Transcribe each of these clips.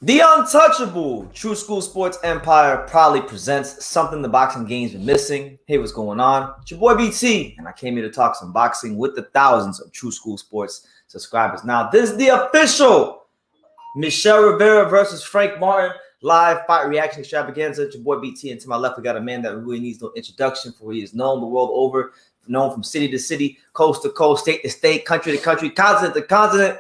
The untouchable True School Sports Empire proudly presents something the boxing game's been missing. Hey, what's going on? It's your boy BT, and I came here to talk some boxing with the thousands of True School Sports subscribers. Now, this is the official Michel Rivera versus Frank Martin live fight reaction extravaganza. It's your boy BT, and to my left, we got a man that really needs no introduction, for he is known the world over, known from city to city, coast to coast, state to state, country to country, continent to continent.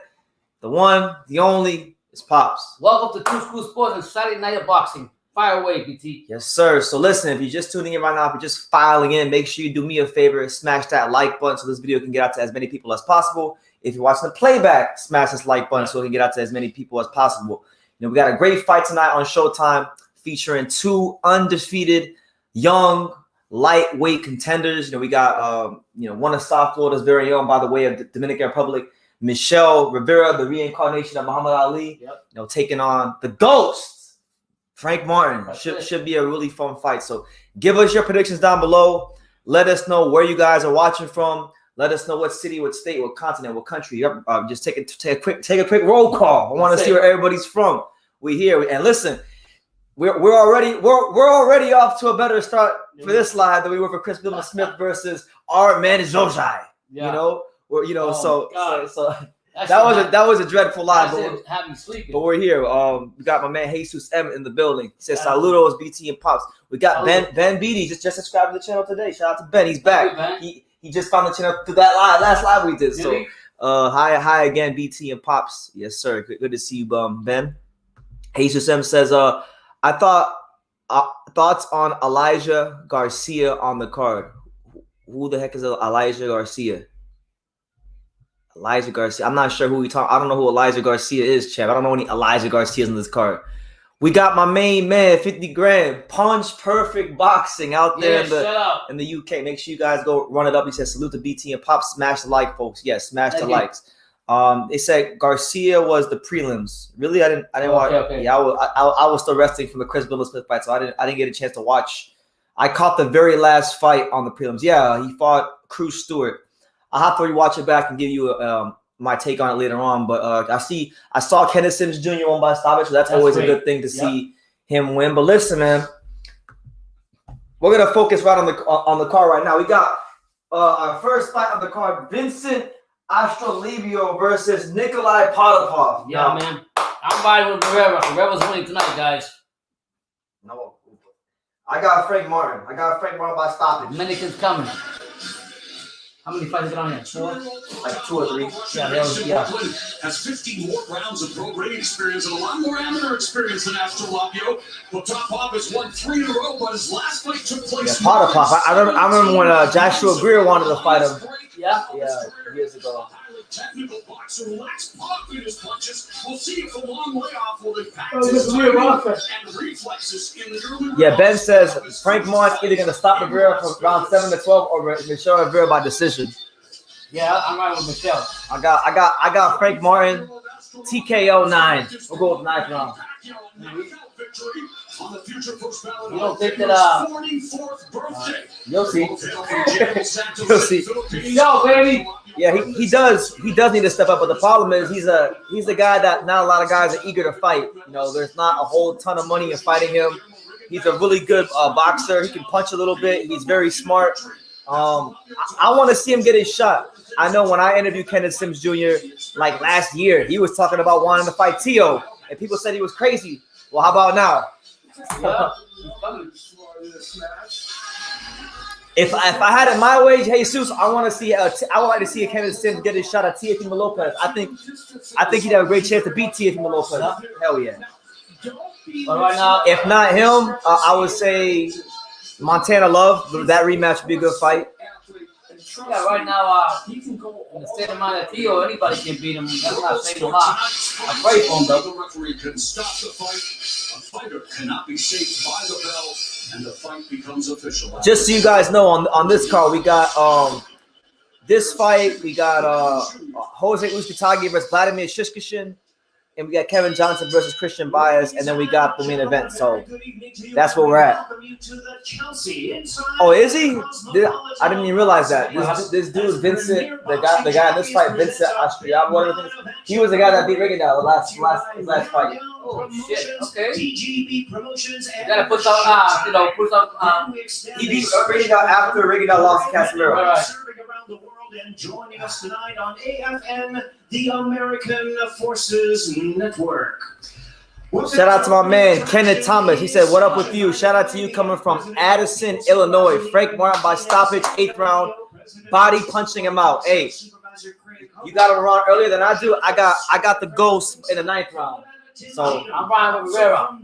The one, the only. It's Pops. Welcome to True School Sports and Saturday Night of Boxing. Fire away, BT. Yes, sir. So listen, if you're just tuning in right now, if you're just filing in, make sure you do me a favor, smash that like button so this video can get out to as many people as possible. If you're watching the playback, smash this like button so it can get out to as many people as possible. You know, we got a great fight tonight on Showtime featuring two undefeated young lightweight contenders. You know, we got one of South Florida's very own, by the way, of the Dominican Republic, Michel Rivera, the reincarnation of Muhammad Ali, taking on the ghost, Frank Martin. Should be a really fun fight. So give us your predictions down below. Let us know where you guys are watching from. Let us know what city, what state, what continent, what country. Just take a quick roll call. I want to see where everybody's from. We here, and listen, we're already off to a better start for this live than we were for Chris Smith versus our man Zojai. Yeah. You know. So that was a dreadful live, sleeping. but we're here. We got my man Jesus M in the building. He says saludos, BT and Pops. We got Ben Beatty just subscribed to the channel today. Shout out to Ben. He's back. He just found the channel through that last live we did. So hi again, BT and Pops. Yes, sir. Good to see you, Ben. Jesus M says I thought thoughts on Elijah Garcia on the card. Who the heck is Elijah Garcia? Elijah Garcia. I'm not sure who we talk. I don't know who Elijah Garcia is, Chad. I don't know any Elijah Garcias in this card. We got my main man, 50 grand, Punch Perfect Boxing out there in the UK. Make sure you guys go run it up. He says salute to BT and Pop. Smash the like, folks. Yes, smash the likes. They said Garcia was the prelims. Really, I didn't watch. Okay. Yeah, I was still resting from the Chris Smith fight, so I didn't get a chance to watch. I caught the very last fight on the prelims. Yeah, he fought Cruz Stewart. I'll have to rewatch it back and give you my take on it later on. But I saw Kenneth Jr. won by stoppage, so that's always great. A good thing to see him win. But listen, man, we're gonna focus right on the card right now. We got our first fight on the card: Vincent Astrolabio versus Nikolai Potapov. Yeah, man, I'm riding with Rivera. Rivera's winning tonight, guys. No, I got Frank Martin. By stoppage. Dominican's coming. How many fights are on here? 4? Like 2 or 3. Has 15 more rounds of pro ring experience and a lot more amateur experience than Astrolabio. Potapov has won 3 in a row, but his last fight took place. Yeah, Potapov. I remember when Joshua Greer wanted to fight him. Yeah, years ago. Technical boxer lacks pop in his punches. We'll see if the long layoff will impact his timing and reflexes in the early rounds. Yeah, Ben says Frank Martin's either going to stop Rivera from round 7 to 12 or Michel Rivera by decision. Yeah, I'm right with Michel. I got Frank Martin TKO 9. We'll go with 9th round. You don't think that you'll see. You'll see. Yo, baby. Yeah, he does need to step up, but the problem is he's a guy that not a lot of guys are eager to fight. You know, there's not a whole ton of money in fighting him. He's a really good boxer. He can punch a little bit. He's very smart. I want to see him get his shot. I know when I interviewed Kenneth Sims Jr. like last year, he was talking about wanting to fight Tio, and people said he was crazy. Well, how about now? Yeah. If I had it my way, Jesus, I would like to see Kenneth Sims get his shot at Teofimo Lopez. I think he'd have a great chance to beat Teofimo Lopez. Hell yeah. But right now, if not him, I would say Montana Love. That rematch would be a good fight. Yeah, right now, in the state of Manatio, anybody can beat him. That's not saying a lot. I pray for him, though. The referee can stop the fight. A fighter cannot be saved by the bell, and the fight becomes official. Just so you guys know, on this card, we got this fight. We got Jose Uzcategui versus Vladimir Shishkin. and we got Kevin Johnson versus Christian Bias, and then we got the main event. So that's where we're at. Oh, is he? I didn't even realize that. This dude, Vincent, the guy in this fight, Vincent Astriago, whatever it is, he was the guy that beat Rigondeaux the last fight. Oh shit! Okay. You gotta put some, He beat Rigondeaux after Rigondeaux lost to Casemiro. All right. And joining us tonight on AFN, the American Forces Network. Shout out to my man, Kenneth Thomas. He said, what up with you? Shout out to you coming from Addison, Illinois. Frank Martin by stoppage, 8th round, body punching him out. Hey, you got him around earlier than I do. I got the ghost in the 9th round. So I'm riding with Rivera.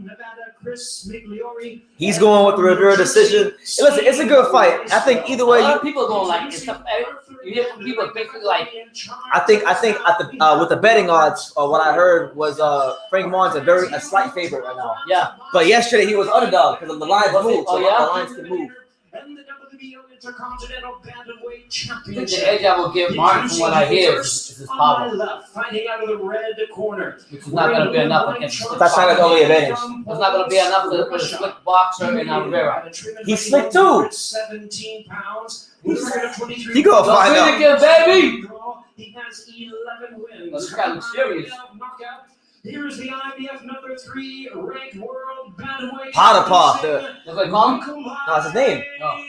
He's going with the Rivera decision. Hey, listen, it's a good fight. I think either way, A lot of people going like it's you hear from people basically like. I think at the with the betting odds, what I heard was Frank Martin's a slight favorite right now. Yeah. But yesterday he was underdog because the lines moved. Oh, So yeah? the lines can move. And the WBO Intercontinental Bantamweight I Champion. think the edge I will give Martin, from what I hear, is his power. Fighting out of the red corner. Which is not going to be enough against him. That's not only advantage. It's not going to be enough for a slick boxer in Rivera. He's slick too. 17 pounds. He gonna find out. Again, baby. He has 11 wins. This guy looks serious. Here is the IBF number 3 ranked world bantamweight. Potapov. That's what they call him? No, that's his name. No.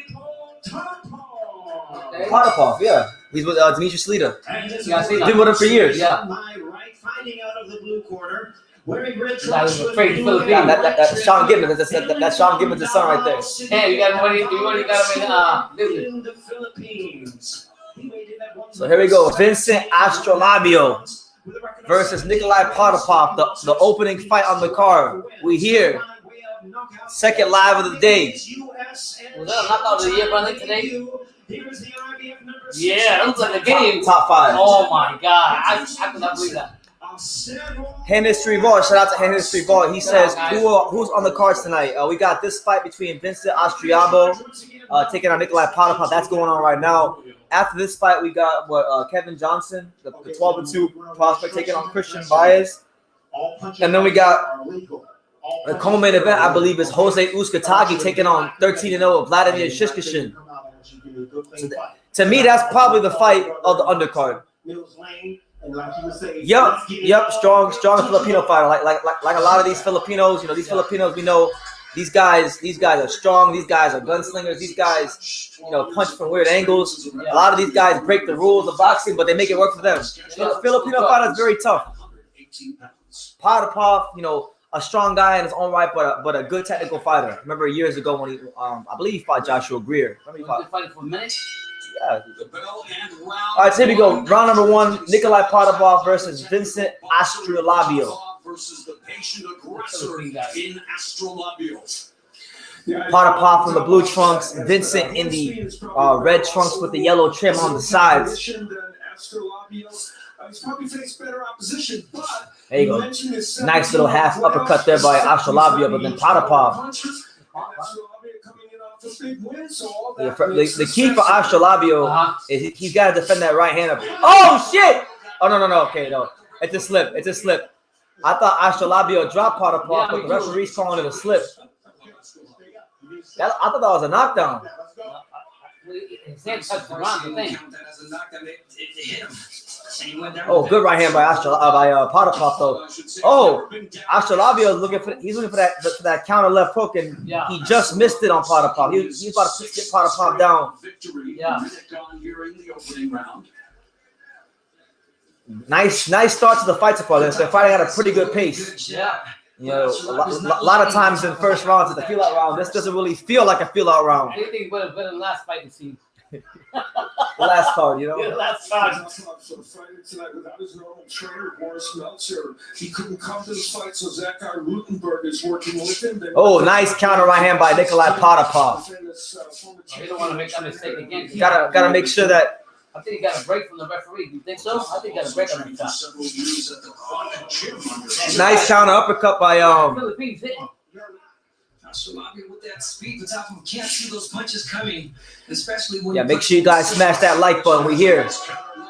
Okay. Potapov, yeah. He's with Dimitri Slita. Yeah, I see that. Been with him for years. Yeah. My right, finding out of the blue corner, wearing red I was trunks afraid with of blue Philippines. Yeah, that's Sean Gibbons. That's Sean Gibbons' son right there. Hey, you already got him in in the Philippines. So here we go. Vincent Astrolabio versus Nikolai Potapov, the opening fight on the card. We here. Second live of the day. Was that a knockout of the year, brother, today? Yeah, that looks like a game. Top 5. Oh my god, I could not believe that. History Vault. Shout out to History Vault. He says, who's on the cards tonight? We got this fight between Vincent Astriago taking on Nikolai Potapov. That's going on right now. After this fight, we got Kevin Johnson, the 12-2 prospect, taking on Christian Bias. And then we got the co-main event, I believe, is Jose Uzcategui taking on 13-0 Vladimir Shishkin. So to me, that's probably the fight of the undercard. Yep, strong Filipino fighter. Like a lot of these Filipinos, these Filipinos, we know these guys are strong. These guys are gunslingers. These guys, punch from weird angles. A lot of these guys break the rules of boxing, but they make it work for them. Filipino fighter is very tough. Potapov, a strong guy in his own right, but a good technical fighter. Remember years ago when he, I believe he fought Joshua Greer. He was fighting for a minute. Yeah. All right, so here we go. Round number 1, Nikolai Potapov versus Vincent Astrolabio. Versus the patient aggressor in Astrolabio. Potapov from the blue trunks, Vincent in the red trunks with the yellow trim on the sides. He's probably faced better opposition, but there you go. Nice little half uppercut there by Astrolabio, but then Potapov. The key for Astrolabio is he's got to defend that right hand up. Oh, shit! Oh, no. Okay, no. It's a slip. I thought Astrolabio dropped Potapov, but the referee's calling it a slip. I thought that was a knockdown. His head touched the ground, the thing. Oh, good right hand by Potapov though. Oh, Astrolabio is looking for that counter left hook, and he just missed it on Potapov. He's about to get Potapov down. Yeah. Nice start to the fight so far. They're fighting at a pretty good pace. Yeah. A lot of times in the first rounds, it's a feel-out round. This doesn't really feel like a feel-out round. Anything but the last fight you see. The last card, Yeah, last card. Tonight without his normal trainer, Boris Meltzer. He couldn't come to this fight, so Zachary Rutenberg is working with him. Oh, nice counter right hand by Nikolai Potapov. You don't want to make that mistake again. Gotta make sure that. I think he got a break from the referee. Do you think so? I think he got a break on that shot. Nice counter uppercut by Philippines hitting. With that speed, the top of him can't see those punches coming, especially when. Yeah, make sure you guys smash that like button. We here.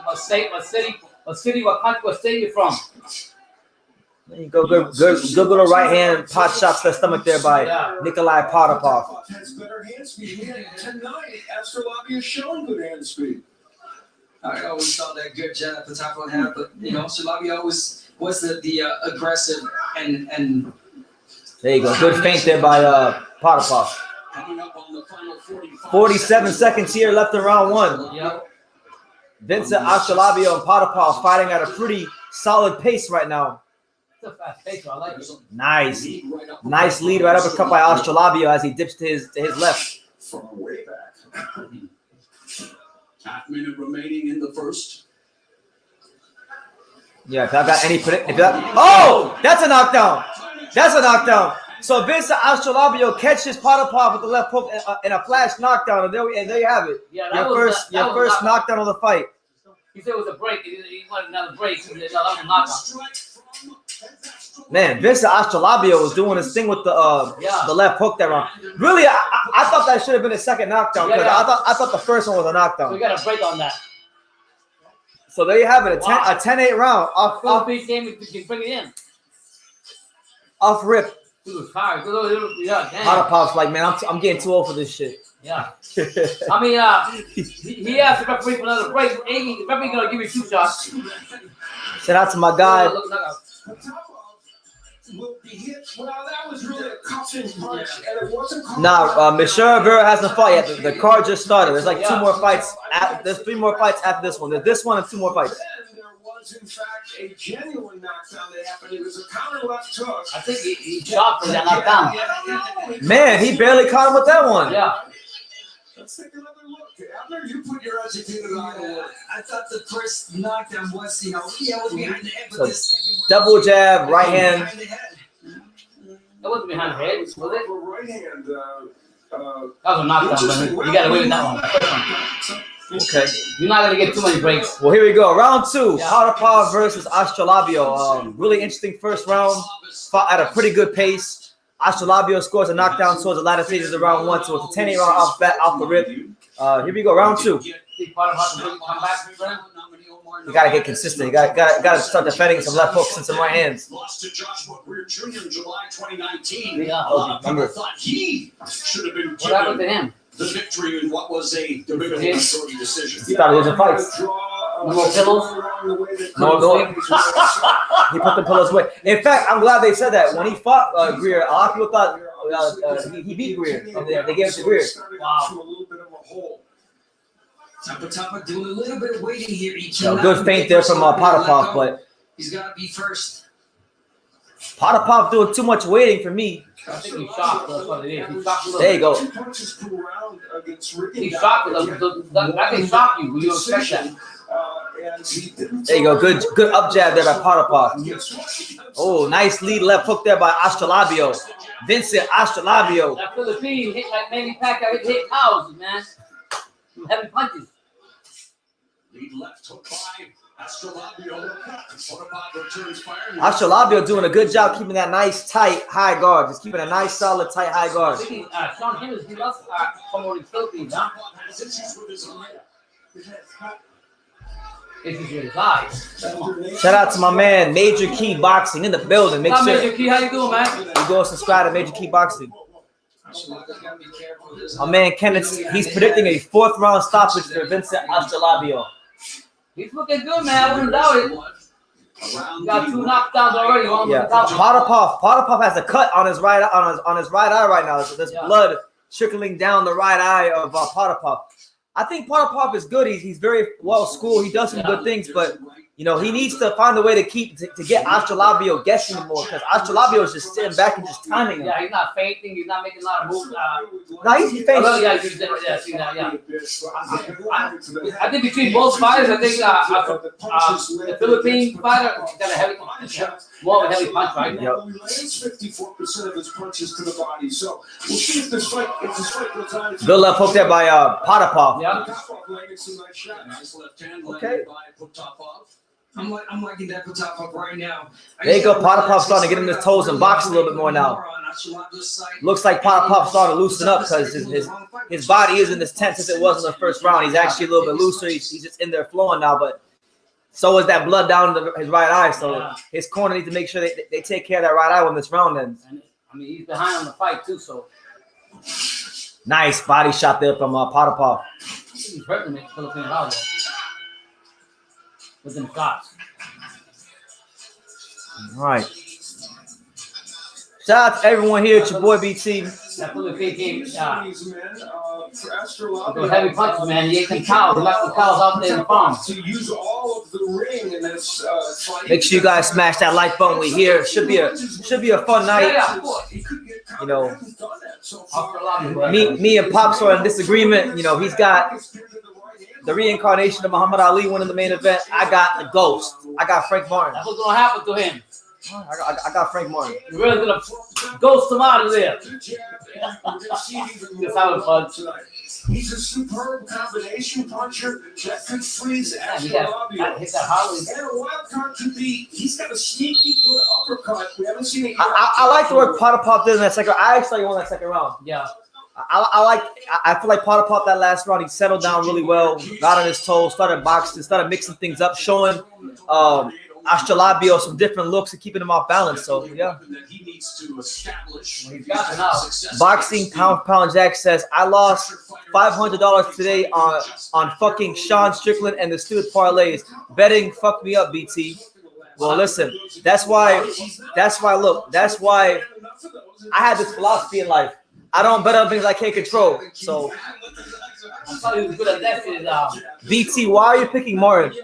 What city you from? There you go. Good little right hand pot shots to the stomach there by Nikolai Potapov. Has better hand speed. Tonight, Astrolabia is showing good hand speed. I always thought that good jab Potapov had, but you know, Astrolabia always was the aggressive and. There you go. Good feint there by Potapov. Coming up on the final 47 seconds here left in round one. Yep. Vincent Astrolabio and Potapov fighting at a pretty solid pace right now. It's a fast pace, I like it. Nice lead right uppercut by Astrolabio as he dips to his left. From way back. Half minute remaining in the first. Yeah, if I got any oh, that's a knockdown. That's a knockdown. So Vincent Astrolabio catches Potapov with the left hook and a flash knockdown, and there you have it. Yeah, your first knockdown of the fight. He said it was a break. He wanted another break. He said, no, that was a knockout. Man, Vincent Astrolabio was doing his thing with the left hook that round. Really, I thought that should have been a second knockdown because I thought the first one was a knockdown. So we got a break on that. So there you have it, a 10-8 round off Philippines came to bring it in. Off rip. He was tired. Yeah, damn. Potapov's like, man, I'm getting too old for this shit. Yeah. I mean, he asked the referee for another break. The referee gonna give you 2 shots. Shout out to my guy. Will be hit. Well, that was really a cuffing punch, and it wasn't. Nah, Michel Rivera hasn't fought yet. The card just started. There's like 2 more fights. There's 3 more fights after this one. There's this one and 2 more fights. There was, in fact, a genuine knockdown that happened. It was a counter left hook. I think he shot for that knockdown. Man, he barely caught him with that one. Yeah. Let's take another look. Abner, you put your educated eye on it. I thought the first knockdown was, you know, was behind the head, but So, the second one. double jab, right hand. Behind the head. That wasn't behind the head, was it? For right hand, That was a knockdown, but you got away with that one. Okay. You're not going to get too many breaks. Well, here we go. Round 2. Potapov versus Astrolabio. Really interesting first round. Fought at a pretty good pace. Astrolabio scores a knockdown towards the latter stages of round 1, so it's a 10-8 round off the rip. Here we go, round 2. See Potapov really come back, friend? You gotta get consistent. You gotta start defending some left hooks and some right hands. Lost to Joshua Greer Jr. in July 2019. Yeah. A lot of people thought he should have been What happened to given him? the victory in what was a divisional majority decision. He started losing fights. No more pillows? No. He put the pillows away. In fact, I'm glad they said that. When he fought Greer, a lot of people thought he beat Greer. They gave it to Greer. Wow. Potapov doing a little bit of waiting here. Good feint there from Potapov, but he's got to be first. Potapov doing too much waiting for me. I think he shocked. That's what it is. He shocked a little. There you go. He shocked a I think shocked you. Will you expect that? There you go. Good up jab there by Potapov. Oh, nice lead left hook there by Astrolabio. Vincent Astrolabio. That Philippine hit like Manny Pacquiao hit cows, man. Some heavy punches. Lead left hook by Astrolabio. Potapov returns fire. Astrolabio doing a good job keeping that nice, tight, high guard. Just keeping a nice, solid, tight, high guard. I think Sean Hemmings, he loves promoting Philippines, huh? Issues with his eyes. Shout out to my man, Major Key Boxing in the building. Make What's up, sure Major Key? How you doing, man? you go subscribe to Major Key Boxing. My man Kenneth, he's predicting a 4th round stoppage for Vincent Astrolabio. He's looking good, man. I wouldn't doubt it. You got 2 knockdowns already. Yeah, Potapov has a cut on his right eye right now. So there's blood trickling down the right eye of Potapov. I think Potapov is good. He's very well schooled. He does some good things, but you know he needs to find a way to get Astrolabio guessing more because Astrolabio is just sitting back and just timing him. Yeah, he's not fainting. He's not making a lot of moves. No, he's fainting. Yeah, see that. Yeah. I think between both fighters, I think the Philippine fighter got a heavy, more of a heavy punch, right? He lands 54% of his punches to the body. So we'll see if this fight goes on. Good left hook there by Potapov. Yeah. Nice left hand Okay. by Potapov. I'm liking that Potapov right now. There you go. Potapov starting to get in his toes and box a little bit more now. Looks like Potapov starting to loosen up because his body isn't as tense as it was in the first round. He's actually a little bit looser. He's just in there flowing now. But So is that blood down his right eye. So his corner needs to make sure they take care of that right eye when this round ends. And, I mean, he's behind on the fight too, so. Nice body shot there from Potapov. He's hurting the Philippine Hollow with them shots. All right. Shout out to everyone here. It's your boy BT. That Philippine team, those heavy punches, man. You can cows. You got the cows out there in the farm. To use all of the ring in this fight. Make sure you guys smash that like button. We here. Should be a fun night. Yeah, of course. You know, me and Pops are in disagreement. You know, he's got the reincarnation of Muhammad Ali winning the main event. I got the ghost. I got Frank Martin. That's what's gonna happen to him. I got Frank Martin. You're really gonna ghost him out of there. Just having fun. He's a superb combination puncher that could freeze Astrolabio. Hit that Holly. And a wild card could be, he's got a sneaky good uppercut. We haven't seen it. I like the work Potapov did in that second. I actually won that second round. Yeah. I feel like Potapov that last round, he settled down really well, got on his toes, started boxing, started mixing things up, showing Astrolabio some different looks and keeping him off balance. So yeah. Boxing pound for pound Jack says, I lost $500 today on fucking Sean Strickland and the stupid parlays. Betting fucked me up, BT. Well, listen, that's why I had this philosophy in life. I don't bet on things I can't control. So I'm telling you, good at that shit. BT, why are you picking Martin?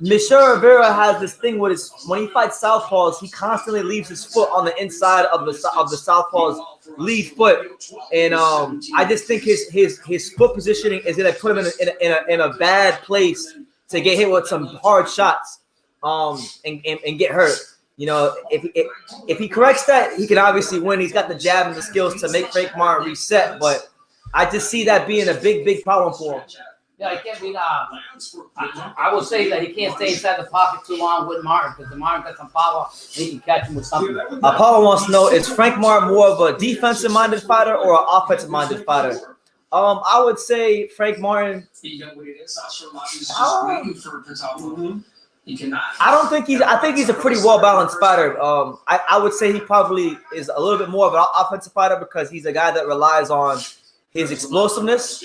Michel Rivera has this thing with when he fights southpaws, he constantly leaves his foot on the inside of the southpaw's lead foot, and I just think his foot positioning is gonna put him in a bad place to get hit with some hard shots, and get hurt. You know, if he corrects that, he can obviously win. He's got the jab and the skills to make Frank Martin reset, but I just see that being a big problem for him. Yeah, he can't be. I would say that he can't stay inside the pocket too long with Martin because the Martin got some power and he can catch him with something. Apollo wants to know: is Frank Martin more of a defensive-minded fighter or an offensive-minded fighter? I would say Frank Martin. I think he's a pretty well-balanced fighter. I would say he probably is a little bit more of an offensive fighter because he's a guy that relies on his explosiveness,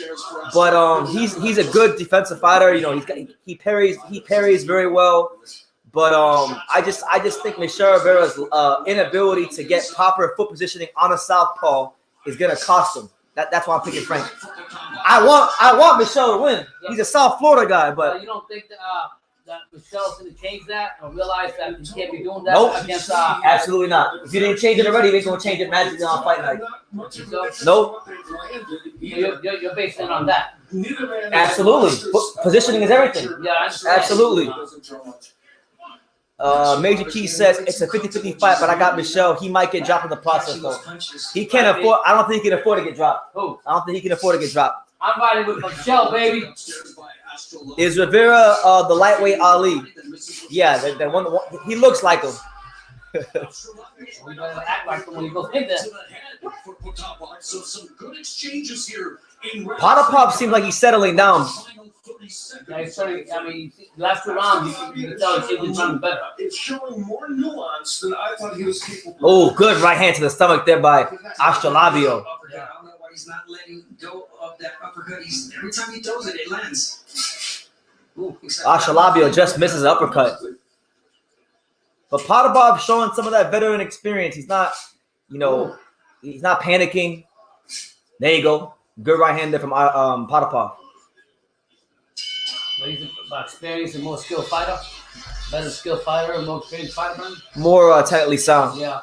but he's a good defensive fighter. You know, he parries very well. But I just think Michel Rivera's inability to get proper foot positioning on a southpaw is gonna cost him. That's why I'm picking Frank. I want Michel to win. He's a South Florida guy, but you don't think that Michel's gonna change that and realize that he can't be doing that against absolutely not. If you didn't change it already, they're gonna change it magically on fight night. Nope. You're basing it on that. Absolutely. Positioning is everything. Yeah, absolutely. Major Key says it's a 50-50 fight, but I got Michel. He might get dropped in the process though. He can't afford. I don't think he can afford to get dropped. Who? I don't think he can afford to get dropped. I'm riding with Michel, baby. Is Rivera the lightweight Ali? Yeah, that one. He looks like him. We gotta act like him when he goes in there. Potapov seems like he's settling down. Yeah, I mean, last two rounds, you can tell he's running better. It's showing more nuance than I thought he was capable. Oh, good right hand to the stomach there by Astrolabio. Yeah. I don't know why he's not letting go of that uppercut. Every time he throws it, it lands. Astrolabio just misses an uppercut. But Potapov showing some of that veteran experience. He's not, he's not panicking. There you go. Good right hand there from Potapov. But he's about experienced and more skilled fighter. Better skilled fighter, more experienced fighter. More tightly sound. Yeah.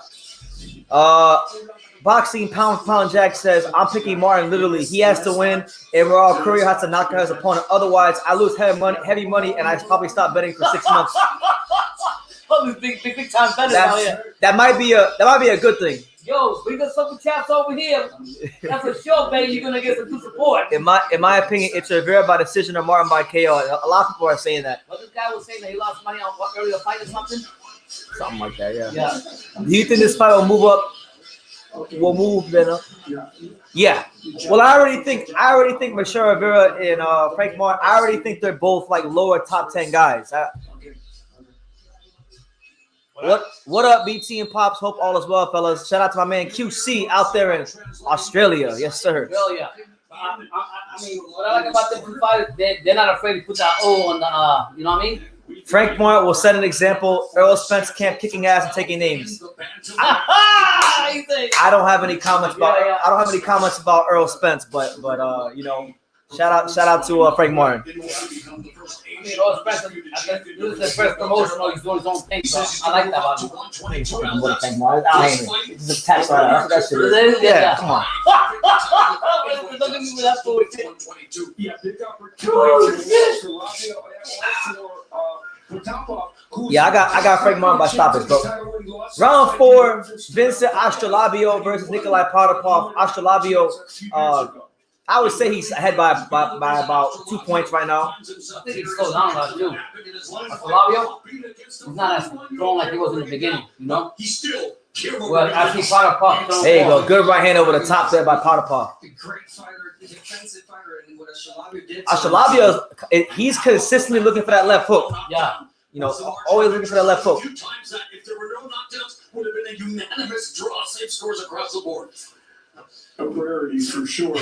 Boxing pound for pound Jack says, I'm picking Martin literally. He has to win, and Raw Courier has to knock out his opponent. Otherwise, I lose heavy money, and I probably stop betting for 6 months. Oh, big time betters out here. That might be a good thing. Yo, we got some chaps over here. That's for sure, baby. You're gonna get some good support. In my opinion, it's Rivera by decision or Martin by KO. A lot of people are saying that. Well, this guy was saying that he lost money on what earlier fight or something. Something like that, yeah. Yeah. Do you think this fight will move up will move then. Yeah. Well, I already think Michel Rivera and Frank Martin. I already think they're both like lower top 10 guys. What up, BT and Pops? Hope all is well, fellas. Shout out to my man QC out there in Australia. Yes, sir. Hell yeah. I mean, what I like about them two fighters, they're not afraid to put that O on the, you know what I mean? Frank Martin will set an example. Earl Spence can't kicking ass and taking names. I don't have any comments about Earl Spence, but you know, shout out to Frank Martin. Earl Spence, this is his first promotional. He's doing his own thing, so I like that about him. Frank Martin. This is a text on that. That shit is. Yeah, come on. Don't give me that bullshit. Yeah, I got Frank Martin by stoppage, bro. Round 4, Vincent Astrolabio versus Nikolai Potapov. Astrolabio, I would say he's ahead by about 2 points right now. I think he's slowed down a lot too. Astrolabio, he's not as strong like he was in the beginning, you know? Well, I see Potapov. There you go. Good right hand over the top there by Potapov. Great fighter, defensive fighter, and what Astrolabio did. Astrolabio, he's consistently looking for that left hook. Yeah. You know, always looking for that left hook. If there were no knockdowns, would have been a unanimous draw, same scores across the board. A rarity for sure.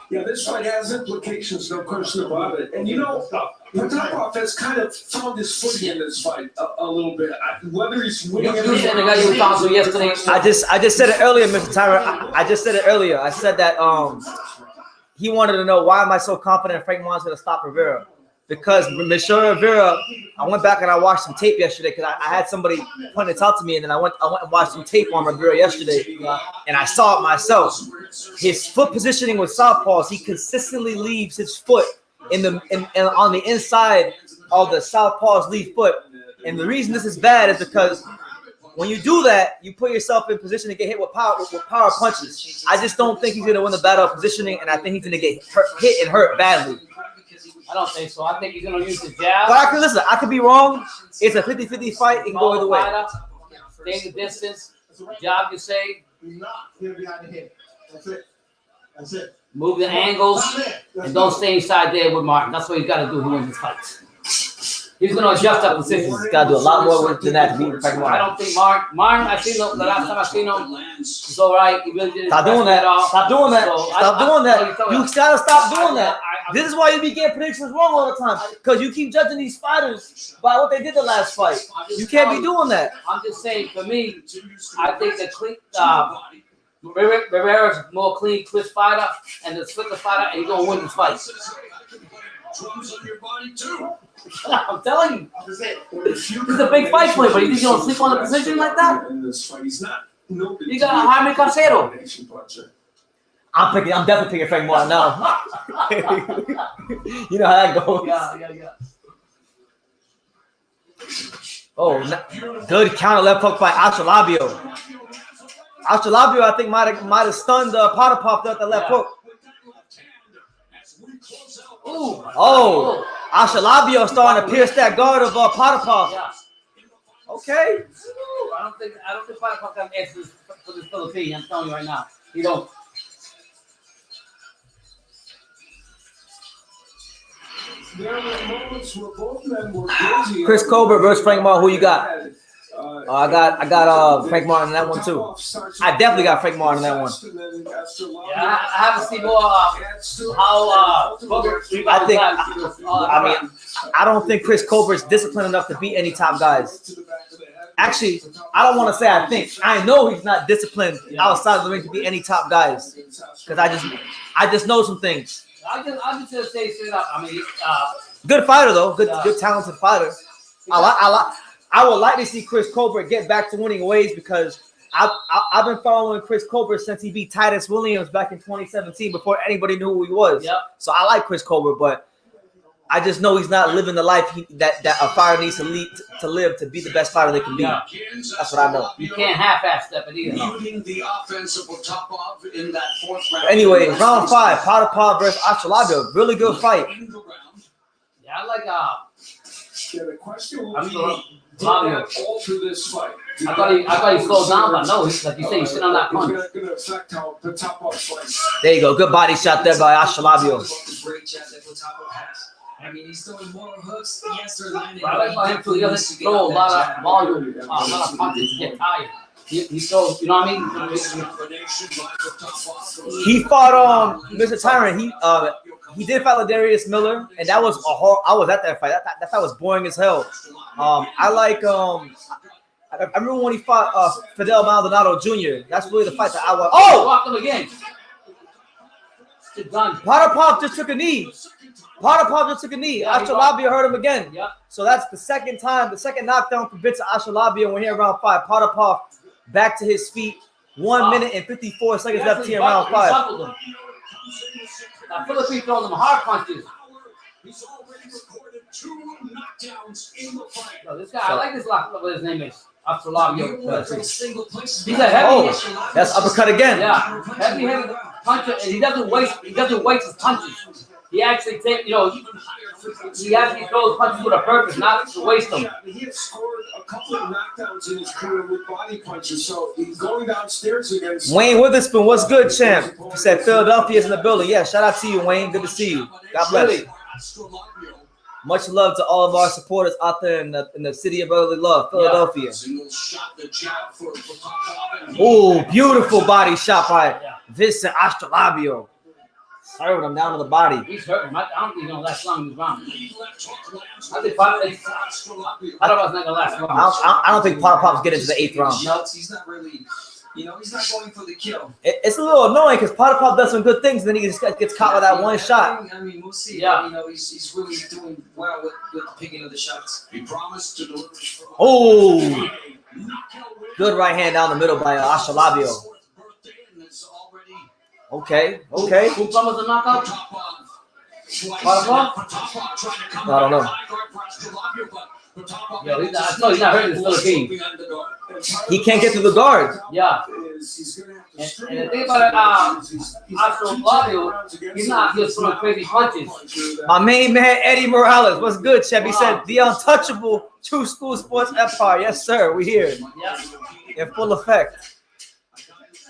Yeah, this fight has implications, no question about it. And you know, Potapov has kind of found his footing in this fight a little bit. Whether he's winning, You said the guy you were talking to yesterday. I just said it earlier, Mr. Tyler. I just said it earlier. I said that he wanted to know why am I so confident Frank Martin's going to stop Rivera. Because Michel Rivera, I went back and I watched some tape yesterday because I had somebody point it out to me, and then I went and watched some tape on Rivera yesterday, and I saw it myself. His foot positioning with southpaws, he consistently leaves his foot on the inside of the southpaw's lead foot, and the reason this is bad is because when you do that, you put yourself in position to get hit with power punches. I just don't think he's going to win the battle of positioning, and I think he's going to get hit and hurt badly. I don't think so. I think he's going to use the jab. But I could be wrong. It's a 50-50 fight. It can go either way. Stay in the distance. Jab, you say. Not here behind the head. That's it. Move the angles. And don't stay inside there with Martin. That's what he's got to do. He wins his fights. He's going to adjust up positions. He's got to do a lot more work than that to beat Frank Martin. I don't think Martin, I seen him the last time I seen him. He's all right. He really didn't. Stop doing that. Stop doing that. So Stop doing that. You got to stop doing that. I This is why you be getting predictions wrong all the time, because you keep judging these fighters by what they did the last fight. You can't be doing that. I'm just saying, for me, I think the Rivera's more clean, crisp fighter, and the slicker fighter, and he's going to win this fight. Drums on your body too. I'm telling you. It's a big fight for him, but you think he's going to sleep on the position like that? in this fight, he's not. You got Jaime Casero. I'm definitely picking Frank Martin now. You know how that goes. Yeah. Oh, good counter left hook by Astrolabio. Astrolabio, I think, might have stunned Potapov with the left hook. Ooh. Oh, Astrolabio starting to pierce that guard of Potapov. Yeah. Okay. I don't think Potapov can answer for this Philippine. I'm telling you right now. You don't. Chris Colbert versus Frank Martin. Who you got? I got Frank Martin in that one too. I definitely got Frank Martin in that one. Yeah, I have to see more how I don't think Chris Colbert's disciplined enough to beat any top guys. Actually, I don't want to say I think. I know he's not disciplined outside of the ring to beat any top guys, because I just know some things. I'm just gonna say straight up. I mean, Good fighter though. Good talented fighter. I would like to see Chris Colbert get back to winning ways, because I've been following Chris Colbert since he beat Titus Williams back in 2017 before anybody knew who he was. Yep. So I like Chris Colbert, but I just know he's not living the life that a fighter needs to live to be the best fighter they can be. Yeah. That's what I know. You can't half-ass step it either. Muting the offense of Potapov in that fourth round. Anyway, round 5, Potapov versus Astrolabio. Really good fight. Yeah, I like The question will I'm be, sure. did that alter this fight? I thought he slowed down, but no, like you say, he's sitting on that punch. It's going to affect how Potapov fights. There you go. Good body shot there by Ashtalabio. Great jab that Potapov has. I mean, he's throwing more hooks. Yes, they're landing. But I like how him too. He doesn't throw a lot of volume, a lot of punches to get tired. He throws, you know what I mean? He fought Mr. Tyrant. He did fight Ladarius Miller, and that was a horror. I was at that fight. That fight was boring as hell. I remember when he fought Fidel Maldonado Jr. That's really the fight that I was. Oh, walked him again. It's done. Potapov just took a knee. Ashtalabio hurt him again. Yeah. So that's the second knockdown for Vincent Ashtalabio. We're here in round 5. Potapov back to his feet. 1 minute and 54 seconds left here in round 5. Now, Philippine throwing them hard punches. He's already recorded 2 knockdowns in the fight. Yo, this guy, I like this lock. What his name is? Ashtalabio. He's He's a heavy. That's uppercut again. Yeah, heavy puncher, and he doesn't waste his punches. He actually he actually throws punches with a purpose, not to waste them. He had scored a couple of knockdowns in his career with body punches, so he's going downstairs against Wayne Witherspoon, what's good, champ? He said Philadelphia's in the building. Yeah, shout out to you, Wayne. Good to see you. God bless. Much love to all of our supporters out there in the city of brotherly love, Philadelphia. Oh, beautiful body shot by Vincent Ashtalabio. Served him down to the body. He's hurting. I don't think he's gonna last long in this round. I don't know if it's not gonna last long. I don't think Potapov's getting to the 8th round. No, he's not really. He's not going for the kill. It's a little annoying because Potapov does some good things, and then he just gets caught with that one shot. I mean, we'll see. Yeah. He's really doing well with the picking of the shots. He promised to deliver. Oh, good right hand down the middle by Ashtalabio. Okay. Who promised a knockout? Potapov? I don't know. Yo, he's not hurting the Philippines. He can't get through the guard. Yeah. And the thing about Ashtalabio, he's not just throwing crazy punches. My main man, Eddie Morales. What's good, Chef? He said, the untouchable True School Sports Empire. Yes, sir. We here. Yeah. In full effect.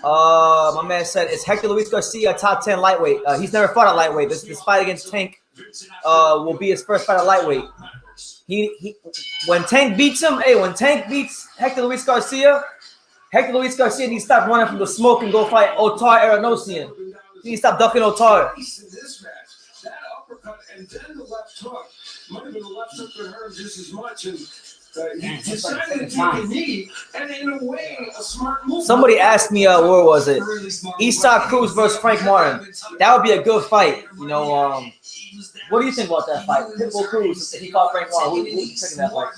My man said, is Hector Luis Garcia top 10 lightweight? He's never fought at lightweight. This fight against Tank will be his first fight at lightweight. When Tank beats Hector Luis Garcia needs to stop running from the smoke and go fight Otar Aronosian. He needs to stop ducking Otar. That uppercut and then the left hook. Might have been the left hook that hurt just as much. And he decided to take a knee, and in a way, a smart move. Somebody asked me, where was it? Eastside Cruz versus Frank Martin. That would be a good fight. What do you think about that fight? Pitbull Cruz, if he caught Frank Martin, who's taking that fight?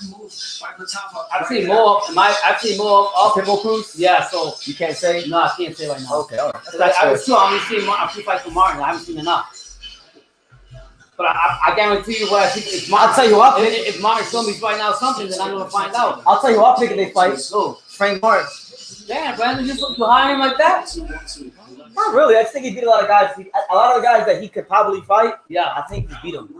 I've seen more of Pitbull Cruz? Yeah, so You can't say? no, I can't say right now. Okay, all right. I was sure I'm seeing a few fights from Martin. I haven't seen enough. But I guarantee you what I think. I'll tell you what. If Martin showed me right now something, then I'm gonna find out. I'll tell you what pick they fight. Oh, Frank Martin. damn, Brandon, you hire him like that? Not really. I just think he beat a lot of guys. A lot of the guys that he could probably fight. Yeah, I think he beat them.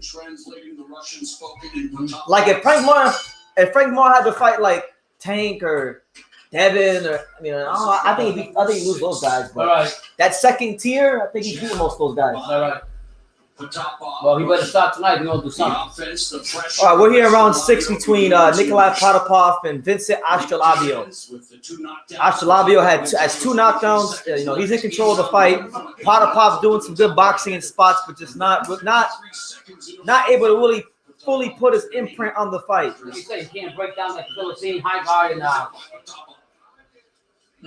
Translating the Russian spoken in Like if Frank Martin had to fight like Tank or Devin or I think he lose those guys. But all right, that second tier, I think he beat most of those guys. all right. Well, he better start tonight. We're gonna do something. All right, we're here around 6 between Nikolai Potapov and Vincent Ashtalabio. Ashtalabio has 2 knockdowns. He's in control of the fight. Potapov's doing some good boxing in spots, but just not able to really fully put his imprint on the fight. You say he can't break down that Philippine high guard and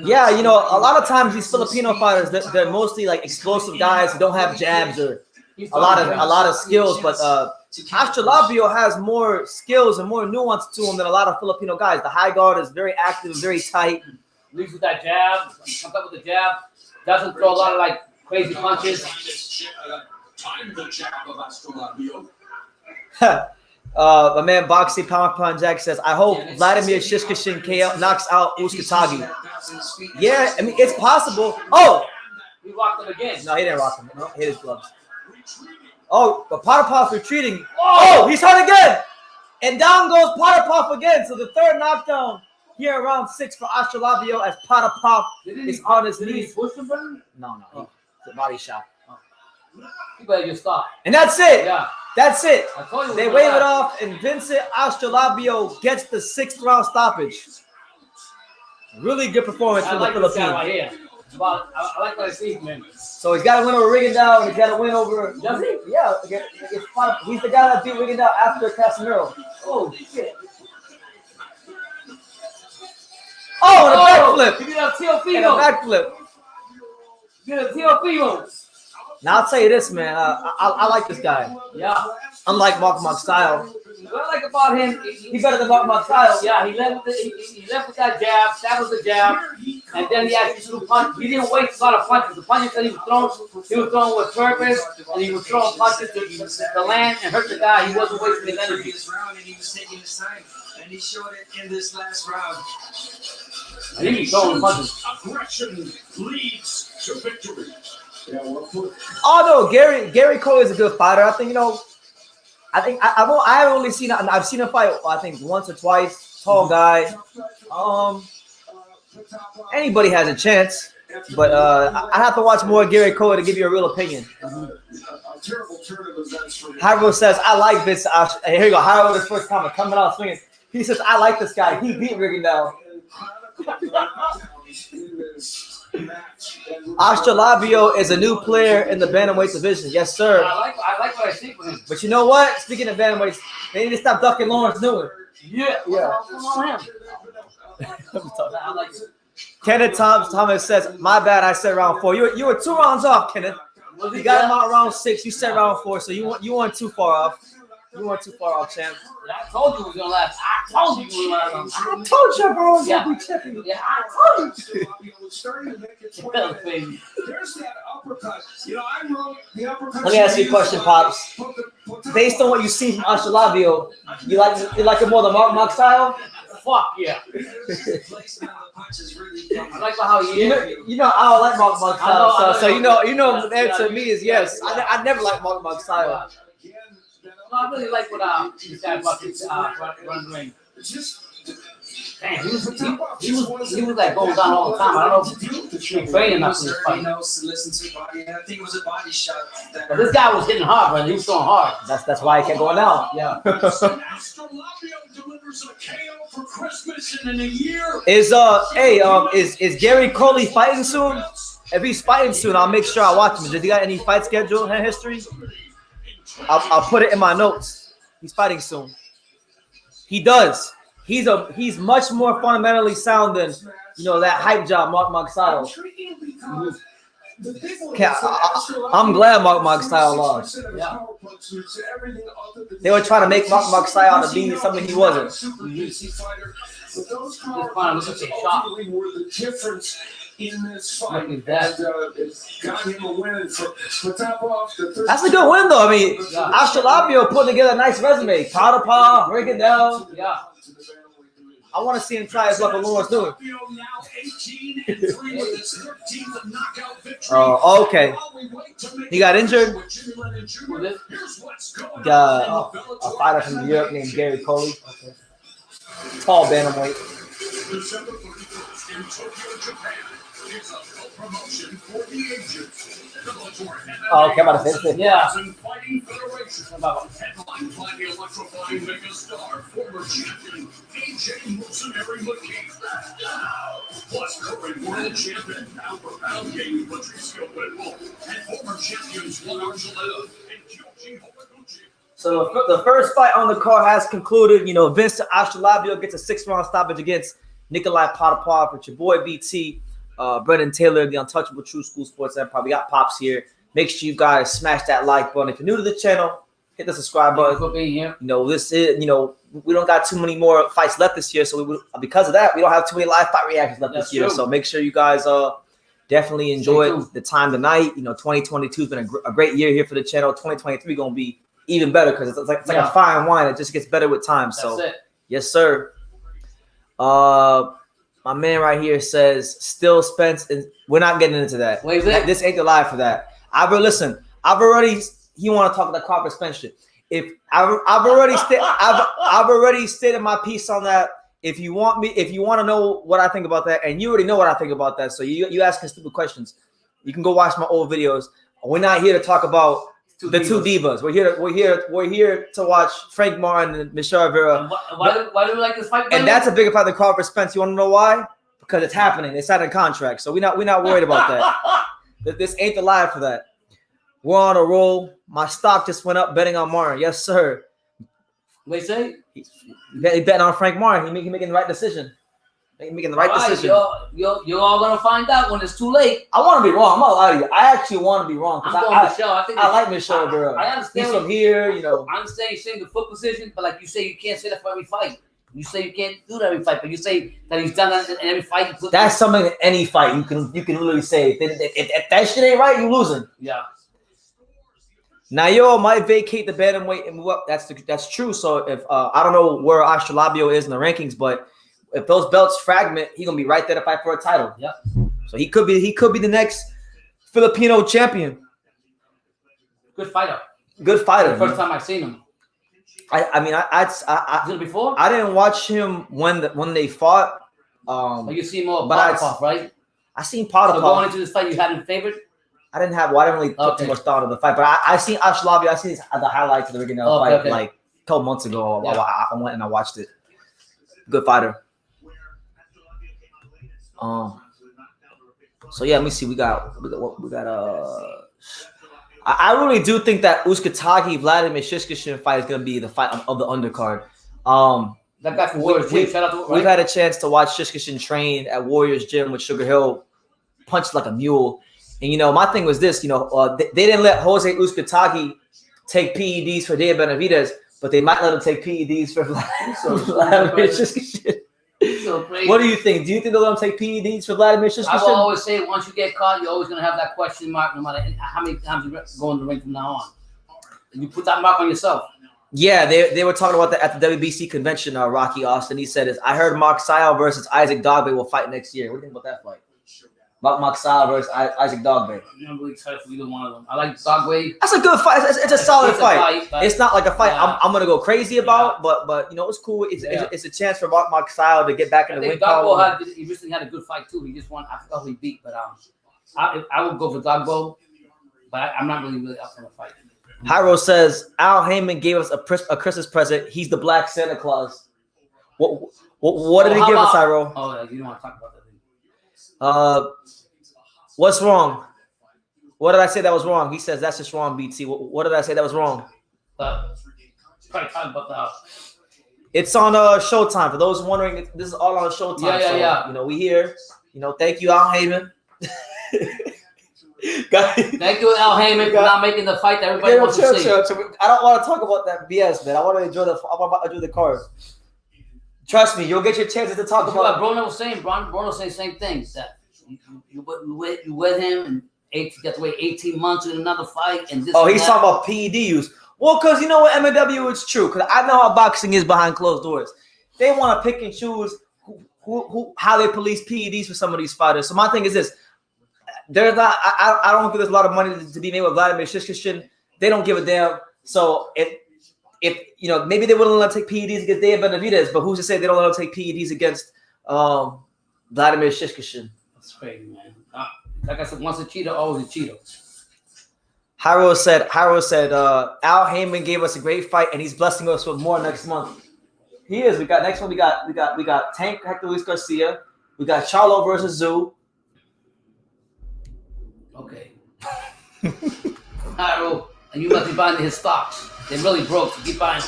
Yeah, a lot of times these Filipino fighters, they're mostly like explosive guys who don't have jabs or a lot of skills, but Ashtalabio has more skills and more nuance to him than a lot of Filipino guys. The high guard is very active, very tight. leads with that jab, comes up with the jab, doesn't throw a lot of like crazy punches. Time the jab of Ashtalabio. My man Boxy Pound Jack says, I hope Vladimir Shishkin KO knocks out Uzcategui. Yeah, I mean, it's possible. Oh! He rocked him again. No, he didn't rock him. No, he hit his gloves. Oh, but Potapov's retreating. Oh, he's hurt again! And down goes Potapov again. So the third knockdown Here in round 6 for Astrolabio as Potapov is on his knees. Push him, brother? No. It's a body shot. You better just stop. And that's it. Yeah. That's it. I told you. They wave it off, and Vincent Astrolabio gets the 6th round stoppage. Really good performance I from like the this guy Philippines. right here. I like what I see from him. So he's got to win over Rigondeaux, and he's got to win over. Does he? Yeah, he's the guy that beat Rigondeaux after Casemiro. Oh, shit. Oh, and a backflip. Give me that And a Teofimo. backflip. Give me that Teofimo. Now I'll tell you this, man. I like this guy. Yeah. Unlike Mark style, What I like about him, he's better than Mark style. yeah, he left with that jab. That was the jab, and then he actually threw punch. He didn't waste a lot of punches. The punches that he was throwing with purpose, and he was throwing punches to land and hurt the guy. He wasn't wasting his energy. This round, and he was taking his time, and he showed it in this last round. I think he's throwing punches. Aggression leads to victory. Yeah, well put. Although Gary Cole is a good fighter, I think I haven't only seen. I've seen him fight. I think once or twice. Tall guy. Anybody has a chance, but I have to watch more Gary Cole to give you a real opinion. A terrible turn of events for him. Hyro says, I like this. Here you go. Hyro, his first comment coming out swinging. He says, I like this guy. He beat Rigondeaux. Astrolabio is a new player in the bantamweight division. Yes, sir. I like what I see from him. But you know what? Speaking of bantamweights, they need to stop ducking Lawrence Newman. Yeah. What's on him? I like it. Kenneth Thomas says, my bad, I said round 4. You were 2 rounds off, Kenneth. You got him out round 6. You said round 4, so you weren't too far off. You weren't too far off, champ. I told you it was gonna last. I told you it was gonna last. I told you, bro. Yeah. Be checking. Yeah, I told you. Starting to make its way Hell, there. baby. There's that uppercut. You know, I wrote the uppercut. Let me ask you a question, Pops. Based on what you see from Astrolabio, you like it more the Mark style? Fuck yeah. Placement of the punches really I like how he is. You know I don't like Mark style, I know. so you know the answer to me is yes. I never liked Mark style. No, I really like what this guy about this run ring. Damn, he was like going down all the time. I don't know if he's training enough for this He fight. knows to listen to body, and I think it was a body shot. That But this guy was hitting hard, brother. He was throwing hard. That's why he kept going down. Yeah. Astrolabio delivers a KO for Christmas and in a year. Is Gary Cole fighting soon? If he's fighting soon, I'll make sure I watch him. Does he got any fight schedule in history? I'll put it in my notes. He's fighting soon. He does. He's much more fundamentally sound than that hype job Mark style. I'm glad Mark style lost. Yeah. They were trying to make Mark style out to be something he wasn't. In this fight, Look at that. it's got him a win for top off the third. That's a good win, though. I mean, Astrolabio putting together a nice resume. Potapov, Rigondeaux. Yeah. I want to see him try his luck with Lawrence Newman. Now 18-3 with his 13th knockout victory. Oh, okay. He got injured. Here's what's going Got a fighter from New York named Gary Cole. Okay. Tall bantamweight. December 31st in Tokyo, Japan. It's a full promotion for the agents. Oh, okay, I'm about to finish it. Yeah. Fighting Federation. Headlined by the electrifying megastar, former champion AJ Mercenary McKee. Plus current world champion, pound-for-pound game, Patricio Pitbull, and former champions Juan Archuleta and Kyoji Homaguchi. So the first fight on the card has concluded. Vincent Astrolabio gets a 6-round stoppage against Nikolai Potapov. With your boy BT, Brendan Taylor, the untouchable True School Sports Empire. We got Pops here. Make sure you guys smash that like button. If you're new to the channel, hit the subscribe button. For being here. This is, we don't got too many more fights left this year. So because of that, we don't have too many live fight reactions left this year. True. So make sure you guys definitely enjoy the time tonight. 2022 has been a great year here for the channel. 2023 going to be even better because it's like a fine wine. It just gets better with time. That's it. Yes, sir. My man right here says, still Spence, and we're not getting into that. What is it? This ain't the live for that. He want to talk about Crawford Spence shit. If I've already stated my piece on that. if you want to know what I think about that, and you already know what I think about that, so you asking stupid questions, you can go watch my old videos. We're not here to talk about the two divas. We're here to watch Frank Martin and Michel Rivera. Why do we like this fight? And that's a bigger fight than Crawford Spence. You want to know why? Because it's happening. They signed a contract, so we're not worried about that. This ain't the live for that. We're on a roll. My stock just went up betting on Martin. Yes, sir. What say? He's betting on Frank Martin. He's making the right decision. Making the right decision. You're all gonna find out when it's too late. I want to be wrong. I'm not lying to you. I actually want to be wrong because I like Michel Rivera. I understand. He's from here, you know. I understand you're saying the foot position, but like you say, you can't say that for every fight. You say you can't do that every fight, but you say that he's done that in every fight. That's something in any fight you can literally say. If that shit ain't right, you losing. Yeah. Nayo might vacate the bantamweight and move up. That's true. So if I don't know where Astrolabio is in the rankings, but if those belts fragment, he's gonna be right there to fight for a title. Yep. So he could be the next Filipino champion. Good fighter. Good fighter. The first time I've seen him. I mean, Did it before? I didn't watch him when they fought. But you see more but Potapov, right? I seen Potapov. So going into this fight, you had him favored? I didn't really put too much thought into the fight, but I seen Astrolabio. I seen the highlights of the original fight like a couple months ago. Yeah. I went and I watched it. Good fighter. So yeah, let me see. We got. I really do think that Uzcategui Vladimir Shishkin fight is gonna be the fight of the undercard. That guy from Warriors Gym. Shout out to We've had a chance to watch Shishkin train at Warriors Gym with Sugar Hill, punched like a mule. And you know, my thing was this. You know, they didn't let Jose Uzcategui take PEDs for Dave Benavidez, but they might let him take PEDs for Vladimir Shishkin. So what do you think? Do you think they'll let him take PEDs for Vladimir Shishkin? I will always say, once you get caught, you're always going to have that question mark no matter how many times you go in the ring from now on. And you put that mark on yourself. Yeah, they were talking about that at the WBC convention, Rocky Austin. He said, I heard Mark Sile versus Isaac Dogboe will fight next year. What do you think about that fight? Mark Sile versus Isaac Dogboe. I'm really excited for either one of them. I like Dogboe. That's a good fight. It's a solid fight. But it's not like a fight I'm gonna go crazy about, but you know it's cool. It's a chance for Mark Sile to get back in the win column. He recently had a good fight too. He just won. I forgot who he beat, but I would go for Dogboe, but I'm not really up for the fight. Hyro says Al Heyman gave us a Christmas present. He's the Black Santa Claus. What did he give us, Hyro? Oh, you don't want to talk about that. What's wrong? What did I say that was wrong? He says that's just wrong, BT. What did I say that was wrong? Probably talk about that. It's on Showtime. For those wondering, this is all on Showtime. Yeah. You know, we here. You know, thank you, Al Heyman. Thank you, Al Heyman, for not making the fight that everybody wants to see. I don't want to talk about that BS, man. I want to enjoy the card. Trust me, you'll get your chances to talk about. Bruno was saying. Bruno was saying the same thing. That you with him and you got to wait 18 months in another fight and this. Oh, he's talking about PED use. Well, because you know what, MLW, it's true. Because I know how boxing is behind closed doors. They want to pick and choose how they police PEDs for some of these fighters. So my thing is this: there's not. I don't think there's a lot of money to be made with Vladimir Shishkin. They don't give a damn. So if you know, maybe they wouldn't let him take PEDs against Dave Benavidez, but who's to say they don't let him take PEDs against Vladimir Shishkin? That's crazy, man. Like I said, once a cheater, always a cheater. Hyro said, Al Heyman gave us a great fight, and he's blessing us with more next month. He is. We got next one. We got Tank Hector Luis Garcia. We got Charlo versus Zoo. Okay. Hyro, and you must be buying his stocks. They're really broke. So keep buying.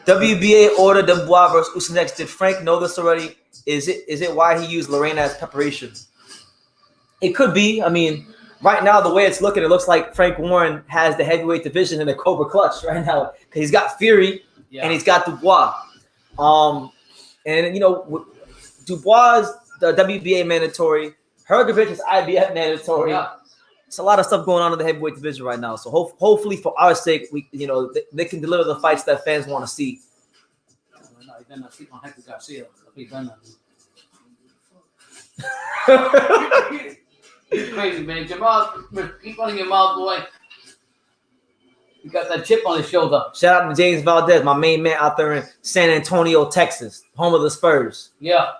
WBA ordered Dubois versus Usyk. Did Frank know this already? Is it why he used Lorena as preparation? It could be. I mean, right now, the way it's looking, it looks like Frank Warren has the heavyweight division in the Cobra Clutch right now. Because he's got Fury and he's got Dubois. And, you know, Dubois is the WBA mandatory. Hrgovic is IBF mandatory. Yeah. It's a lot of stuff going on in the heavyweight division right now. So hopefully, for our sake, they can deliver the fights that fans want to see. No, he better not sleep on Hector Garcia. He better not. Crazy, man. Jamal, keep running your mouth, boy. He got that chip on his shoulder. Shout out to James Valdez, my main man out there in San Antonio, Texas, home of the Spurs. Yeah.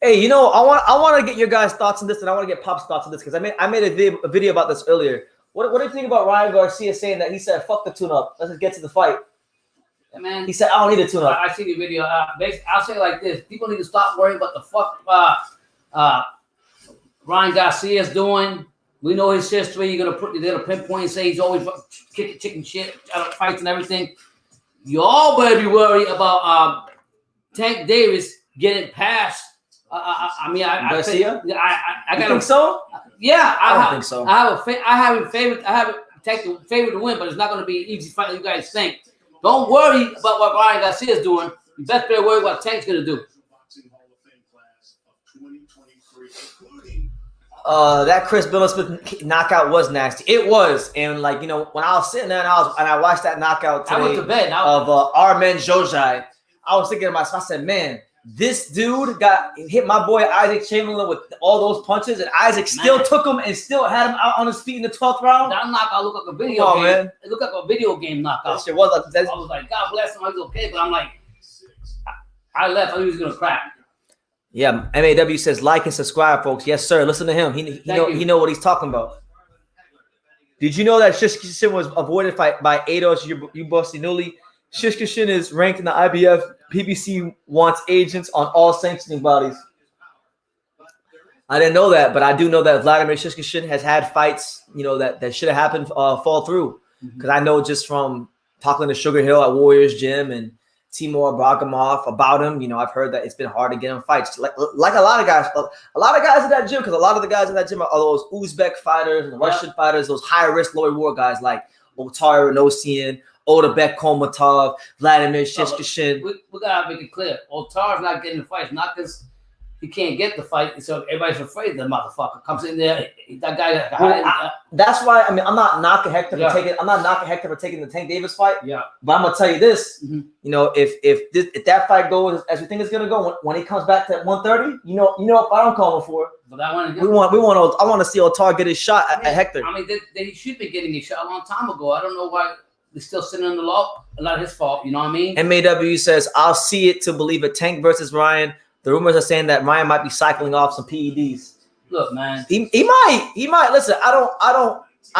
Hey, you know, I want to get your guys' thoughts on this, and I want to get Pop's thoughts on this because I made a video about this earlier. What do you think about Ryan Garcia saying that he said, "Fuck the tune-up, let's just get to the fight"? Yeah, man. He said, "I don't need a tune-up." I see the video. I'll say it like this: people need to stop worrying about the fuck Ryan Garcia's doing. We know his history. They're gonna pinpoint and say he's always kicking chicken shit out of fights and everything. You all better be worried about Tank Davis getting past. I Garcia? I got think so? Yeah, I don't think so. I have a favorite to win, but it's not going to be an easy fight like you guys think. Don't worry about what Ryan Garcia is doing. You best better worry what Tank's going to do. That Chris Billismith knockout was nasty. It was, and like you know, when I was sitting there and I watched that knockout today I went to bed of Armen Jojai, I was thinking to myself, I said, man, this dude hit my boy Isaac Chamberlain with all those punches, and Isaac still took him and still had him out on his feet in the 12th round. That knockout looked like a video game. Man. It looked like a video game knockout. That shit was like, I was like, God bless him, I was okay, but I'm like, I left. I thought he was gonna crack. Yeah, MAW says like and subscribe, folks. Yes, sir. Listen to him. He know what he's talking about. Did you know that Shishkin was avoided by Ados Ubosinuli? Shishkin is ranked in the IBF. PBC wants agents on all sanctioning bodies. I didn't know that, but I do know that Vladimir Shishkin has had fights, you know, that should have happened fall through. Because I know just from talking to Sugar Hill at Warriors Gym and Timur Bakhram about him, you know, I've heard that it's been hard to get him fights. Like a lot of guys at that gym, because a lot of the guys at that gym are those Uzbek fighters and Russian fighters, those high risk, low reward guys like Otar Renosian, Otabek Komatov, Vladimir Shishkin. We gotta make it clear. Otar's not getting the fights, not because he can't get the fight, so everybody's afraid of the motherfucker. Comes in there, that guy. That's why I'm not knocking Hector for taking. I'm not knocking Hector for taking the Tank Davis fight. Yeah. But I'm gonna tell you this. You know, if that fight goes as we think it's gonna go, when he comes back to 130, you know, if I don't call him for. But that one, I want to see Otar get his shot at Hector. I mean, they should be getting a shot a long time ago. I don't know why. They're still sitting on the law. A lot of his fault. You know what I mean? MAW says, I'll see it to believe it. Tank versus Ryan. The rumors are saying that Ryan might be cycling off some PEDs. Look, man. He might. Listen, I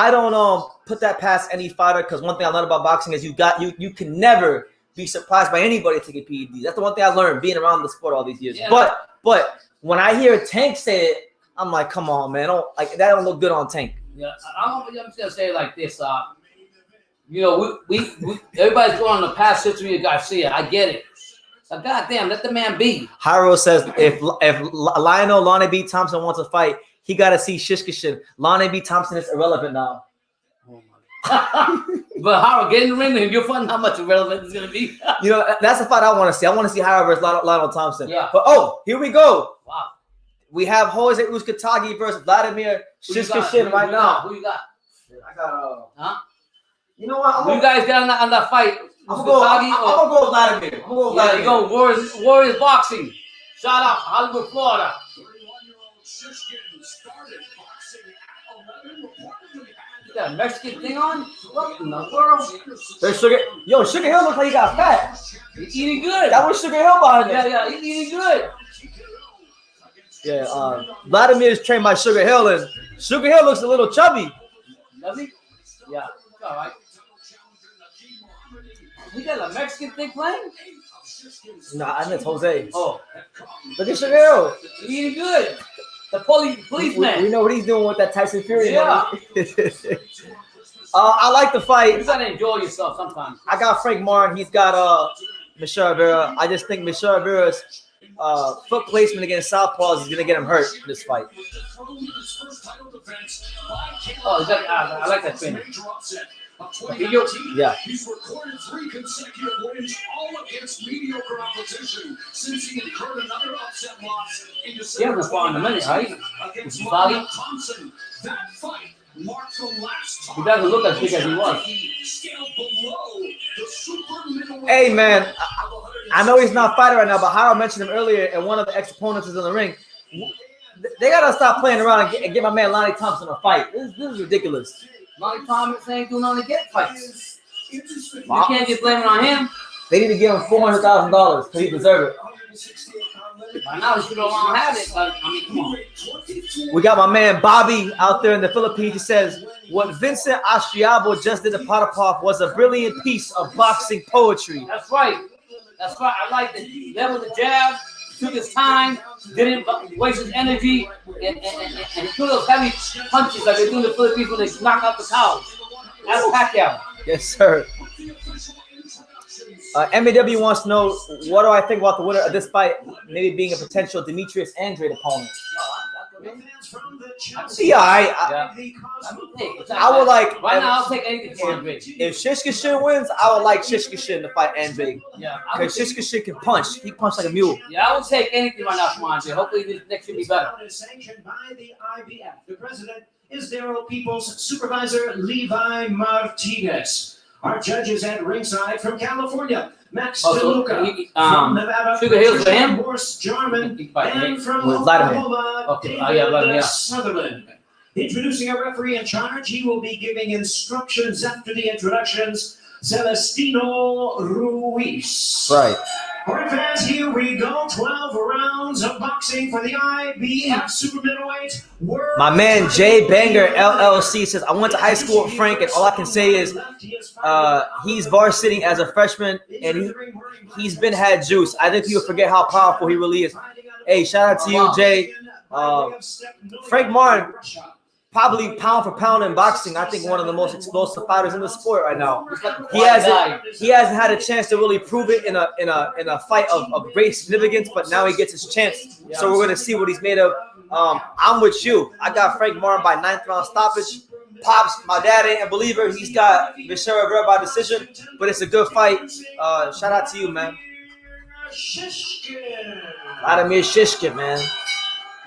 don't put that past any fighter, because one thing I learned about boxing is you can never be surprised by anybody taking PEDs. That's the one thing I learned being around the sport all these years. Yeah. But when I hear Tank say it, I'm like, come on, man. That don't look good on Tank. Yeah, I'm just gonna say it like this. You know, we everybody's going on the past history of Garcia. I get it. So goddamn, let the man be. Hyro says if Lionel Lonnie B. Thompson wants to fight, he got to see Shishkin. Lonnie B. Thompson is irrelevant now. Oh my. But Hyro, get in the ring and you'll find how much irrelevant it's gonna be. You know, that's the fight I want to see. I want to see Hyro versus Lionel Thompson. Yeah. But here we go. Wow. We have Jose Uzcategui versus Vladimir Shishkin right now. Who you got? I got Huh? You know what? Who you guys got on that fight? I'm gonna go with Vladimir. You go Warriors Boxing. Shout out Hollywood, Florida. 31-year-old Shishkin started boxing at 11. You got a Mexican thing on? What in the world? There's Sugar. Yo, Sugar Hill looks like he got fat. He's eating good. That was Sugar Hill behind there. Yeah, he's eating good. Yeah, Vladimir is trained by Sugar Hill, and Sugar Hill looks a little chubby. Does he? Yeah, all right. We got a Mexican thing playing? Nah, I meant Jose. Oh. Look at Sugar Hill. He's eating good. The policeman. We know what he's doing with that Tyson Fury. Yeah. I like the fight. You gotta enjoy yourself sometimes. I got Frank Martin. He's got Michel Rivera. I just think Michel Rivera's foot placement against southpaws is gonna get him hurt in this fight. Oh, I like that trainer. Yeah. He's recorded 3 consecutive wins, all against mediocre opposition, since he incurred another upset loss in December. Yeah, fought in a minute, right? Against Vladimir Thompson. That fight marked the last time. He doesn't look as big as he was. Scaled below the super middleweight. Hey, man, I know he's not fighting right now, but Harold mentioned him earlier, and one of the ex-opponents is in the ring. They gotta stop playing around and get my man Lonnie Thompson a fight. This is ridiculous. Lonnie Thomas ain't doing nothing to get fights. You can't just blame it on him. They need to give him $400,000 because he deserves it. By now, he should have had it. But, I mean, come on. We got my man Bobby out there in the Philippines. He says, what Vincent Astriabo just did to Potapov was a brilliant piece of boxing poetry. That's right. That's right. I like that. He leveled the jab, took his time, didn't waste his energy, and threw those heavy punches like they do in the Philippines when they knock out the cows. That's Pacquiao. Yes, sir. MAW wants to know, what do I think about the winner of this fight maybe being a potential Demetrius Andrade opponent? Yeah, I would like. Right now, I'll take anything for Andrade. If Shishkin wins, I would like Shishkin to fight Andrade. Yeah, because Shishkin can punch. He punches like a mule. Yeah, I would take anything right now from Andrade. Hopefully, this next should be better. Sanctioned by the IBF. The president is Daryl Peoples' supervisor, Levi Martinez. Our judges at ringside from California, Max DeLuca, from Nevada, Sugar Hills for him? Horse Jarman, and from Vladimir. Oklahoma, David Sutherland. Introducing our referee in charge, he will be giving instructions after the introductions, Celestino Ruiz. Right. All right, fans, here we go. 12 rounds of boxing for the IBF Super Middleweight World. My man Jay Banger LLC says, I went to high school with Frank, and all I can say is he's varsity as a freshman, and he's been had juice. I think people forget how powerful he really is. Hey, shout out to you, Jay. Frank Martin, probably pound for pound in boxing, I think one of the most explosive fighters in the sport right now. He hasn't had a chance to really prove it in a fight of great significance, but now he gets his chance. So we're gonna see what he's made of. I'm with you. I got Frank Martin by 9th round stoppage. Pops, my dad ain't a believer. He's got Michel Rivera by decision, but it's a good fight. Shout out to you, man. Vladimir Shishkin, man.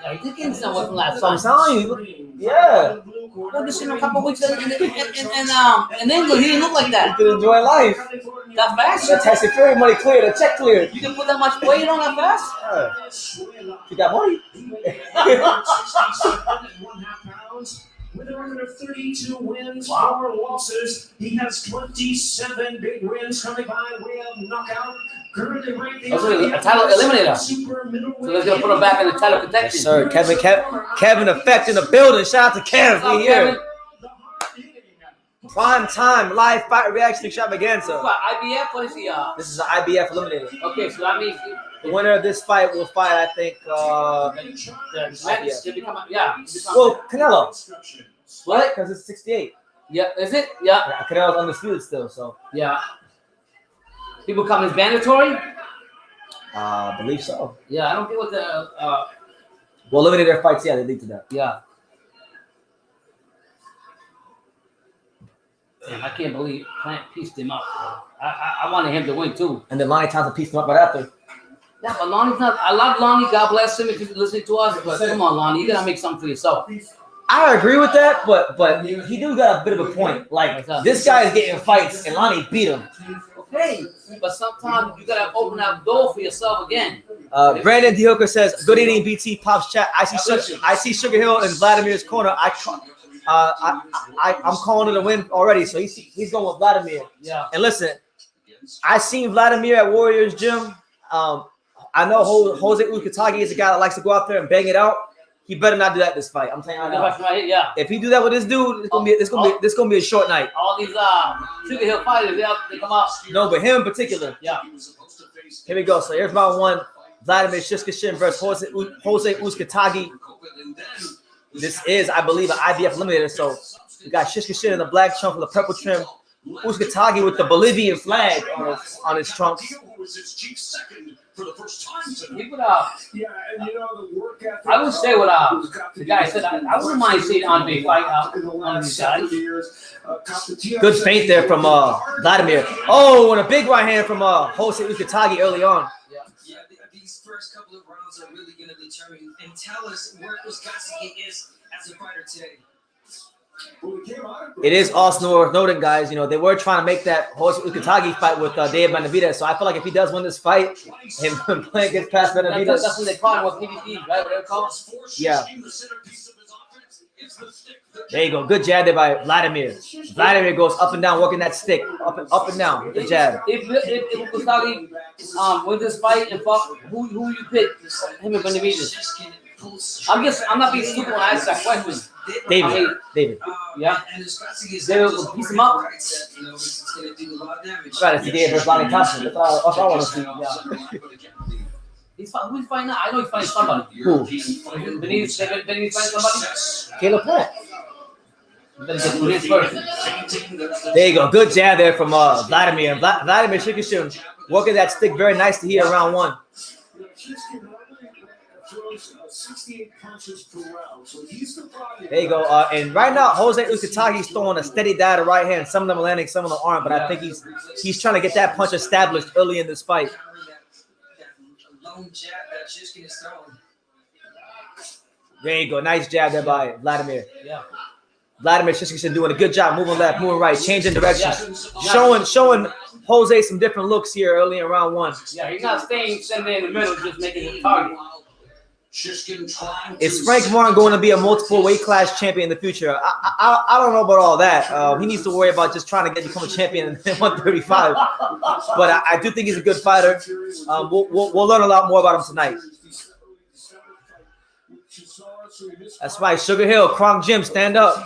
Yeah, he did get somewhat from last I'm time. telling you, yeah. Look this in a couple weeks in England, he didn't look like You that. can enjoy life. That fast? That Tyson Fury money cleared, the check cleared. You can put that much weight on that fast? Yeah. You got money. With a record of 32 wins, 4 losses, he has 27 big wins coming by way of knockout. Currently ranked a title eliminator. So let's go put him back in the title protection. Yes, sir. Kevin Effect in the building. Shout out to Kev. We here. Prime time live fight reaction extravaganza. What, IBF? What is he? This is an IBF eliminator. Okay, so that means The winner of this fight will fight, I think. Well, Canelo. What? Because it's 68. Yeah, is it? Yeah. Yeah, Canelo's undisputed still, so. Yeah. People come as mandatory? I believe so. Yeah, I don't get what the. Well, eliminate their fights, yeah, they lead to that. Yeah. Damn, I can't believe Plant pieced him up. I wanted him to win too. And then Lonnie Thompson pieced him up right after. Yeah, but Lonnie's not. I love Lonnie. God bless him if he's listening to us. But come on, Lonnie, you gotta make something for yourself. I agree with that, but he do got a bit of a point. Like, this guy is getting fights, and Lonnie beat him. Okay, but sometimes you gotta open that door for yourself again. Brandon D. Hooker says, "Good evening, BT Pops chat. I see Sugar Hill in Vladimir's corner. I'm calling it a win already. So he's going with Vladimir. Yeah. And listen, I seen Vladimir at Warriors Gym. I know Jose Uzcategui is a guy that likes to go out there and bang it out. He better not do that this fight. I'm telling you right now. Yeah. If he do that with this dude, it's gonna be a short night. All these Sugar Hill fighters, they come out. No, but him in particular. Yeah. Here we go. So here's round one. Vladimir Shishkin versus Jose Uzcategui. This is, I believe, an IBF eliminator. So we got Shishkin in the black trunk with the purple trim. Uzcategui with the Bolivian flag on his trunks. He put I would say what the guy said. I wouldn't mind seeing Andre fight on these guys. Good feint there from Vladimir. Oh, and a big right hand from Jose Uzcategui early on. Yeah, these first couple of rounds are really going to determine and tell us where Uzcategui is as a fighter today. It is also worth noting, guys, they were trying to make that Jose Uzcategui fight with David Benavidez. So I feel like if he does win this fight, him playing against past Benavidez. That's what they call him with PvP, right? Whatever they call it. Yeah. There you go. Good jab there by Vladimir. Vladimir goes up and down, working that stick. Up and down with the jab. If Uzcategui wins this fight and fuck, who you pick? Him or Benavidez? I'm not being stupid when I ask that question. David. Yeah. David will piece him up. Right, it's the game versus Lonnie Thompson. That's all I want to see. Yeah. Who's fighting now? I know he's fighting somebody. Who? Benavidez fighting somebody? Caleb Plant. Better get through this first. There you go. Good jab there from Vladimir. Vladimir Shishkin working that stick very nicely here in round one. Throws 68 punches per round, so he's the problem. There you go. And right now, Jose Uzcategui's throwing a steady diet of right hand. Some of them are landing, some of them aren't. But I think he's trying to get that punch established early in this fight. There you go. Nice jab there by Vladimir. Yeah. Vladimir Shishkin doing a good job moving left, moving right, changing directions, showing Jose some different looks here early in round one. Yeah, he's not staying sitting in the middle, just making a target. Is Frank Martin going to be a multiple weight class champion in the future? I don't know about all that. He needs to worry about just trying to become a champion in 135. But I do think he's a good fighter. We'll learn a lot more about him tonight. That's right, Sugar Hill, Kronk Gym, stand up.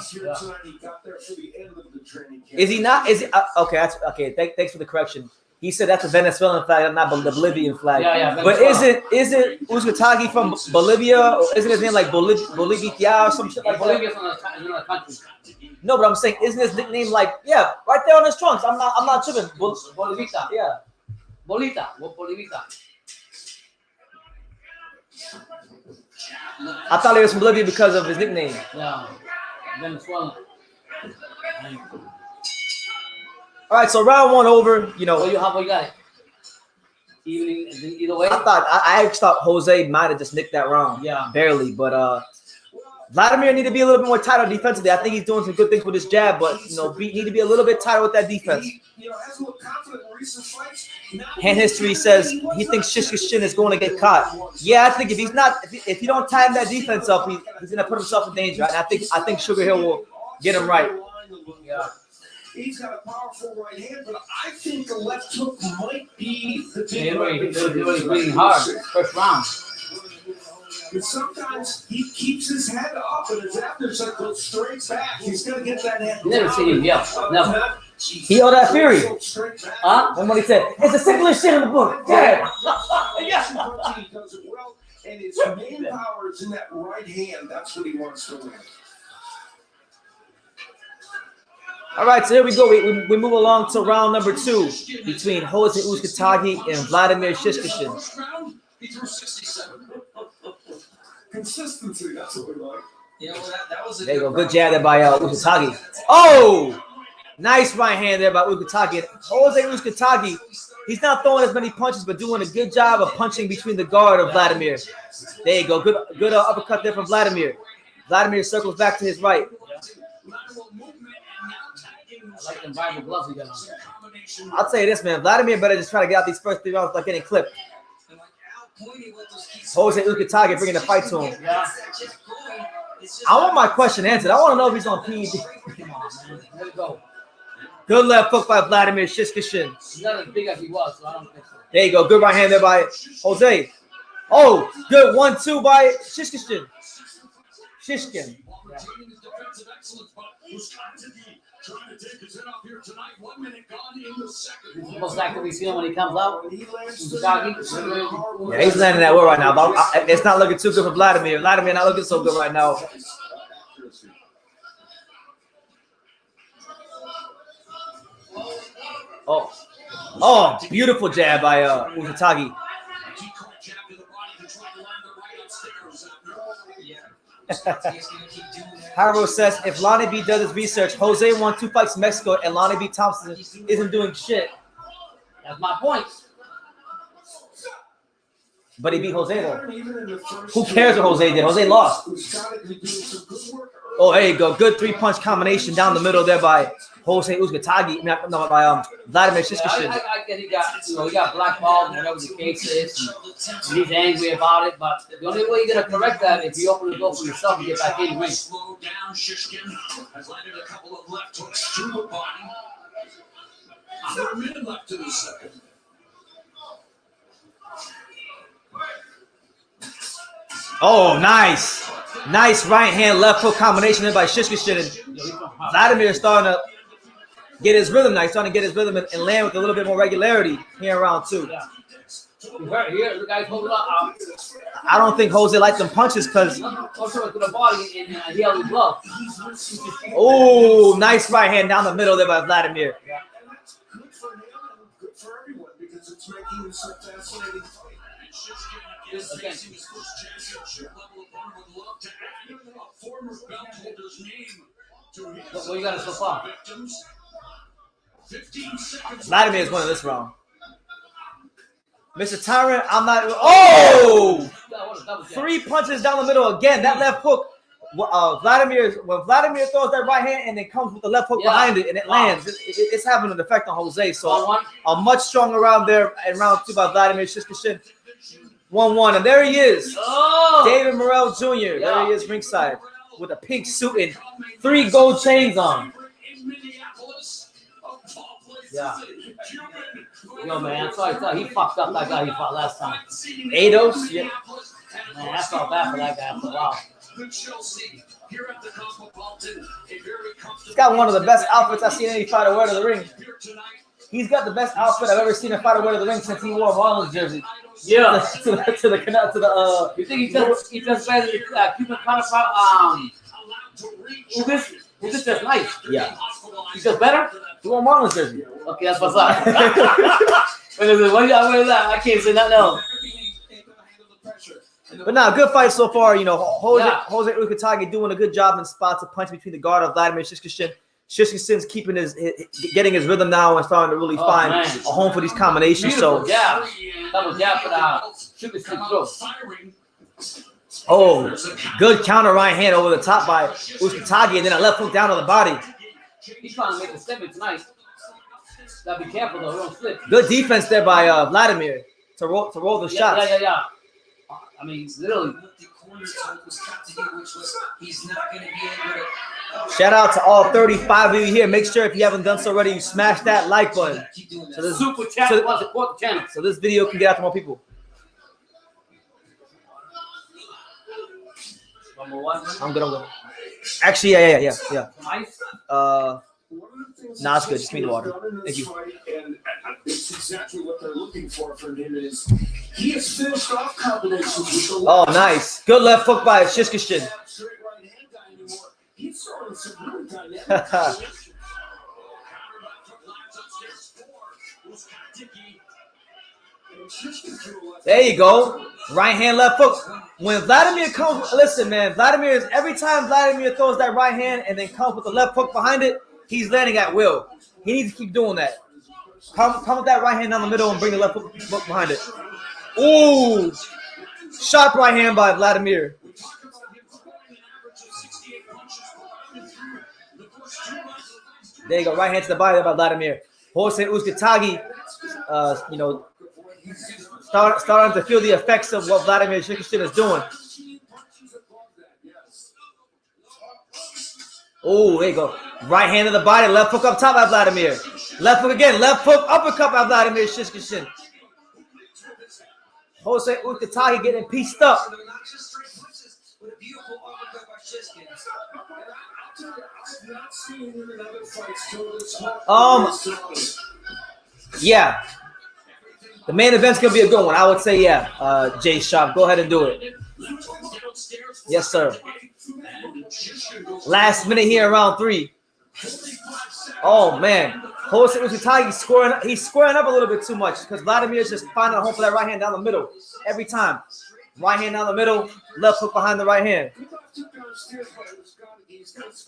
Is he not? Is he okay? That's okay. Thanks for the correction. He said that's a Venezuelan flag, not the Bolivian flag. Yeah, but isn't Uzcategui from Bolivia? Or isn't his name like Bolivia or some shit like that? Bolivia's another country. No, but I'm saying, isn't his nickname like right there on his trunks? I'm not tripping. Bolivita. Yeah. Bolivita. I thought he was from Bolivia because of his nickname. Yeah, Venezuelan. All right, so round one over. You know, How you got it? Either way. I actually thought Jose might have just nicked that round. Yeah, barely. But Vladimir need to be a little bit more tighter defensively. I think he's doing some good things with his jab, but need to be a little bit tighter with that defense. Has looked confident in recent fights. Hand history says he thinks Shishkin is going to get caught. Yeah, I think if he don't tighten that defense up, he's going to put himself in danger. And I think Sugar Hill will get him right. Yeah. He's got a powerful right hand, but I think the left hook might be the big He's breathing hard. First round. But sometimes he keeps his head up and his abdomen goes straight back. He's going to get that head. Never seen him yell. Never. He yelled at Fury. Huh? And when he said, it's the simplest shit in the book. Yeah. He does it well, and his main power is in that right hand. That's what he wants to win. All right, so here we go. We move along to round number 2 between Jose Uzcategui and Vladimir Shishkin. He threw 67. Consistency, that's what we like. That was there you go. Good jab there by Uzcategui. Oh! Nice right hand there by Uzcategui. Jose Uzcategui, he's not throwing as many punches, but doing a good job of punching between the guard of Vladimir. There you go. Good uppercut there from Vladimir. Vladimir circles back to his right. I like them rival gloves he got on. I'll tell you this, man. Vladimir better just try to get out these first 3 rounds without getting clipped. Jose Uzcategui bringing the fight to him. Yeah. I want my question answered. I want to know if he's on PED. Come on, man. Let it go. Good left hook by Vladimir Shishkin. He's not as big as he was, so I don't think so. There you go. Good right hand there by Jose. Oh, good 1-2 by Shishkin. Shishkin. Trying to take his head up here tonight. 1 minute gone in the second. Most actively see him when he comes out. Yeah, he's landing that well right now. But it's not looking too good for Vladimir. Vladimir not looking so good right now. Oh, beautiful jab by Uzcategui. Haro says, if Lonnie B does his research, Jose won 2 fights in Mexico and Lonnie B Thompson isn't doing shit. That's my point. But he beat Jose though. Who cares what Jose did? Jose lost. Oh, there you go. Good 3-punch combination down the middle there by Jose Uzcategui. No, by Vladimir Shishkin. I guess he got blackballed, whatever the case is, and he's angry about it. But the only way you're gonna correct that is if you open the door for yourself and get back in the ring. Slow down. Shishkin has landed a couple of left hooks to the body. Under a minute left to the second. Oh, nice. Nice right hand, left hook combination there by Shishkin. And Vladimir is starting to get his rhythm now. He's starting to get his rhythm and land with a little bit more regularity here in round 2. Yeah. Here, the guy's holding up. I don't think Jose liked them punches because. Also to the body and he held his glove. Oh, nice right hand down the middle there by Vladimir. Yeah. Good for him and good for everyone because it's making this a fascinating fight. Again. His first championship level opponent would love to add a former belt holder's name to his What you got so far? victims. 15 seconds. Vladimir is winning this round. Mr. Tyrant, I'm not. Oh! 3 punches down the middle again. That left hook. When Vladimir throws that right hand and then comes with the left hook behind it and it lands, it's having an effect on Jose. So a much stronger round there in round 2 by Vladimir Shishkin. 1-1, and there he is, David Morrell Jr. There he is ringside with a pink suit and 3 gold chains on. Yeah. Yo, man, I thought he fucked up that guy he fought last time. Ados? Yeah. Man, I felt bad for that guy after a while. He's got one of the best outfits I've seen any fighter wear to the ring. He's got the best outfit I've ever seen a fighter wear to the ring since he wore Marlon's jersey. Yeah. to the You think he does better than the Cuban counterpart? Who's just nice? Yeah. He does better? He wore Marlon's jersey. Okay, that's what's up. I can't say nothing else. But now, good fight so far. You know, Jose Uzcategui doing a good job in spots to punch between the guard of Vladimir Shishkin. Shishkin's keeping getting his rhythm now and starting to really find a home for these combinations. Beautiful jab. Double jab for the Shishkin throat. Oh, good counter right hand over the top by Uzcategui, and then a left hook down on the body. He's trying to make a statement tonight. Gotta be careful though, don't slip. Good defense there by Vladimir to roll the shots. Yeah. I mean, literally. Shout out to all 35 of you here. Make sure if you haven't done so already, you smash that like button. So the super chat was support the channel. So this video can get out to more people. Number 1. I'm good. Actually, yeah. Nice. Nah, it's good. Just give me the water. Thank you. And it's exactly what they're looking for from him. Is he has finished off combinations with the Oh, nice. Good left hook by Shishkin. straight right hand guy anymore. He's throwing some really dynamic. There you go. Right hand, left hook. When Vladimir comes, listen, man. Every time Vladimir throws that right hand and then comes with the left hook behind it, he's landing at will. He needs to keep doing that. Come with that right hand down the middle and bring the left hook behind it. Ooh. Sharp right hand by Vladimir. There you go. Right hand to the body by Vladimir. Jose Uzcategui, starting to feel the effects of what Vladimir Shishkin is doing. Oh, there you go. Right hand to the body, left hook up top by Vladimir. Left hook again, left hook, uppercut by Vladimir Shishkin. Jose Uzcategui getting pieced up. Yeah. The main event's gonna be a good one. I would say, yeah. Jay Sharp, go ahead and do it. Yes, sir. Last minute here, round 3. Oh man, Jose Uzcategui he's squaring up a little bit too much because Vladimir's just finding a home for that right hand down the middle every time. Right hand down the middle, left hook behind the right hand.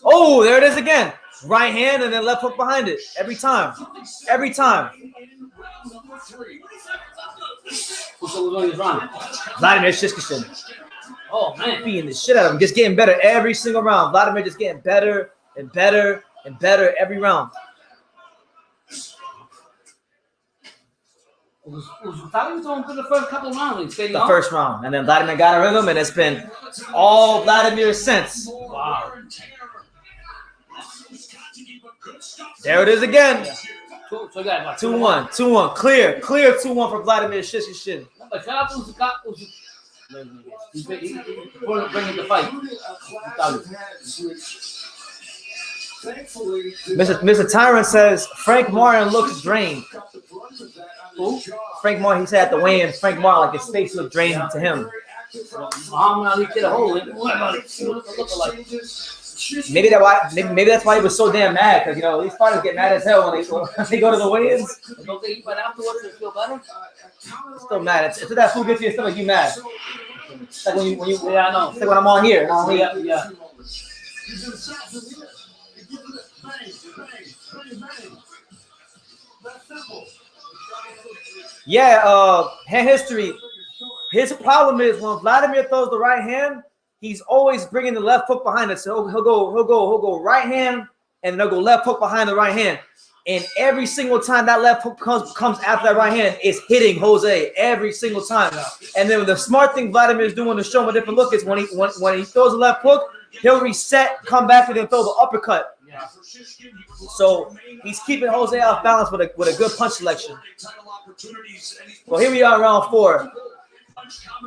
Oh, there it is again. Right hand and then left hook behind it. Every time. Every time. Who's on his run? Vladimir Shishkin. Oh man, beating the shit out of him, just getting better every single round. Vladimir just getting better and better and better every round. Uzcategui was on for the first couple of rounds. The first round, and then Vladimir got a rhythm, and it's been all Vladimir since. Wow. There it is again. So you got what, 2-1, 2-1, clear 2-1 for Vladimir Shishkin. But shout out to Uzcategui. He's bringing the fight. Mr. Tyrant says Frank Martin looks drained. Who? Frank Martin, he said at the weigh-in, Frank Martin, like his face looked drained to him. Muhammad Ali did a hole in it. What about it? Look like. Maybe that's why he was so damn mad, because you know these fighters get mad as hell when they go to the weigh-ins. Don't they eat right afterwards and feel better? Still mad. It's that food gets you stomach, you mad. It's like when you Yeah, I know. it's like when I'm on here. Yeah. Yeah, hand history. His problem is when Vladimir throws the right hand, he's always bringing the left hook behind it. So he'll go right hand, and then he'll go left hook behind the right hand. And every single time that left hook comes after that right hand, it's hitting Jose every single time. And then the smart thing Vladimir is doing to show him a different look is when he throws the left hook, he'll reset, come back, and then throw the uppercut. Yeah. So he's keeping Jose off balance with a good punch selection. Well, here we are in round 4.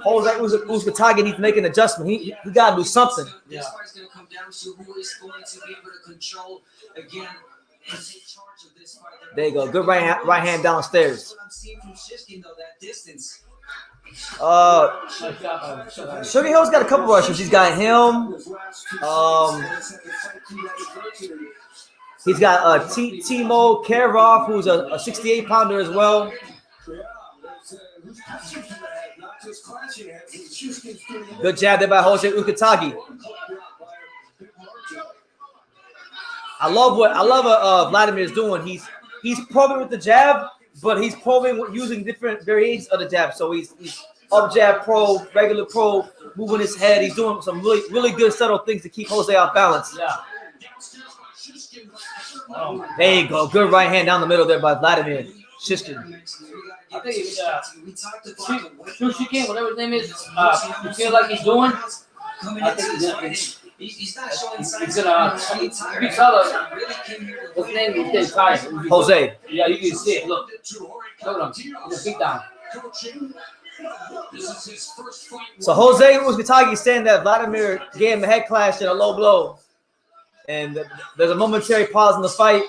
Jose Uzcategui needs to make an adjustment. He got to do something. This fight's going to come down to who is going to be able to control again and take charge of this fight. There you go. Good right hand downstairs. That's what I'm seeing from Shishkin, though, that distance. Sugar Hill's got a couple Russians. He's got him. He's got Timo Karov, who's a 68-pounder as well. Good jab there by Jose Uzcategui. I love what Vladimir is doing. He's probing with the jab, but he's probing using different variations of the jab. So he's up jab probe, regular probe, moving his head. He's doing some really good subtle things to keep Jose off balance. Yeah. There you go. Good right hand down the middle there by Vladimir Shishkin. I think Shishkin, whatever his name is, you feel like he's doing. I think he's not showing signs. He's gonna. You can tell his name is getting tired. Jose. Yeah, you can see it. Look at him. He's feet down. So Jose Uzcategui saying that Vladimir gave him a head clash and a low blow, and there's a momentary pause in the fight.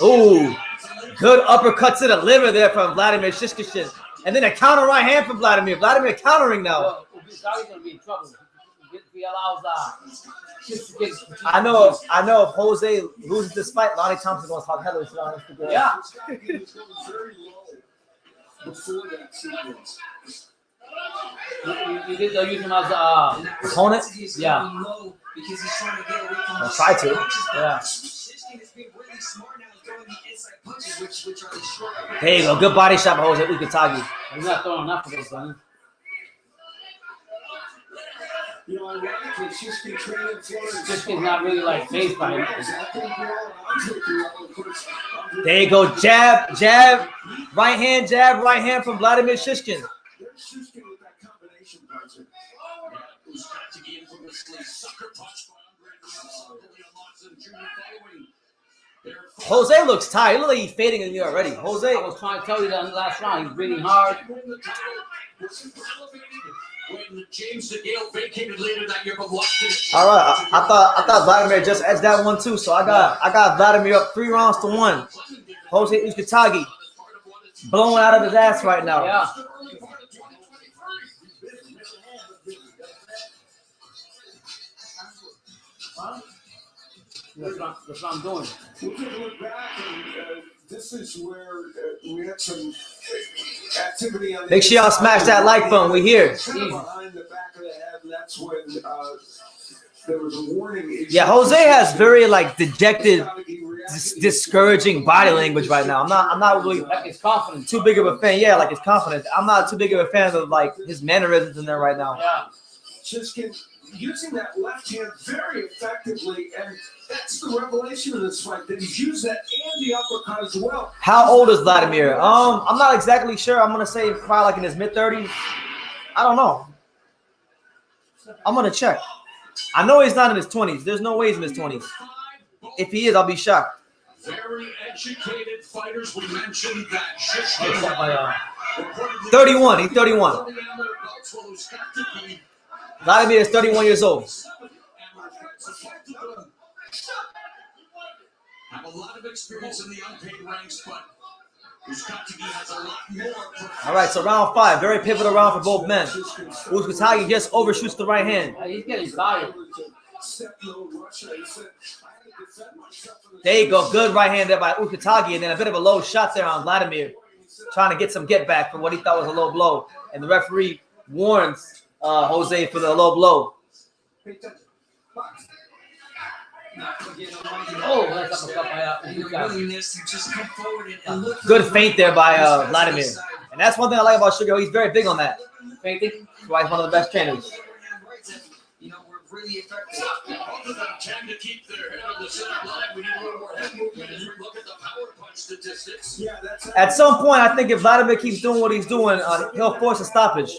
Ooh, good uppercut to the liver there from Vladimir Shishkin. And then a counter right hand from Vladimir. Vladimir countering now. Uzcategui's gonna be in trouble. If he allows I know if Jose loses this fight, Lonnie Thompson's going to talk hell of shit on Instagram. Yeah. You did use him as opponent? Yeah. Because he's trying to get away from I'll try to. Yeah. Shishkin is being really smart now, throwing the inside punches, which are the short. There you go. Good body shot by Jose Uzcategui. He's not throwing enough for this one. You know, ironically, Shishkin's not really like phased by him. There you go. Jab, right hand from Vladimir Shishkin. Jose looks tired. He looks like he's fading in you already. Jose. I was trying to tell you that in the last round. He's breathing hard. When James DeGale vacated later that year, but watched it. All right, I thought Vladimir just edged that one too. So I got Vladimir up 3 rounds to 1. Jose Uzcategui blowing out of his ass right now. Yeah. That's what I'm doing. We can look back, and this is where we had some activity on the Make sure y'all smash that like button. We here. behind the back of the head, and that's when there was a warning. Yeah, Jose has very like dejected discouraging body language right now. I'm not really Like his confidence. too big of a fan. Yeah, like his confidence. I'm not too big of a fan of like his mannerisms in there right now. Yeah. Shishkin using that left hand very effectively, and that's the revelation of this fight, that he's used that and the uppercut as well. How old is Vladimir? I'm not exactly sure. I'm gonna say probably like in his mid-30s. I don't know. I'm gonna check. I know he's not in his 20s. There's no way he's in his 20s. If he is, I'll be shocked. Very educated fighters. We mentioned that Shishkin. 31. He's 31. Vladimir is 31 years old. Have a lot of experience in the unpaid ranks, but Uzcategui has a lot more. All right, so round 5, very pivotal round for both men. Uzcategui just overshoots the right hand. He's getting tired. There you go, good right hand there by Uzcategui, and then a bit of a low shot there on Vladimir, trying to get some get back from what he thought was a low blow. And the referee warns Jose for the low blow. Oh, that's a willingness to just come forward and look. Good feint there by Vladimir. And that's one thing I like about Sugar. He's very big on that. Feinting. That's why he's one of the best trainers. You know, we're really effective. Both of them tend to keep their head on the center line. We need a little more head movement as we look at the power punch statistics. Yeah, that's At some point, I think if Vladimir keeps doing what he's doing, he'll force a stoppage.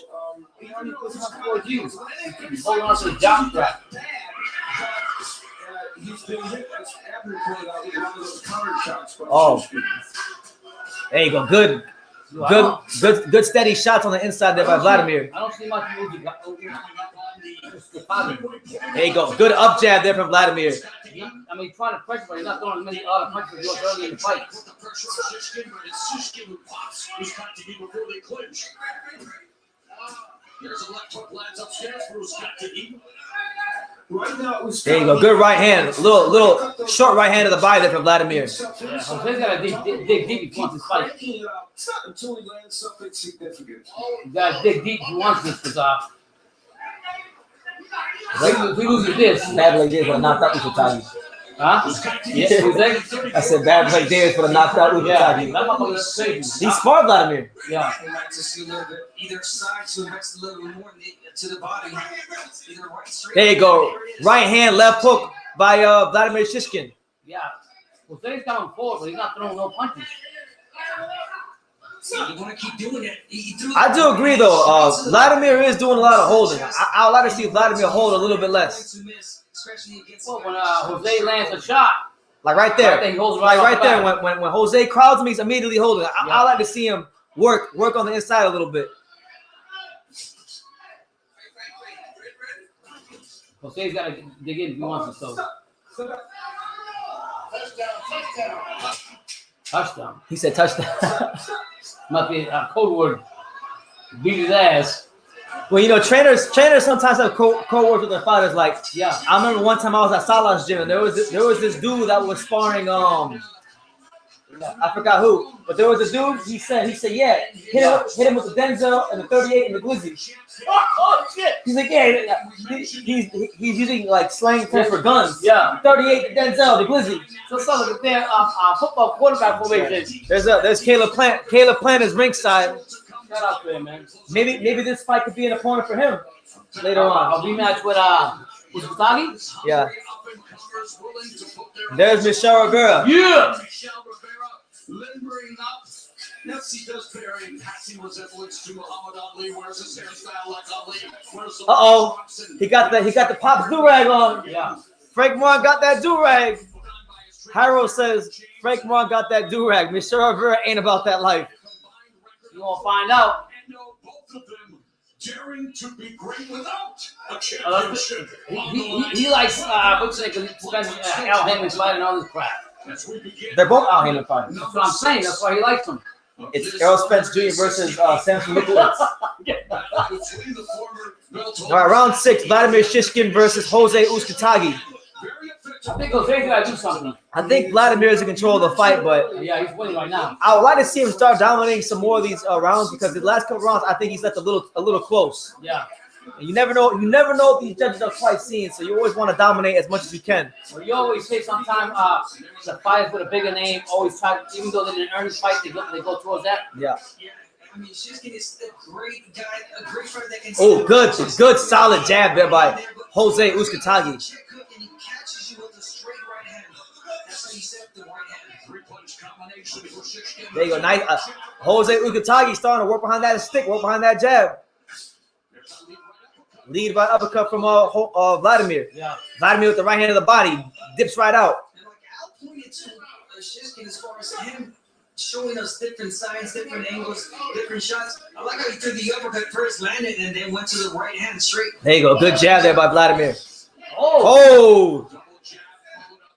Hold on to the job strap. he's been hit, as Abner pointed out, with one of those counter shots. Oh. There you go. Good steady shots on the inside there by Vladimir. I don't see much movement. There you go. Good up jab there from Vladimir. I mean, trying to pressure, but he's not throwing as many other punches as he was early in the fight. Put the pressure on Shishkin, but it's Shishkin who pops. Uzcategui before they clinch. There's a left hook lands upstairs for Uzcategui. Right now, There you go. Good right hand. Little short right hand to the body there from Vladimir. Yeah, Jose's got to dig deep if he wants this fight. It's not until he lands something significant. He's got to dig deep if he wants this, because if he loses this, Bad like this for the knocked out Uzcategui. huh? Yeah, I said bad like this for the knocked out Yeah, Uzcategui. that motherfucker is crazy. He's smart, Vladimir. Yeah. They like to see a little bit either side to invest a little bit more to the body. Either right, straight. There you go. Right hand, left hook by Vladimir Shishkin. Yeah. Jose's coming forward, but he's not throwing no punches. You want to keep doing it. I do agree, though. Vladimir is doing a lot of holding. I would like to see Vladimir hold a little bit less. Well, when Jose lands a shot, Like right there. he holds Like off right the there. back. When Jose crowds him, he's immediately holding. I like to see him work on the inside a little bit. Jose's got to dig in if he wants to. So. Touchdown. He said touchdown. Must be a code word. Beat his ass. Well, you know, trainers sometimes have code words with their fighters. Like, Yeah. I remember one time I was at Salah's gym, and there was this dude that was sparring. I forgot who, but there was a dude. He said, yeah, hit him with the Denzel and the 38 and the Glizzy. Oh shit. He's like, yeah, he's using like slang terms for guns. Yeah. 38 the Denzel, the Glizzy. So some of the damn football quarterback formation. There's Caleb Plant. Caleb Plant is ringside. Shout out to him, man. Maybe this fight could be an opponent for him later A on. rematch with Uzcategui? Yeah. There's Michel Rivera. Yeah. Michel Rivera limbering up. Yes, he does bear a passing resemblance to Muhammad Ali. Wears his hairstyle like Ali. Uh-oh. He got the Pops do-rag on. Yeah. Frank Moran got that do-rag. Harold says Frank Moran got that do-rag. Michel Rivera ain't about that life. You gonna find out. And know both of them daring to be great without a He championship. likes what's it? Because he spends Al Haymon fighting all this crap. As we begin, They're both out here to fight. That's what I'm saying. That's why he likes them. It's Errol Spence Jr. versus Samson Nicholas. between the former Beltone- All right, round 6, Vladimir Shishkin versus Jose Uzcategui. Very effective. I think Jose's gotta do something. I think Vladimir is in control of the fight, but Yeah, he's winning right now. I would like to see him start dominating some more of these rounds because the last couple rounds, I think he's left a little close. Yeah. And you never know. You never know what these judges are quite seeing. So you always want to dominate as much as you can. Well, you always say sometimes the fighters with a bigger name always try, even though they didn't earn the fight, they go towards that. Yeah. I mean, Shishkin is a great guy, a great fighter that can. Oh, good, solid jab there by Jose Uzcategui. And he catches you with a straight right hand. That's how you set the right hand. Three-punch combination for Shishkin. There you go. Nice. Jose Uzcategui starting to work behind that stick, work behind that jab. Lead by uppercut from Vladimir. Yeah. Vladimir with the right hand of the body dips right out. And like Al pointed to Shishkin as far as him showing us different sides, different angles, different shots. I like how he took the uppercut first, landed, and then went to the right hand straight. There you go. Good jab there by Vladimir. Oh!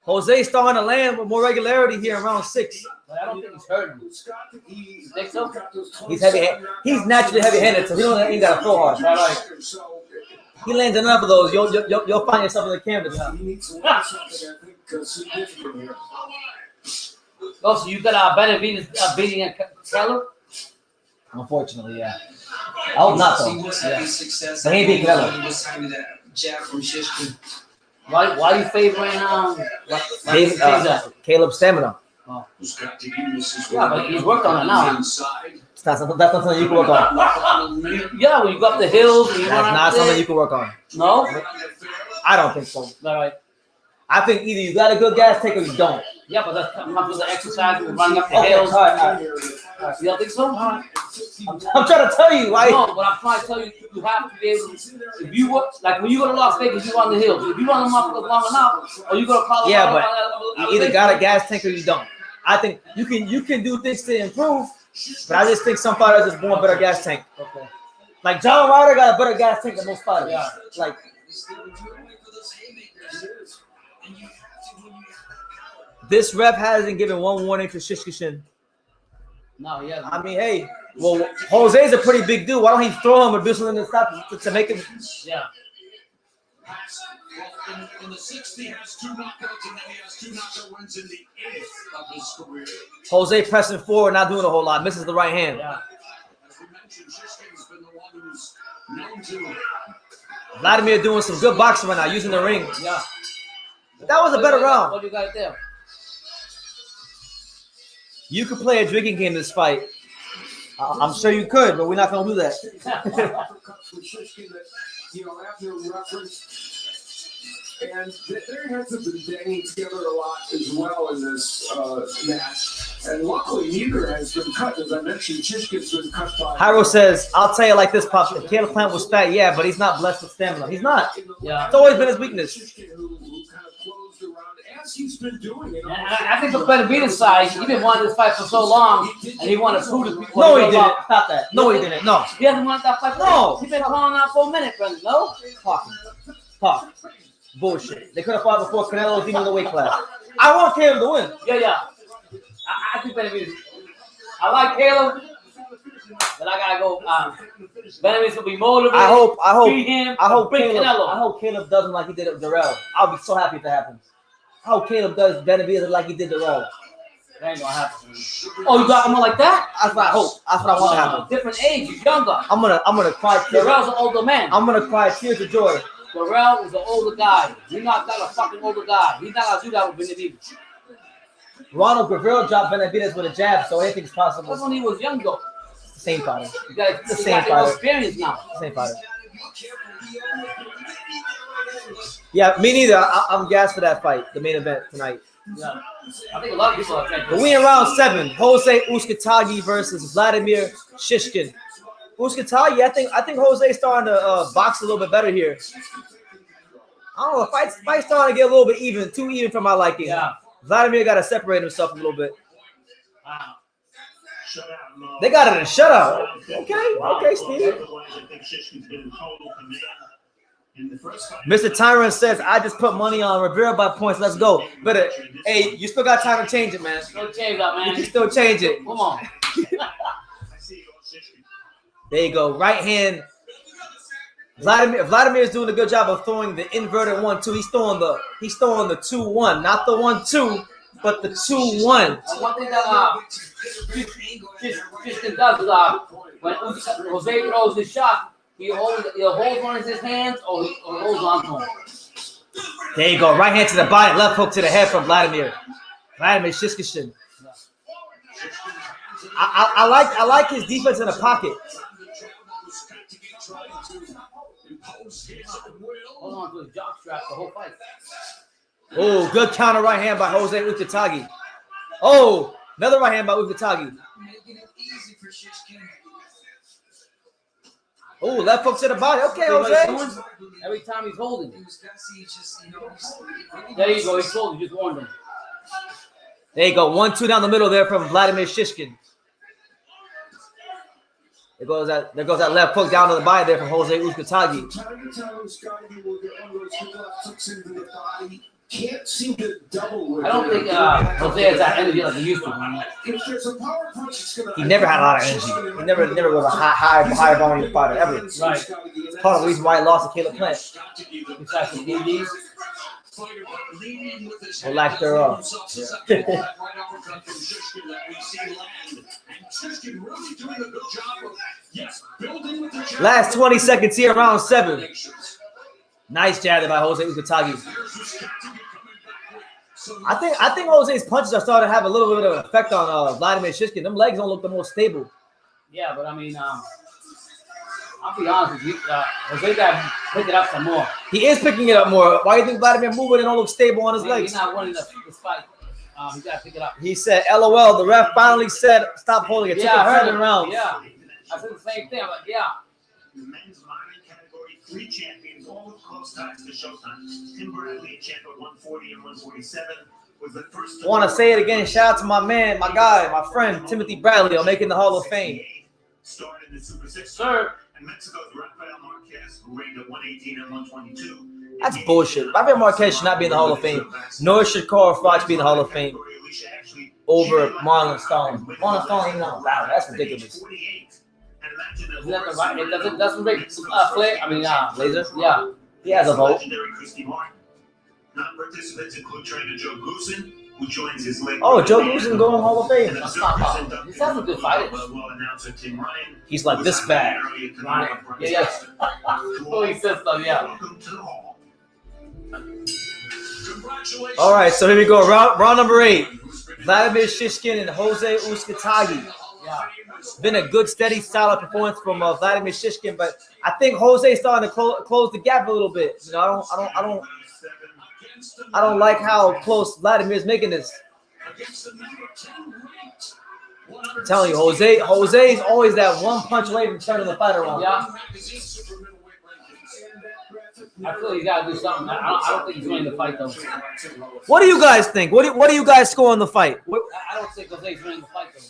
Jose starting to land with more regularity here in round 6. But I don't think he's hurting. You think so? He's heavy. He's naturally heavy-handed, so he don't ain't got to throw hard. Right. He lands enough of those, you'll find yourself in the canvas. He needs to learn something, I think, significant here. Oh, so you got Benavides beating Caleb? Unfortunately, yeah. I hope not, though. He was having success. But he ain't beat Canelo. He was having that jab from Shishkin. Why are you favoring Caleb's stamina. Yeah, but he's worked on it now. That's not something you can work on. Yeah, when you go up the hills and you That's run not up something there. you can work on. No? I don't think so. All right. I think either you got a good gas tank or you don't. Yeah, but that's comes with the exercise and running up the Okay, hills. all right. You don't think so? I'm trying to tell you why. No, but I'm trying to tell you, you have to be able to. If you were like when you go to Las Vegas, you run the hills. If you run them up long enough, or you go to Colorado, Yeah, but you either got a gas tank or you don't. I think you can do things to improve, but I just think some fighters just want a better gas tank. Okay. Like John Ryder got a better gas tank than most fighters. Yeah. Like this ref hasn't given one warning to Shishkin. No, he hasn't. I mean, hey, well, Jose's a pretty big dude. Why don't he throw him or do something to stop to make him? Yeah. In the 6th, he has 2 knockouts, and then he has 2 knockout wins in the 8th of his career. Jose pressing forward, not doing a whole lot. Misses the right hand. Yeah. As we mentioned, Shishkin's been the one who's known to. Vladimir doing some good boxing right now, using the ring. Yeah. But that was a better round. What do you got there? You could play a drinking game this fight. I'm sure you could, but we're not going to do that. After reference, and their heads have been banging together a lot as well in this match. And luckily, neither has been cut. As I mentioned, Shishkin's been cut by. Hyro says, I'll tell you like this, Pops. If Caleb Plant was fat, yeah, but he's not blessed with stamina. He's not. Yeah. It's always been his weakness. Shishkin, who kind of closed around as he's been doing. And I think the Benavides side, he's been wanting this fight for so long, and he wanted to prove to people. No, he didn't. Stop that. No, he didn't. No. He hasn't wanted that fight. No. He's been calling out for a minute, Brendan. No? Talk. Bullshit. They could have fought before Canelo was even in the weight class. I want Caleb to win. Yeah. I think Benavides. I like Caleb, but I gotta go. Benavides will be motivated. I hope beat him. I hope beat Caleb. Canelo. I hope Caleb does him like he did it with Darrell. I'll be so happy if that happens. I hope Caleb does Benavides like he did Darrell. That ain't gonna happen. Oh, you got him like that? That's what I hope. That's what I want to happen. Different age, he's younger. I'm gonna cry tears. Darrell's an older man. I'm gonna cry tears of joy. Darrell is an older guy. He knocked out a fucking older guy. He's not gonna do that with Benavides. Ronald Gavril dropped Benavides with a jab, so anything's possible. That's when he was young, though. The same fighter. You got The the same same fighter. experience now. Same fighter. Yeah, me neither. I'm gassed for that fight, the main event tonight. Yeah. I think a lot of people are But we in round 7. Jose Uzcategui versus Vladimir Shishkin. Uzcategui, I think Jose's starting to box a little bit better here. I don't know. Fight's starting to get a little bit even, too even for my liking. Yeah. Vladimir got to separate himself a little bit. Wow. They got it in a shutout. Okay, Steve. Mr. Tyrant says, I just put money on Rivera by points. Let's go. But, hey, you still got time to change it, man. Don't change that, man. You can still change it. Come on. There you go. Right hand. Vladimir is doing a good job of throwing the inverted 1-2. He's throwing the 2-1, not the 1-2, but the 2-1. One thing that Shishkin does is when Jose throws his shot, He holds one in his hands or he holds on to him. There you go. Right hand to the body, left hook to the head from Vladimir Shishkin. I like his defense in the pocket. Hold on to his jock strap the whole fight. Oh, good counter right hand by Jose Uzcategui. Oh, another right hand by Uzcategui. Making it easy for Shishkin. Oh, left hook to the body. Okay, Jose. Every time he's holding. He was gutsy, just, There you go. He told you. Just warned him. There you go. 1-2 down the middle there from Vladimir Shishkin. There goes that left hook down to the body there from Jose Uzcategui. Can't seem to double with I don't think Jose has that energy like he used to. If there's a power punch, it's gonna. He never had a lot of energy. He never was a high volume fighter ever. Right. It's part of the reason why he lost to Caleb Plant. Besides the DVDs. Or lack thereof. Last 20 seconds here, round 7. Nice jab there by Jose Uzcategui. I think Jose's punches are starting to have a little bit of an effect on Vladimir Shishkin. Them legs don't look the most stable. Yeah, but I mean, I'll be honest with you. Jose got to pick it up some more. He is picking it up more. Why do you think Vladimir moving and don't look stable on his legs? He's not winning this fight. He's got to pick it up. He said, LOL, the ref finally said, stop holding it. Yeah, I heard it. Rounds. Yeah. I said the same thing. I'm like, yeah. In the men's modern category, 3 champions, all with close ties to Showtime. Tim Bradley, a champ at 140 and 147, was the first. I want to say it again. Shout out to my man, my guy, my friend, Timothy Bradley, on making the Hall of Fame. Started in the Super 6. Sir. And Mexico's Rafael Marquez, who reigned at 118 and 122. That's bullshit. Rafael Marquez should not be in the Hall of Fame. Nor should Carl Froch be in the Hall of Fame over Marlon Stone. Marlon Stone ain't not allowed. That's ridiculous. Isn't that the right? It doesn't make Flair. I mean, Laser? Yeah. He has a vote. Legendary Christy Martin. Non-participants include trainer Joe Goosen, who joins his late. Oh, Joe Goosen going Hall of Fame. He sounds a good fighter. Announcer Tim Ryan. He's like this bad. Ryan. Yeah. Oh, he says so, yeah. Welcome to the hall. Congratulations. All right, so here we go. Round number 8. Vladimir Shishkin and Jose Uzcategui. Yeah. It's been a good, steady, solid performance from Vladimir Shishkin, but I think Jose's starting to close the gap a little bit. You know, I don't like how close Vladimir is making this. I'm telling you, Jose's always that one punch away from turning the fight around. Yeah. I feel you got to do something. I don't think he's winning the fight, though. What do you guys think? What do you guys score in the fight? I don't think Jose's winning the fight, though.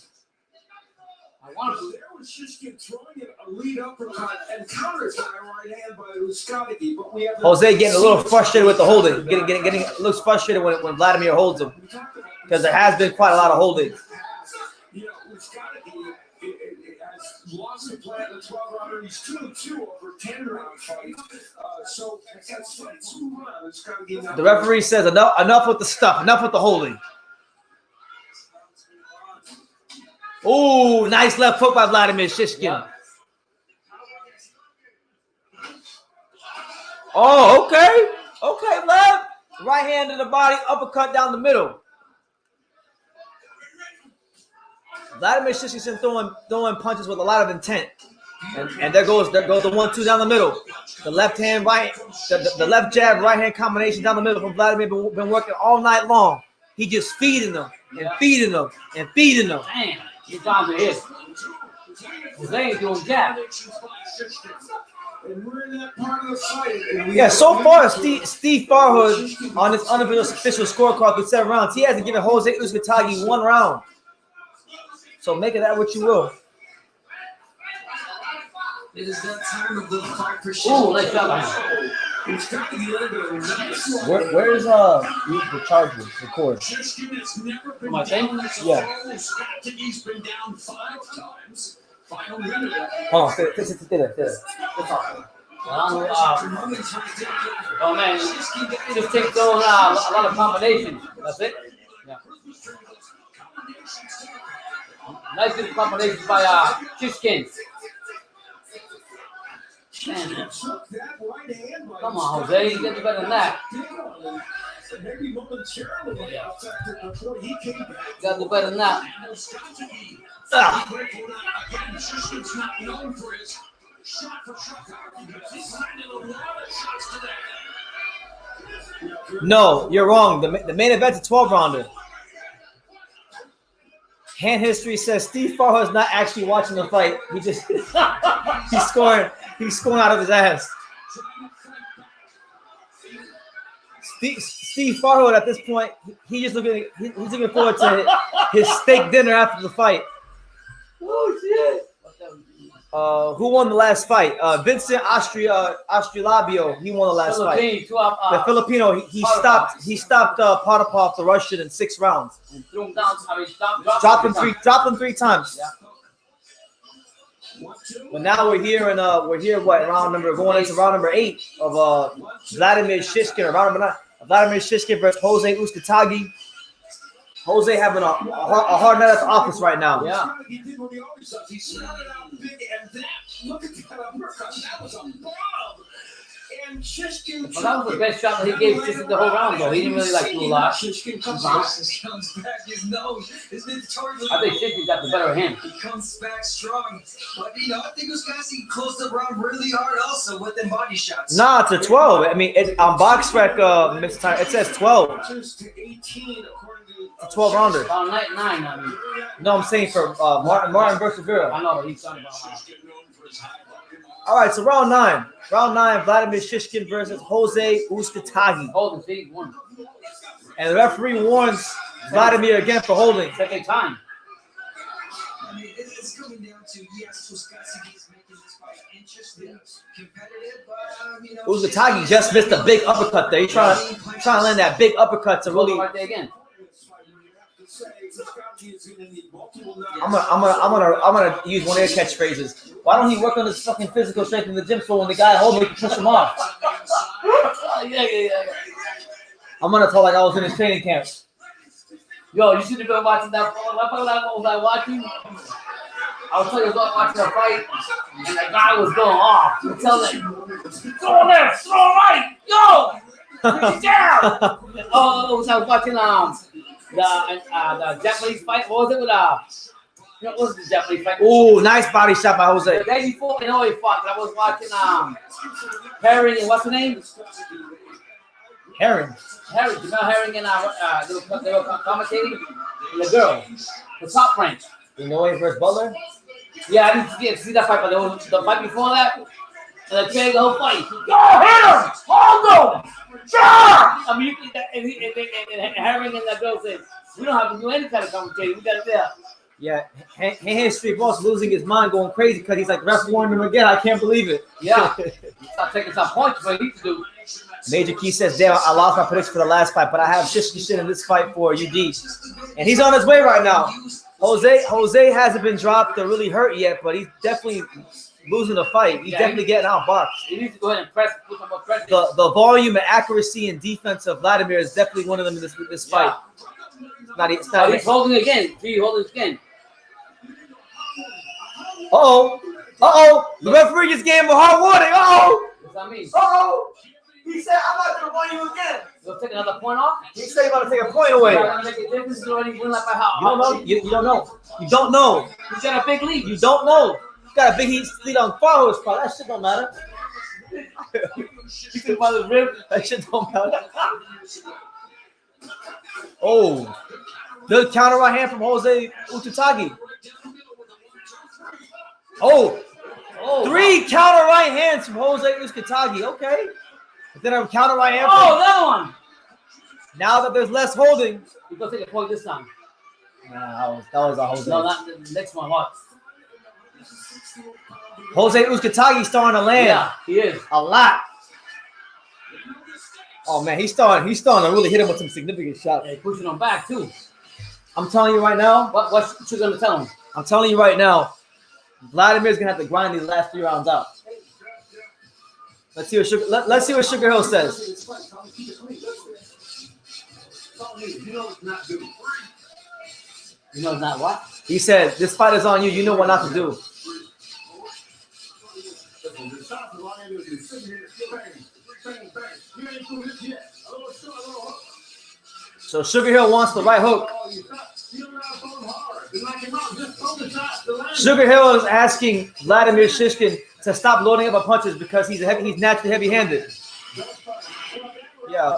I want to. There was Shishkin throwing a lead uppercut and countered by a right hand by Uzcategui, but we have Jose getting a little frustrated with the holding. Getting looks frustrated when Vladimir holds him because there has been quite a lot of holding. You know, Uzcategui has lost the play in the 12 rounder. He's 2-2 over 10-round fight. So that's 2 rounds. The referee says enough with the stuff, enough with the holding. Oh, nice left hook by Vladimir Shishkin. Yeah. Oh, okay. Okay, Vlad. Right hand to the body, uppercut down the middle. Vladimir Shishkin throwing punches with a lot of intent. And there goes the 1-2 down the middle. The left hand, the left jab, right hand combination down the middle from Vladimir been working all night long. He just feeding them and feeding them and feeding them. Damn. He's down to hit. Jose ain't doing jack. And we're in that part of the fight. Yeah, so far, Steve Farhood on his unofficial scorecard with 7 rounds, he hasn't given Jose Uzcategui 1 round. So make of that what you will. It is that time of the fight for Ooh, nice shot. Where is the charger, the cord? My thing? Yeah. Uzcategui's been down 5 times. Final minute. Hold on, Oh man, just take those a lot of combinations. That's it. Yeah. Nice little combinations by Shishkin. Man. Took that right hand by Come on, Jose. You get better than that. Maybe momentarily affected before he came back. You got to do better than that. Uzcategui. Ah. Again, Shishkin's not known for his shot-for-shot arguments. He's landed a lot of shots today. No, you're wrong. The main event's a 12-rounder. Hand history says Steve Farho is not actually watching the fight. He just he's scoring out of his ass. Steve Farho at this point, he's looking forward to his steak dinner after the fight. Oh shit! Who won the last fight? Vincent Astrolabio. He won the last fight. The Filipino. He stopped Potapov, the Russian, in 6 rounds. And threw him down. I mean, Dropped him three times. Yeah. But now we're here going into round number 8 of Vladimir Shishkin, or round number 9. Vladimir Shishkin versus Jose Uzcategui. Jose having a hard night at the office right now. Yeah. He did what he always does. He started out big, and that, look at that uppercut. That was a bomb. And Shishkin. Well, that was the best shot that he gave Shishkin the whole round, though. He didn't really do a lot. Shishkin comes back, his nose is notoriously. I think Shishkin got the better of him. He comes back strong. But, I think Uzcategui closed the round really hard also with them body shots. Nah, it's a 12. I mean, on BoxRec, Mr. Time, it says 12. To 18, according to It's a 12-rounder. About 9, I mean. No, I'm saying for Martin versus Rivera. I know, but he's talking about All right, so round 9. Round 9, Vladimir Shishkin versus Jose Uzcategui. holding. See, one. And the referee warns Vladimir again for holding. Second time. I mean, it's coming down to, yes, Uzcategui is making this fight interesting, competitive, but, Uzcategui just missed a big uppercut there. He's trying to land that big uppercut to really. Right there again. I'm gonna use one of your catchphrases. Why don't he work on his fucking physical strength in the gym so when the guy holds him, he can push him off? Yeah. I'm gonna talk like I was in his training camp. Yo, you should have been watching that. What was I watching? I was telling you about watching a fight, and the guy was going off. You tell him, throw left, throw right, yo, put it down. I was watching the Japanese fight. What was it with what was the Japanese fight? Ooh, nice body shot by Jose. The day before, he fought. I was watching Herring and what's her name? Herring. Herring, Jamel Herring and they were commentating. And the girl, the top rank. You know him versus Butler? Yeah, I didn't see that fight, but there was the fight before that. And the whole fight. Yo, hit him! Hold him! Sure! I mean, and Herring and that girl said, we don't have to do any kind of commentating. We got it there. Yeah, Hand Street Boss losing his mind, going crazy because he's like, the ref warned him again. I can't believe it. Yeah. Stop taking some points, but he needs to do. Major Key says, damn, I lost my prediction for the last fight, but I have Shishkin in this fight for UD. And he's on his way right now. Jose hasn't been dropped or really hurt yet, but he's definitely losing the fight. He's definitely getting outboxed. He needs to go ahead and press, put some more pressure. The volume and accuracy and defense of Vladimir is definitely one of them in this fight. It's not He's holding again. He's holding again. Uh-oh. The referee just gave him a hard warning. Uh-oh. What's that mean? Uh-oh. He said, I'm not going to warn you again. You'll take another point off? He said he's about to take a point away. This is already win like my house. You don't know. You don't know. You don't know. He's got a big lead. You don't know. You got a big lead on Farho's part. That shit don't matter. You think about his rib? That shit don't matter. Oh. The counter right hand from Jose Uzcategui. Oh. 3 counter right hands from Jose Uzcategui. Okay. But then a counter right hand. Another one. Now that there's less holding. He's going to take a point this time. Nah, that was a Jose. No, not the next one. What? Jose Uzcategui starting to land. Yeah, he is. A lot. Oh, man, he's starting to really hit him with some significant shots. They're pushing him back, too. I'm telling you right now. What you going to tell him? I'm telling you right now. Vladimir's going to have to grind these last 3 rounds out. Let's see what Sugar Hill says. You know not what? He said, this fight is on you. You know what not to do. So Sugar Hill wants the right hook. Sugar Hill is asking Vladimir Shishkin to stop loading up on punches because he's naturally heavy-handed. Yeah.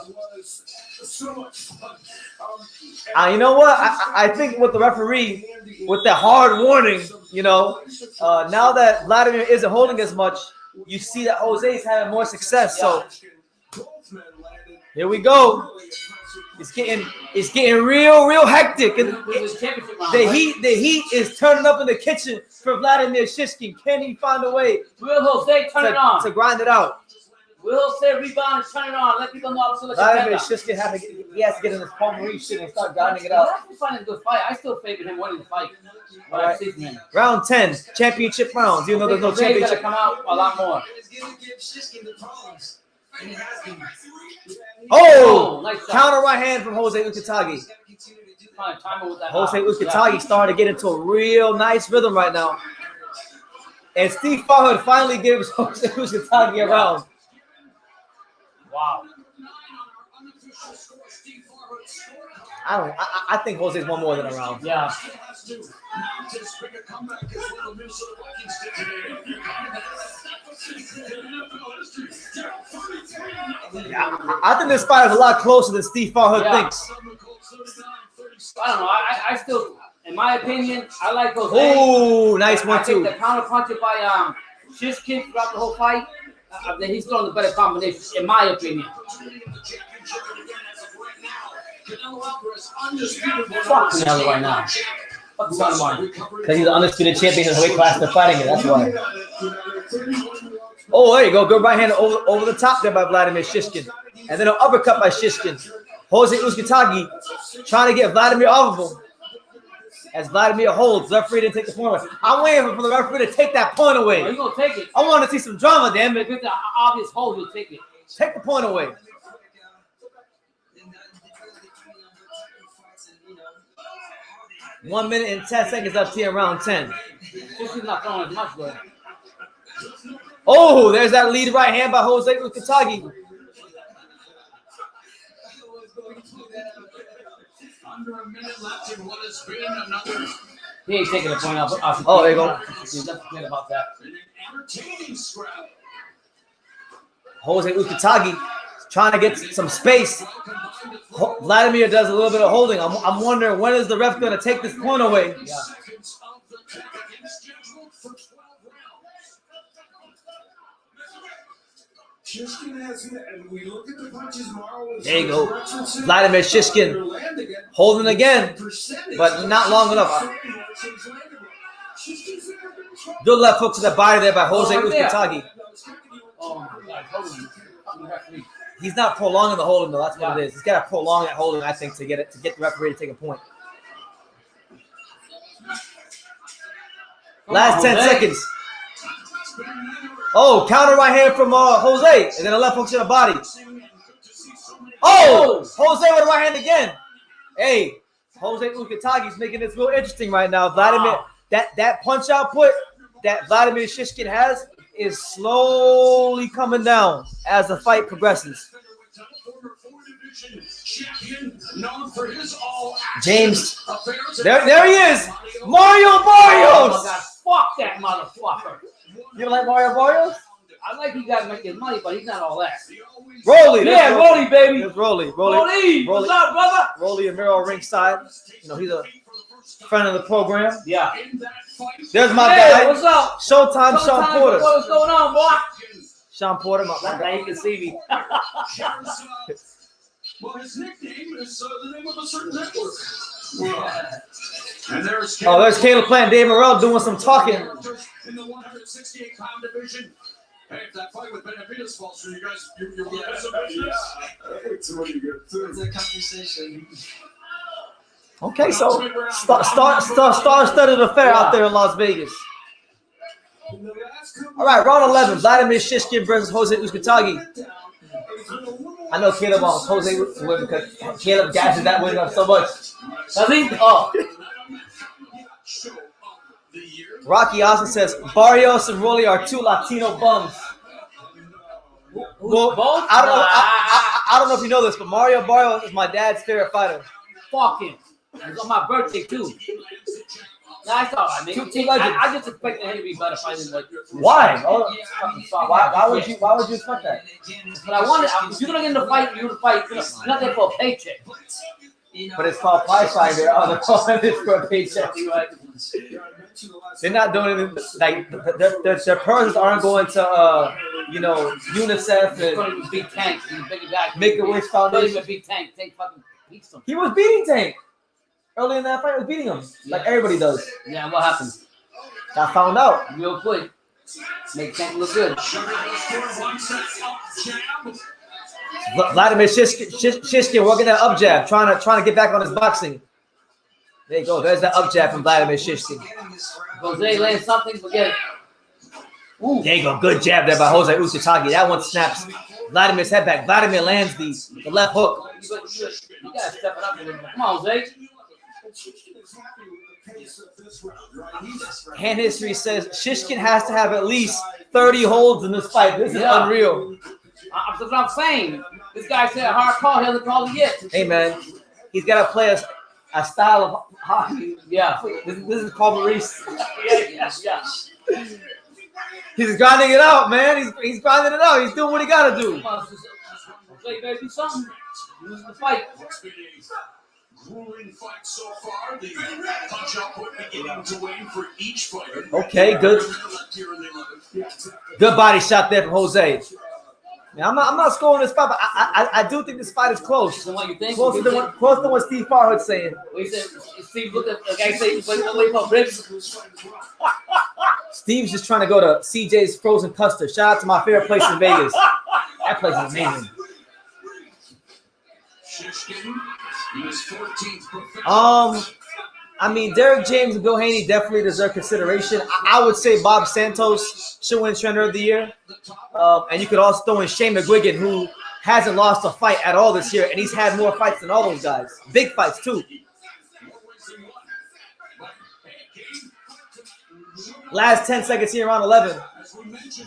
You know what? I think with the referee, with that hard warning, now that Vladimir isn't holding as much, you see that Jose's having more success. So here we go. It's getting real hectic. And the heat is turning up in the kitchen for Vladimir Shishkin. Can he find a way Will Jose turn it on? to grind it out? Will Jose rebound and turn it on? Let people know. Vladimir Shishkin has to get in this Palm Reef shit and start grinding it out. I'm finding a good fight. I still favor him winning the fight. But I've seen him. Round 10, championship rounds. Even though there's no championship. Come out a lot more. Oh! Nice Counter right hand from Jose Uzcategui. Jose Uzcategui starting to get into a real nice rhythm right now. And Steve Farhood finally gives Jose Uzcategui a round. Wow. I think Jose's won more than a round. Yeah. I think this fight is a lot closer than Steve Farhood thinks. I don't know. I still, in my opinion, I like Jose. Oh, nice one, too. I think the counter punch by Shishkin throughout the whole fight, he's throwing the better combination, in my opinion. Fuck Canelo right now. Fuck the son of mine. Because he's the undisputed champion in the weight class they're fighting in. That's why. Oh, there you go. Good right hand over the top there by Vladimir Shishkin. And then an uppercut by Shishkin. Jose Uzcategui trying to get Vladimir off of him. As Vladimir holds, the referee didn't take the point away. I'm waiting for the referee to take that point away. He's going to take it. I want to see some drama, damn it. If it's an obvious hold, he'll take it. Take the point away. One minute and 10 seconds left here in round 10. Shishkin's not throwing as much, though. Oh, there's that lead right hand by Jose Uzcategui. Under a minute left in what has been another. He ain't taking the point off. Oh, there you go. Don't forget about that. An entertaining scrap. Jose Uzcategui trying to get some space. Vladimir does a little bit of holding. I'm wondering when is the ref going to take this point away? Yeah. There you go. Vladimir Shishkin holding again, but not long enough. Good left hook to the body there by Jose Uzcategui. Oh, my God. He's not prolonging the holding, though. That's what it is. He's got to prolong that holding, I think, to get the referee to take a point. Last 10 seconds. Oh, counter right hand from Jose. And then a left hook to the body. Oh, Jose with a right hand again. Hey, Jose Uzcategui's making this real interesting right now. Vladimir, that punch output that Vladimir Shishkin has is slowly coming down as the fight progresses. James, there he is. Mario Barrios. Oh, my God. Fuck that motherfucker. You don't like Mario Barrios? I like he got to make his money, but he's not all that. Rolly. Yeah, Rolly, baby. There's Rolly. Rolly. What's up, brother? Rolly and Miro ringside. You know, he's a friend of the program. Yeah. There's my Hey, guy. what's up? Showtime, Sean Porter. What's going on, boy? Sean Porter, my guy. Now you can see me. Well, his nickname is the name of a certain network. And there's Caleb Plant, Dave Morrell doing some talking. in the 168-pound division. Hey, if that fight with Benavides falls through, you guys, you're going to have some business. It's really good. It's a conversation. Okay, so star-studded affair out there in Las Vegas. All right, round 11, Vladimir Shishkin versus Jose Uzcategui. I know Caleb wants Jose to win because Caleb gashes that win up so much. Does he? Oh. Rocky Austin says, Barrios and Rolly are two Latino bums. Well, Both? I don't know. I don't know if you know this, but Mario Barrio is my dad's favorite fighter. Fuck him. It's on my birthday too. Nah, it's all right, man. Two legends. I just expected him to be better fighting like. Why? Oh, Fucking soft. why would you expect that? But I wanted. If you're gonna get in the fight, you're gonna fight. You're not there for a paycheck. But it's called Prize Fighter. Oh, they're calling it for a paycheck. They're not doing it like their purses aren't going to UNICEF and Big Tank, he's a bigger guy. Make-A-Wish Don't Foundation. even Big Tank. Tank fucking beats him. He was beating Tank early in that fight. He was beating him like everybody does. Yeah, what happened? I found out. Real quick. Make Tank look good. Vladimir Shishkin working that up jab, trying to get back on his boxing. There you go. There's that up jab from Vladimir Shishkin. Jose lands something, forget it. Ooh. There you go. Good jab there by Jose Uzcategui. That one snaps Vladimir's head back. Vladimir lands the left hook. You gotta step it up a little bit. Come on, Jose. Hand history says Shishkin has to have at least 30 holds in this fight. This is unreal. That's what I'm saying. This guy said a hard call. He hasn't called it yet. Hey, man. He's got to play a style of hockey. Yeah. This is called Maurice. Yeah. He's grinding it out, man. He's grinding it out. He's doing what he got to do. Come on, so you better do something. Lose the fight. Grueling fight so far. The punch output beginning to wane for each fighter. Okay, good. Good body shot there from Jose. Man, I'm not scoring this fight, but I do think this fight is close. So what you think? Closer than what Steve Farhood's saying. What you said? Steve looked at the guy say he's waiting for ribs. Steve's just trying to go to CJ's Frozen Custard. Shout out to my favorite place in Vegas. That place is amazing. I mean, Derek James and Bill Haney definitely deserve consideration. I would say Bob Santos should win Trainer of the Year. And you could also throw in Shane McGuigan, who hasn't lost a fight at all this year, and he's had more fights than all those guys. Big fights, too. Last 10 seconds here, round 11.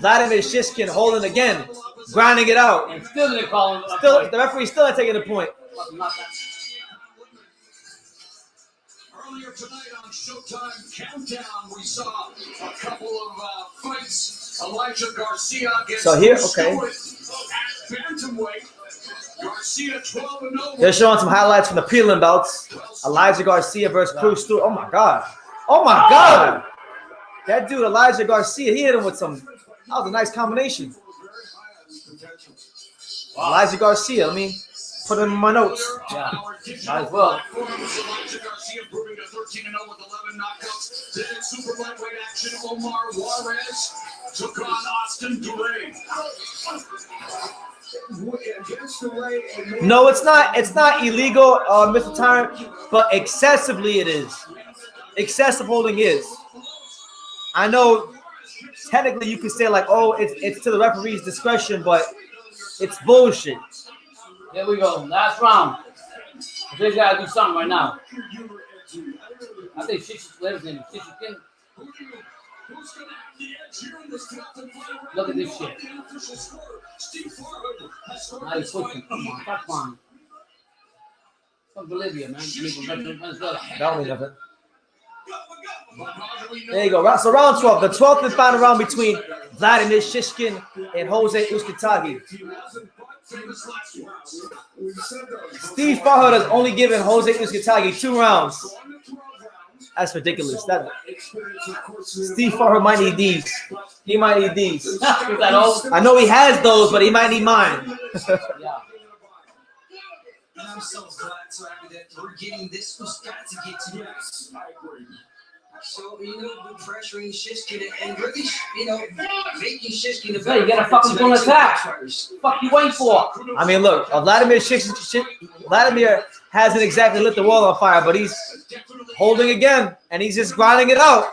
Vladimir Shishkin holding again, grinding it out. And still didn't call him. Still, the referee's still not taking the point. Earlier tonight on Showtime Countdown, we saw a couple of fights. Elijah Garcia against bantamweight. Garcia 12-0. They're showing some highlights from the prelim bouts. Elijah Garcia versus Cruz Stewart. Oh my God! Oh my God! That dude Elijah Garcia, he hit him with some. That was a nice combination. Elijah Garcia. Let me put him in my notes. Yeah, might as well. Elijah Garcia improving to 13-0 with 11 knockouts. Then in super lightweight action, Omar Juarez took on Austin Duray. No, it's not. It's not illegal, Mr. Tyrant, but excessively it is. Excessive holding is. I know technically you could say like, oh, it's to the referee's discretion, but it's bullshit. Here we go. Last round. They gotta do something right now. I think Shishkin. Look at this shit. Now he's pushing. Come on, that's fine. From Bolivia, man. That don't mean nothing. There you go. So round 12. The 12th and final round between Vladimir Shishkin and Jose Uzcategui. Steve Farhood has only given Jose Uzcategui 2 rounds. That's ridiculous. Steve Farhood might need these. He might need these. I know he has those, but he might need mine. Yeah. And I'm so glad, so happy that we're getting this Uzcategui tonight. So, we're pressuring Shishkin and really, making Shishkin a better. You gotta fucking go and attack. Fuck you waiting for? I mean, look, Vladimir hasn't exactly lit the world on fire, but he's holding again, and he's just grinding it out.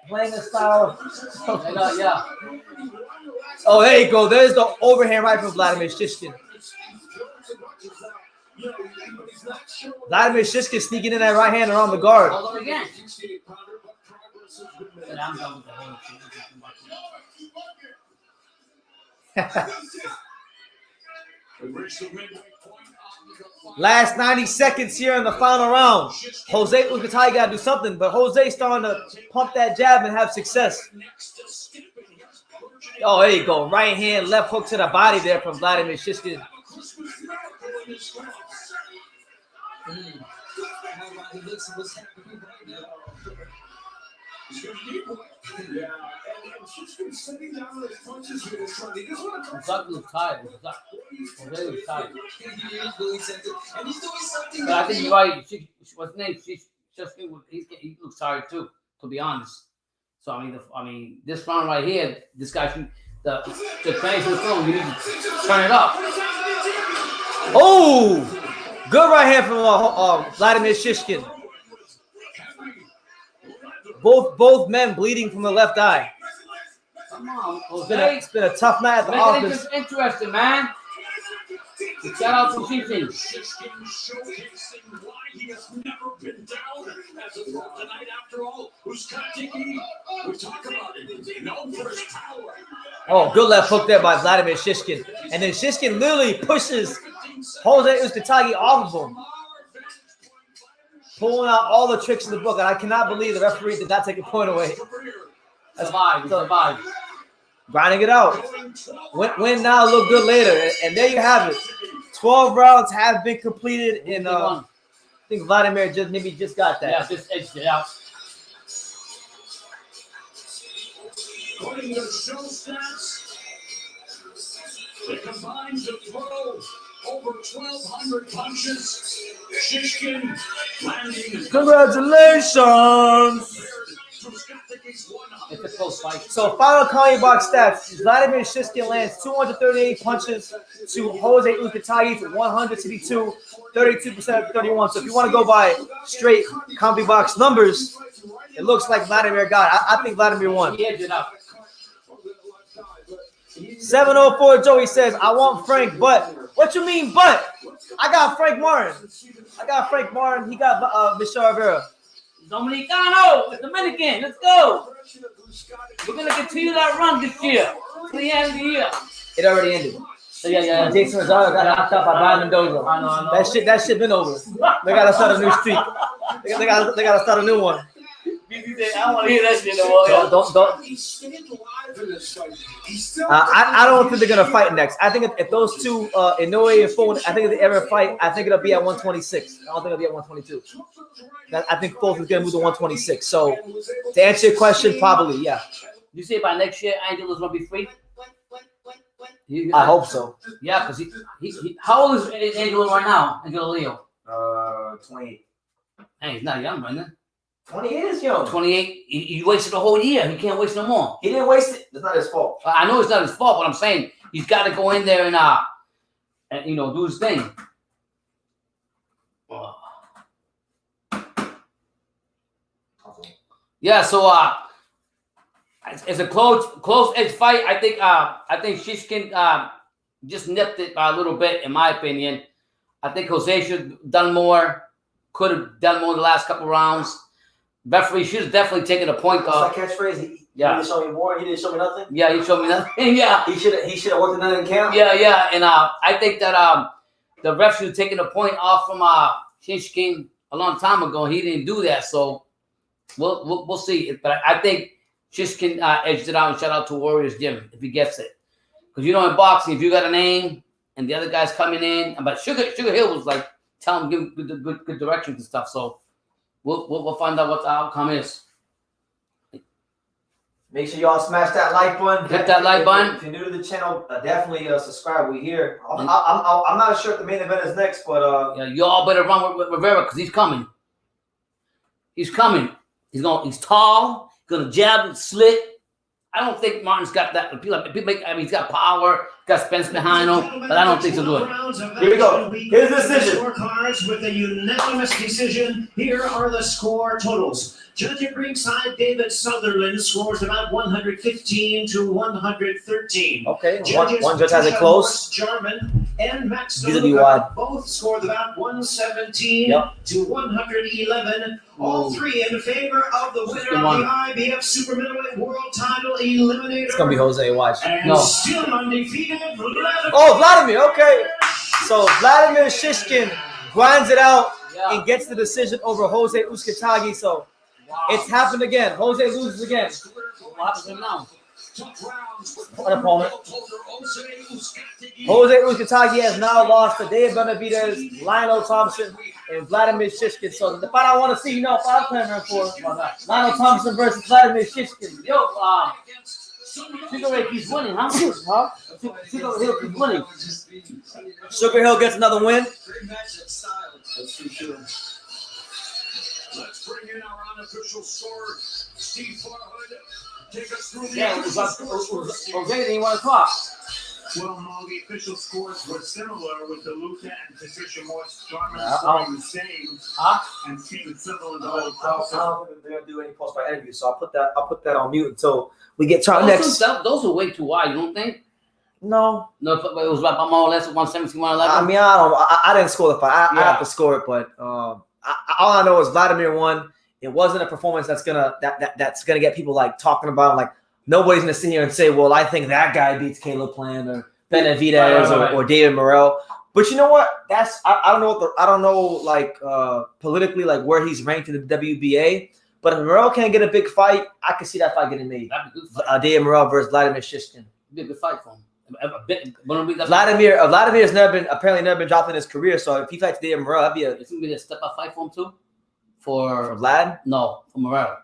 Playing the style. Yeah. Oh, there you go. There's the overhand right from Vladimir Shishkin. Vladimir Shishkin sneaking in that right hand around the guard. Hold on again. Last 90 seconds here in the final round. Jose Uzcategui got to do something, but Jose's starting to pump that jab and have success. Oh, there you go. Right hand, left hook to the body there from Vladimir Shishkin. Yeah, and Shishkin's sitting down with his punches with his front. He doesn't want to Uzcategui was tired. Jose was tired. And he's doing something. But I think you're right. What's his name? He looks tired too, to be honest. So I mean, this round right here, this guy should the fans of the film. You need to turn it up. Oh, good right hand from Vladimir Shishkin. Both men bleeding from the left eye. Come on, Jose. It's been a tough night at the Make office. it interesting, man. Shout out to Shishkin. Shishkin showcasing why he has never been down as a pro tonight. After all, Uzcategui, we talk about it. Known for his power. Oh, good left hook there by Vladimir Shishkin. And then Shishkin literally pushes Jose Uzcategui off of him, pulling out all the tricks in the book. And I cannot believe the referee did not take a point away. Survive. Grinding it out. Win now, look good later. And there you have it. 12 rounds have been completed. And I think Vladimir just got that. Yeah, just edged it out. According to show stats, they combined to throw over 1,200 punches. Shishkin landing. Congratulations. It's a close fight. So final Kanye box stats. Vladimir Shishkin lands 238 punches to Jose Uzcategui to 162, 32% of 31. So if you want to go by straight combi box numbers, it looks like Vladimir got it. I think Vladimir won. He edged it out. 704 Joey says, I want Frank, but what you mean, but? I got Frank Martin. He got Michel Rivera. Dominicano, it's Dominican. Let's go. We're gonna continue that run this year. To the end of the year. It already ended. Yeah. Jason Rosario got knocked out by Brian Mendoza. I know. That shit been over. They gotta start a new streak. They gotta start a new one. I don't want to hear that shit no more. Don't. I don't think they're gonna fight next. I think if those two, Inoue and Fold, I think if they ever fight, I think it'll be at 126. I don't think it'll be at 122. I think Fold is gonna move to 126. So to answer your question, probably yeah. You say by next year, Angelo's gonna be free? I hope so. Yeah, because he how old is Angelo right now? Angelo Leo? 28. Hey, he's not young, right? 28 is young. 28. He wasted a whole year. He can't waste no more. He didn't waste it. It's not his fault. I know it's not his fault, but I'm saying he's got to go in there and do his thing. Yeah. So it's a close edge fight. I think Shishkin just nipped it by a little bit, in my opinion. I think Jose should have done more. Could have done more in the last couple rounds. Referee should have definitely taken a point off. That's that catchphrase. He didn't show me more. He didn't show me nothing. Yeah, he showed me nothing. Yeah, he should have worked another in camp. Yeah, and I think that the ref should have taken a point off from Shishkin a long time ago. He didn't do that, so we'll see. But I think Shishkin edged it out. And shout out to Warriors Gym if he gets it, because in boxing, if you got a name and the other guy's coming in, but Sugar Hill was like telling him give good directions and stuff. So we'll find out what the outcome is. Make sure y'all smash that like button. Hit that like button. If you're new to the channel, definitely subscribe. We here. I'm not sure if the main event is next, but y'all better run with Rivera because he's coming. He's coming. He's tall. He's gonna jab and slit. I don't think Martin's got that. He's got power, got Spence behind him, but I don't think he'll do it. Here we go. Here's the decision. Scorecards with a unanimous decision. Here are the score totals. Judge at ringside, David Sutherland scores about 115 to 113. Okay, one judge has it close. Jarman and Max These will be wide. both scored the bout 117 to 111. All three in favor of the winner of the IBF Super Middleweight World Title Eliminator. It's gonna be Jose. Watch. And still undefeated, Vladimir. Oh, Vladimir. Okay. So Vladimir Shishkin grinds it out and gets the decision over Jose Uzcategui. So it's happened again. Jose loses again. What happens now? An opponent. Jose Uzcategui has now lost to Dave Benavidez, Lionel Thompson, and Vladimir Shishkin. So the fight I want to see, fight I'm clamoring for, Lionel Thompson versus Vladimir Shishkin. Yo, Sugar Hill keeps winning, huh? Sugar Hill keeps winning. Sugar Hill gets another win. That's for sure. Let's bring in our unofficial scorer, Steve Farhood. Take us through the Jose didn't want to talk. Well, no, the official scores were similar with DeLuca and Patricia Morse. Jarman Yeah, scoring the same, and Steven Sutherland. I don't think they're gonna do any post-fight interviews, so I'll put that on mute until we get to our next. Those are way too wide. You don't think? No, it was about more or less 117, 111. I mean, I didn't score the fight. I have to score it, but all I know is Vladimir won. It wasn't a performance that's gonna get people like talking about. Like nobody's gonna sit here and say, "Well, I think that guy beats Caleb Plant or Benavidez or David Morrell." But you know what? I don't know like politically like where he's ranked in the WBA. But if Morrell can't get a big fight, I can see that fight getting made. That'd be a good fight. David Morrell versus Vladimir Shishkin. Be a good fight for him. Vladimir's never been dropped in his career. So if he fights David Morrell, that'd be It's gonna be a step up fight for him too. For Vlad? No, for Morrell.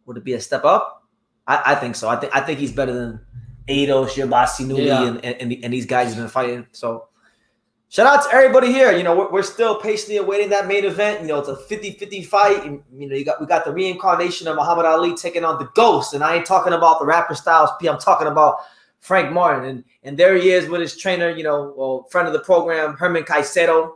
Would it be a step up? I think so. I think he's better than Ado, Shirbasi, Nuli, and these guys he's been fighting. So shout out to everybody here. We're still patiently awaiting that main event. It's a 50-50 fight. And, we got the reincarnation of Muhammad Ali taking on the Ghost. And I ain't talking about the rapper Styles P. I'm talking about Frank Martin. And there he is with his trainer, friend of the program, Herman Caicedo.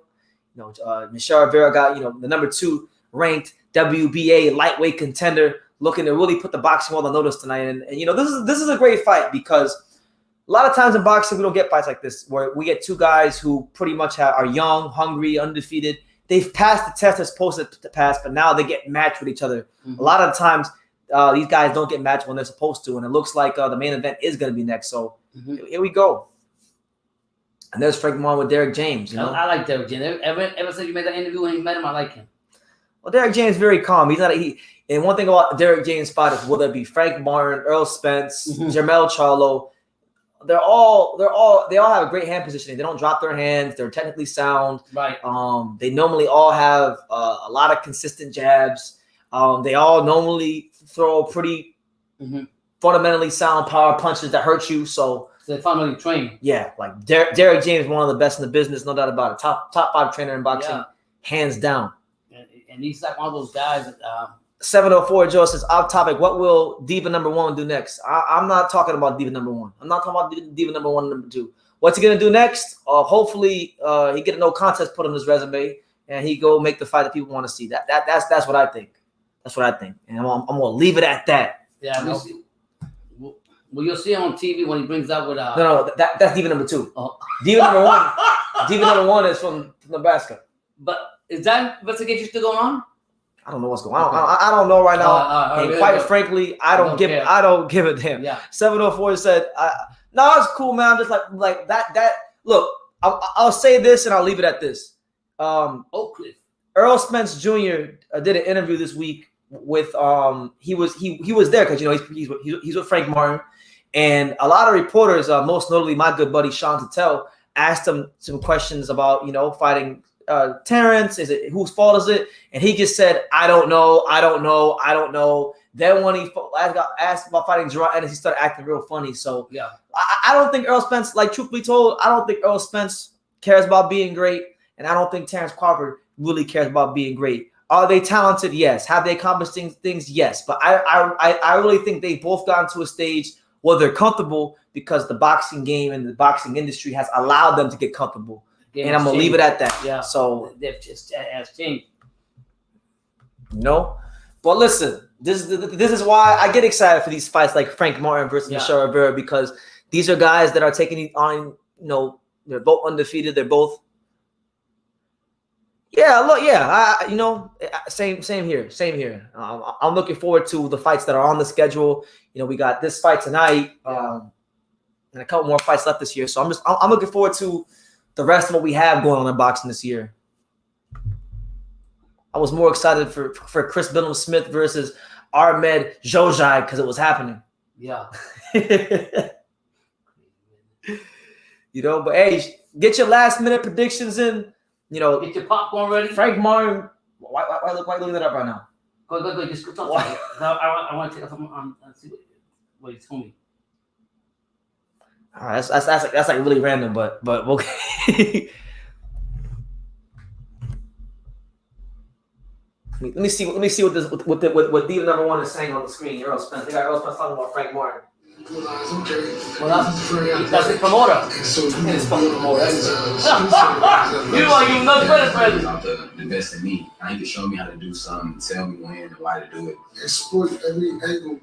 Michel Rivera got, the number 2 ranked WBA lightweight contender, looking to really put the boxing world on notice tonight. And this is a great fight because a lot of times in boxing we don't get fights like this where we get two guys who pretty much are young, hungry, undefeated. They've passed the test they're supposed to pass, but now they get matched with each other. Mm-hmm. A lot of times these guys don't get matched when they're supposed to, and it looks like the main event is going to be next. So here we go. And there's Frank Martin with Derek James. I like Derek James. Ever since you made that interview when you met him, I like him. Well, Derek James is very calm. And one thing about Derek James' fight is whether it be Frank Martin, Earl Spence, Jermell Charlo, they all have a great hand positioning. They don't drop their hands. They're technically sound. Right. They normally all have a lot of consistent jabs. They all normally throw pretty fundamentally sound power punches that hurt you. So they're fundamentally trained. Yeah, like Derek James is one of the best in the business, no doubt about it. Top 5 trainer in boxing, hands down. And he's like one of those guys that 704 Joe says, off topic, what will Diva number 1 do next? I'm not talking about Diva number 1. I'm not talking about Diva number 1 and number 2. What's he gonna do next? Hopefully he get a no contest put on his resume and he go make the fight that people want to see. That's what I think. That's what I think. And I'm gonna leave it at that. Yeah, well, you'll see him on TV when he brings out with No, that's Diva number 2. Diva number 1. Diva number 1 is from Nebraska. But is that investigation still going on? I don't know what's going on. I don't know right now. And quite frankly, I don't give a damn. Yeah. 704 said, "No, it's cool, man. I'm just like that. Look, I'll say this and I'll leave it at this. Oak Cliff. Earl Spence Jr. Did an interview this week with he was there because he's with Frank Martin, and a lot of reporters, most notably my good buddy Sean Tuttle, asked him some questions about fighting Terrence. Is it whose fault is it? And he just said, I don't know. Then when he got asked about fighting Gerard Ennis, he started acting real funny. So yeah, I don't think Earl Spence, like truth be told, I don't think Earl Spence cares about being great, and I don't think Terrence Crawford really cares about being great. Are they talented? Yes. Have they accomplished things? Yes. But I really think they both gotten to a stage where they're comfortable because the boxing game and the boxing industry has allowed them to get comfortable. And I'm gonna leave it at that. Yeah. So they've just has changed. But listen, this is why I get excited for these fights like Frank Martin versus Michel Rivera, because these are guys that are taking on They're both undefeated. They're both. Yeah, look, yeah, same here, same here. I'm looking forward to the fights that are on the schedule. We got this fight tonight, and a couple more fights left this year. So I'm looking forward to the rest of what we have going on in boxing this year. I was more excited for Chris Billum Smith versus Ahmed Jojai because it was happening. Yeah. But hey, get your last minute predictions in. Get your popcorn ready. Frank Martin. Why looking that up right now? Go. Just go talk. I want to take something on. See what he told me. All right, that's like really random, but okay. Let me see what Diva number one is saying on the screen. Earl Spence. They got Earl Spence talking about Frank Martin. Well, that's his promoter. His fucking promoter. You know better, brother. Invest in me. I need to show me how to do something. Tell me when and why to do it. Exploit every angle.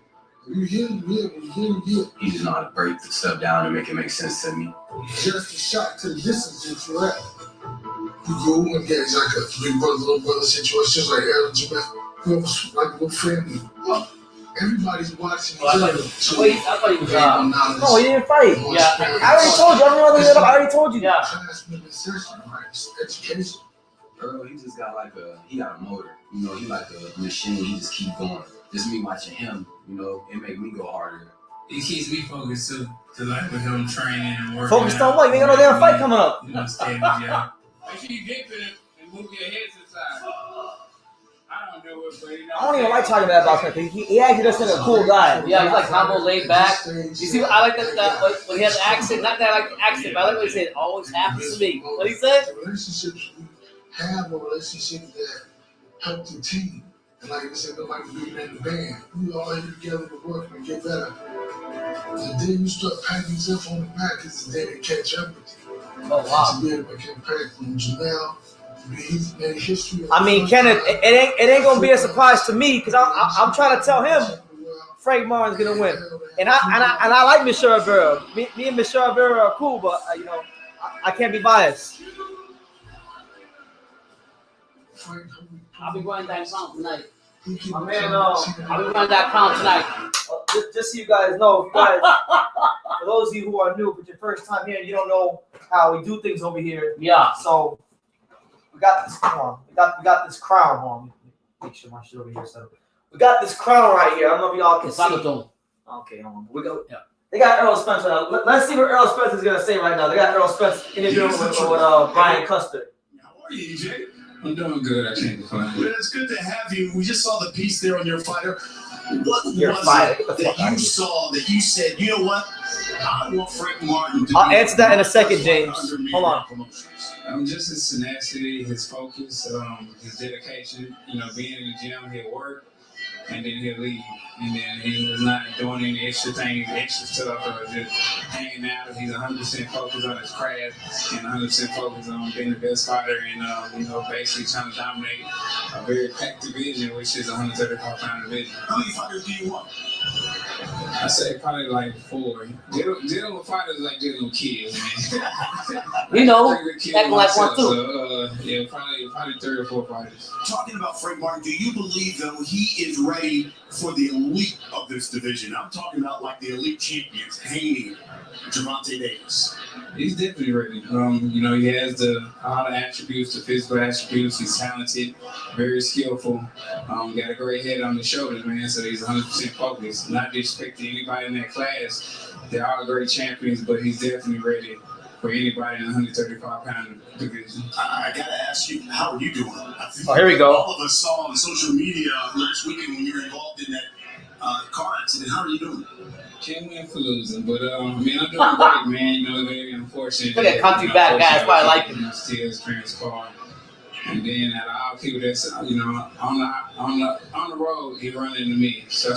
You hear. He just know how to break the stuff down and make it make sense to me. Just a shot to the distance that you're at. You go engage like a big brother, little brother situation, just like Aaron Jamel. Like a little family. Everybody's watching each other. I thought he was. No, he didn't fight. Yeah. I already told you. I already told you. Yeah. Education. Earl, he just got he got a motor. He like a machine. He just keep going. Just me watching him, it make me go harder. It keeps me focused too. Cause like with him training and working. Focused on what? You ain't got no damn fight coming up. Standing, yeah. Make sure you dip in it and move your head to the side. I don't know what, but I don't even like talking about boxing. He actually just a cool guy. Yeah, he's like humble, laid back. You see, I like that when he has an accent. Not that I like the accent, but I like what he said. It always happens to me. What he said? The relationships we have are relationships that help the team. And like I said, nobody can do that in the band. We all here together to work and get better. The day you start patting yourself on the back is the day they catch up with you. Oh, wow. To be able to make impact from Jamel. I mean, Kenneth, it ain't gonna be a surprise to me because I'm trying to tell him Frank Martin's gonna win, and I like Michel Rivera. Me and Michel Rivera are cool, but I can't be biased. I'll be running that crown tonight. My man, I'll be running that crown tonight. Just so you guys know, for those of you who are new, but your first time here, you don't know how we do things over here. Yeah. So. We got this. Come on. We got this crown. Hold on. Make sure my shit over here. So we got this crown right here. I don't know if y'all can see. Okay, hold on. We go. Yeah. They got Earl Spence right now. Let's see what Earl Spence is gonna say right now. They got Earl Spence interviewing with Brian Custer. How are you, EJ? I'm doing good. I can't complain. Well, it's good to have you. We just saw the piece there on your fighter. What was it that you saw that you said, you know what? I want Frank Martin to I'll answer that in a second, James. Hold on. Just his tenacity, his focus, his dedication. Being in the gym, he'll work, and then he'll leave. And then he's not doing any extra things, extra stuff, or just hanging out. He's 100% focused on his craft and 100% focused on being the best fighter and, basically trying to dominate a very packed division, which is a 135-pound division. How many fighters do you want? I say probably like 4. Dealing with fighters like dealing with kids, man. Acting like one too. So, yeah, probably 3 or 4 fighters. Talking about Frank Martin, do you believe though he is ready for the elite of this division? I'm talking about like the elite champions, Haney, Gervonta Davis. He's definitely ready. He has all the attributes, the physical attributes. He's talented, very skillful. Got a great head on his shoulders, man. So he's 100% focused. Not disrespecting anybody in that class. They're all great champions, but he's definitely ready for anybody in the 135-pound division. I gotta ask you, how are you doing? Here we go. All of us saw on social media last weekend when you were involved in that car accident. How are you doing? Can't win for losing, but I'm doing great, man. Very unfortunate. Look at country back guys, probably like him. Steal his parents' car, and then out of all people that's on the road, he run into me. So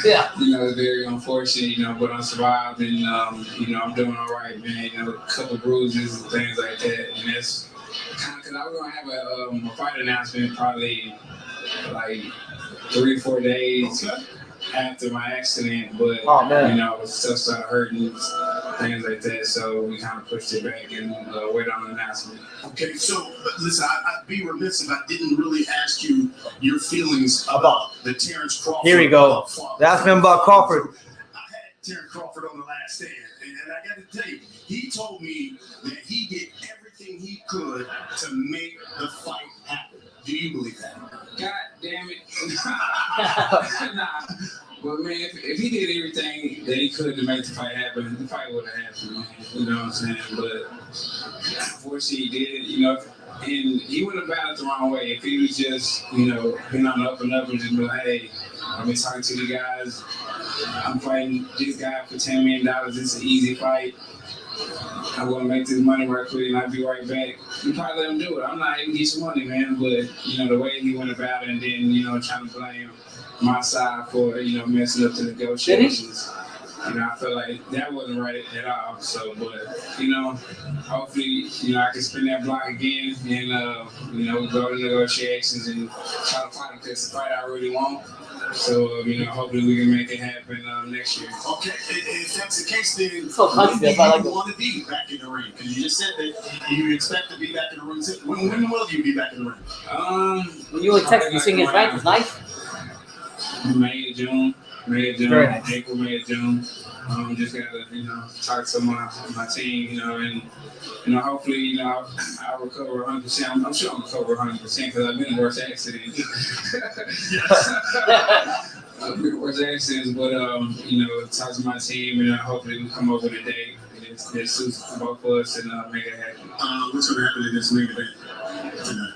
yeah, it's very unfortunate, but I survived, and I'm doing all right, man. A couple bruises and things like that, and that's kind of because I was gonna have a fight announcement probably like 3 or 4 days after my accident, but stuff started hurting. things like that. So we kind of pushed it back and wait on the announcement. Okay, so listen, I'd be remiss if I didn't really ask you your feelings about the Terrence Crawford. Here we go. Ask him about Crawford. I had Terrence Crawford on the last stand, and I got to tell you, he told me that he did everything he could to make the fight happen. Do you believe that? God damn it. Nah. But man, if he did everything that he could to make the fight happen, the fight would have happened, man. You know what I'm saying? But unfortunately, he did it, you know, and he wouldn't have battled the wrong way if he was just, you know, been on the up and up and just be like, hey, I've been talking to the guys. I'm fighting this guy for $10 million. It's an easy fight. I want to make this money right quick and I'll be right back. You probably let him do it. I'm not even get some money, man. But, you know, the way he went about it and then, you know, trying to blame my side for, you know, messing up the negotiations. You know, I feel like that wasn't right at all. So, but, you know, hopefully, you know, I can spin that block again and, you know, go to negotiations and try to find him because the fight I really want. So, you know, hopefully we can make it happen next year. Okay, if that's the case, then So when do you like want to be back in the ring? Because you just said that you expect to be back in the ring. When will you be back in the ring? When you were texting, you sing his rank was nice. May, June. Very nice. April, May, June. Just gotta, you know, talk to my team, you know, and, you know, hopefully, you know, I'll recover 100%. I'm sure I'll recover 100% because I've been in worse accidents. I've been in worse accidents, but, you know, talk to my team and hopefully we come up with a date that suits both of us and make it happen. What's going to happen in this main event tonight?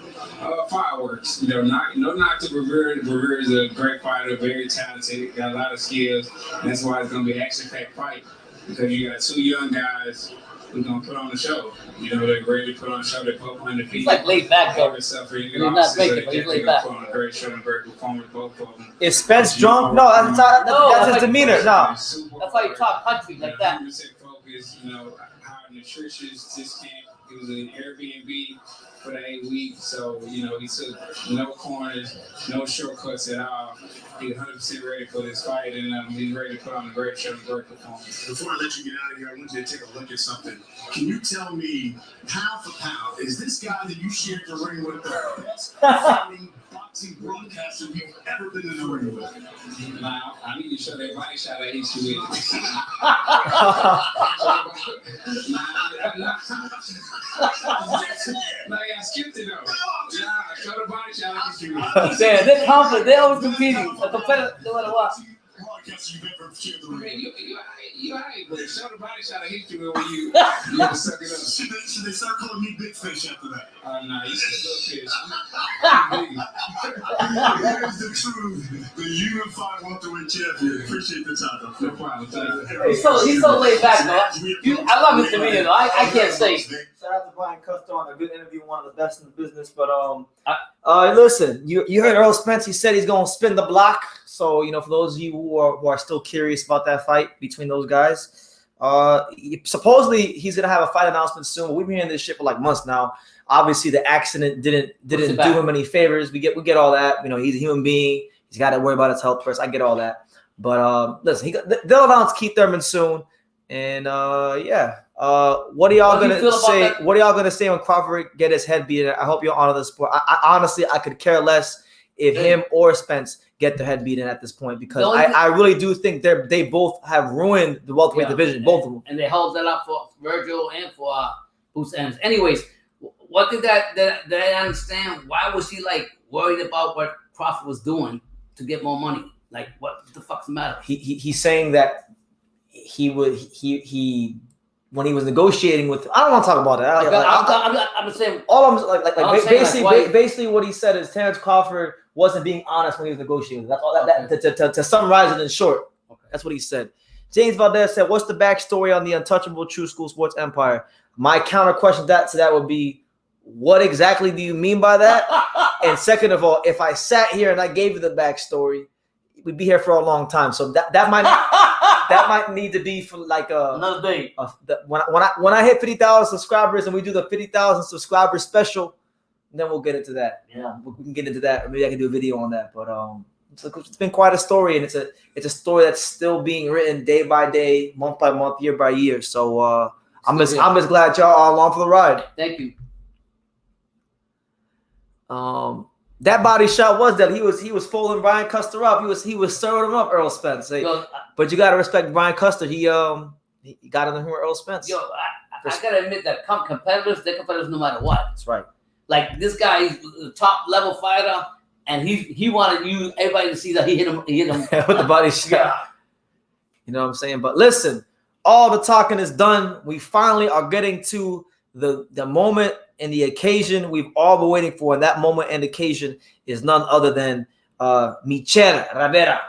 Fireworks, you know, no knock to Rivera. Rivera is a great fighter, very talented, got a lot of skills. And that's why it's going to be an action-packed fight because you got two young guys who's going to put on the show. You know, they're ready to put on a show. They're both undefeated. He's like laid back, though. He's not breaking, but he's laid back. Put on a great show and great performance, both of them. Is Spence drunk? No, that's his demeanor. No. That's why you talk country like that. 100% focused, you know, how nutritious this camp. It was an Airbnb for the 8 weeks, so, you know, he took no corners, no shortcuts at all. He's 100% ready for this fight, and he's ready to put on a great show and great performance. Before I let you get out of here, I want you to take a look at something. Can you tell me, pound for pound, is this guy that you shared the ring with the best fighting boxing broadcaster you've ever been in the ring with? Now, I need to show that body shot I hit you with. No, I skipped it though. Yeah, show the body shot I hit you with. They're confident. They're always competing. A competitor, no matter what. Broadcaster you've ever shared the ring with. You alright, but show the body shot I hit you with when you have to suck it up. Should they start calling me Big Fish after that? No, you said Little Fish. Here's the truth. The unified welterweight champion. Appreciate the time, though. No problem. He's so laid back, though. I love his demeanor, though. I can't say. Shout out to Brian Custer on a good interview, one of the best in the business. But listen, you heard Earl Spence. He said he's gonna spin the block. So, you know, for those of you who are still curious about that fight between those guys, supposedly he's gonna have a fight announcement soon. We've been hearing this shit for like months now. Obviously, the accident didn't do him any favors. We get all that. You know, he's a human being. He's got to worry about his health first. I get all that. But listen, they'll announce Keith Thurman soon. And what are y'all gonna say? What are y'all gonna say when Crawford get his head beaten? I hope you honor the sport. I honestly, I could care less if him or Spence get their head beaten at this point because I really do think they both have ruined the welterweight division, both of them. And they held that up for Virgil and for Boots Ennis. Anyways, what did that I understand? Why was he like worried about what Crawford was doing to get more money? Like, what the fuck's the matter? He's saying that he when he was negotiating with, I don't want to talk about that. I'm saying all I'm basically what he said is Terrence Crawford wasn't being honest when he was negotiating. That's all. To summarize it in short, that's what he said. James Valdez said, "What's the backstory on the untouchable True School Sports empire?" My counter question to that would be, what exactly do you mean by that? And second of all, if I sat here and I gave you the backstory, we'd be here for a long time. So that might need to be for like another day. When I hit 50,000 subscribers and we do the 50,000 subscriber special, then we'll get into that. Yeah, we can get into that. Or maybe I can do a video on that. But it's been quite a story, and it's a story that's still being written day by day, month by month, year by year. So I'm just glad y'all are along for the ride. Thank you. That body shot was that he was folding Brian Custer up. He was stirring him up, Earl Spence. But you got to respect Brian Custer. He got in the humor Earl Spence. Yo, I gotta admit that competitors, they're competitors no matter what. That's right. Like this guy is a top level fighter, and he wanted everybody to see that he hit him with the body shot. You know what I'm saying? But listen, all the talking is done. We finally are getting to the moment and the occasion we've all been waiting for. And that moment and occasion is none other than Michel Rivera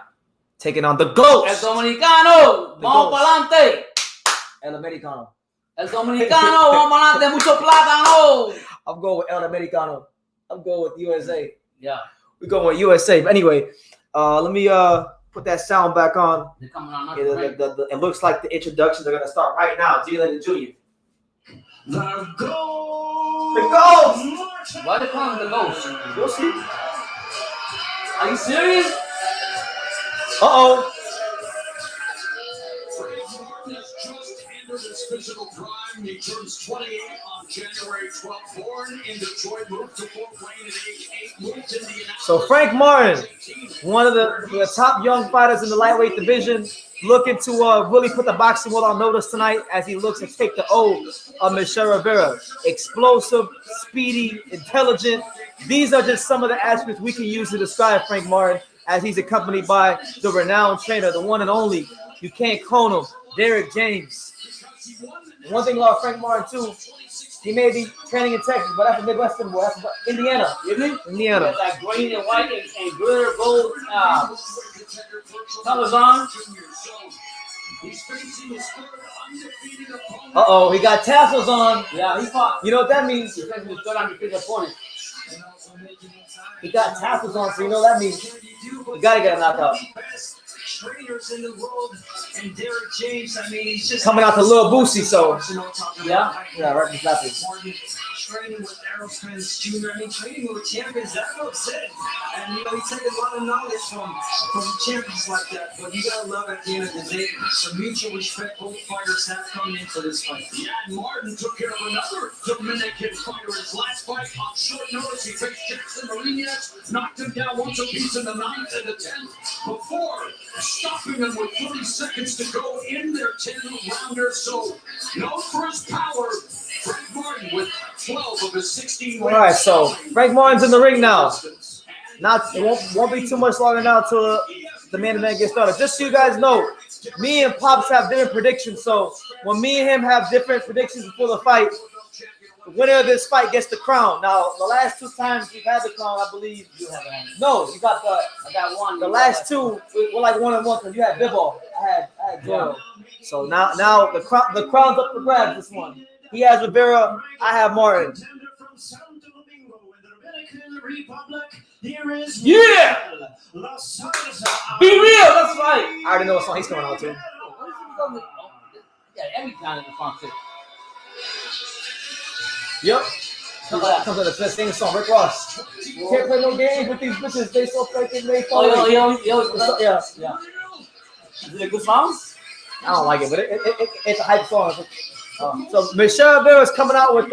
taking on the GOAT. El Dominicano, vamos pa'lante. El Americano. El Dominicano, vamos pa'lante, mucho plátano. I'm going with El Americano. I'm going with USA. Yeah. We're going with USA. But anyway, let me put that sound back on. They're coming on. It looks like the introductions are going to start right now. G-Lady Jr. The GOAT! The GOAT! Why are they calling him the GOAT? You'll see. Are you serious? Uh-oh. His physical prime. He turns 28 on January 12th. Born in Detroit, moved to Fort Wayne at age 8. Moved to Indianapolis. So Frank Martin, one of the top young fighters in the lightweight division, looking to really put the boxing world on notice tonight as he looks to take the O of Michel Rivera. Explosive, speedy, intelligent. These are just some of the attributes we can use to describe Frank Martin, as he's accompanied by the renowned trainer, the one and only, you can't clone him, Derek James. One thing about Frank Martin too, he may be training in Texas, but that's a Midwestern boy. That's Indiana. Indiana. That green and white and glitter gold colors on. Uh-oh, he got tassels on. Yeah, he fought. You know what that means? He got his opponent. He got tassels on, so you know that means you gotta get a knockout. Trainers in the world, and Derek James, I mean, he's just coming out to Lil Boosie, so yeah, right exactly. Training with Errol Spence Jr. I mean, training with champions. That's what I'm saying. And you know, he takes a lot of knowledge from champions like that. But you gotta love at the end of the day, some mutual respect both fighters have come into this fight. Yeah, and Martin took care of another Dominican fighter. His last fight on short notice, he faced Jackson Mariñez, knocked him down once apiece in the 9th and the 10th before stopping him with 30 seconds to go in their 10-rounder. So, known for his power, Frank Martin with 12 of his 16 wins. All right, so Frank Martin's in the ring now. It won't be too much longer now till the main event gets started. Just so you guys know, me and Pops have different predictions. So when me and him have different predictions before the fight, the winner of this fight gets the crown. Now, the last 2 times we've had the crown, I believe you have it. No, you got I got one. The last 2 were like 1-1 because you had Bibbo. I had Joel. So now the crown's up for grabs. This one. He has Rivera. I have Martin. Yeah! Be real, that's right. I already know what song he's coming out to. Yeah, every kind of the funk too. Yep. Comes on the best thing song, Rick Ross. Can't play no games with these bitches. They so fucking they fall. Yeah. Is it a good song? I don't like it, but it's a hype song. So Michel Rivera is coming out with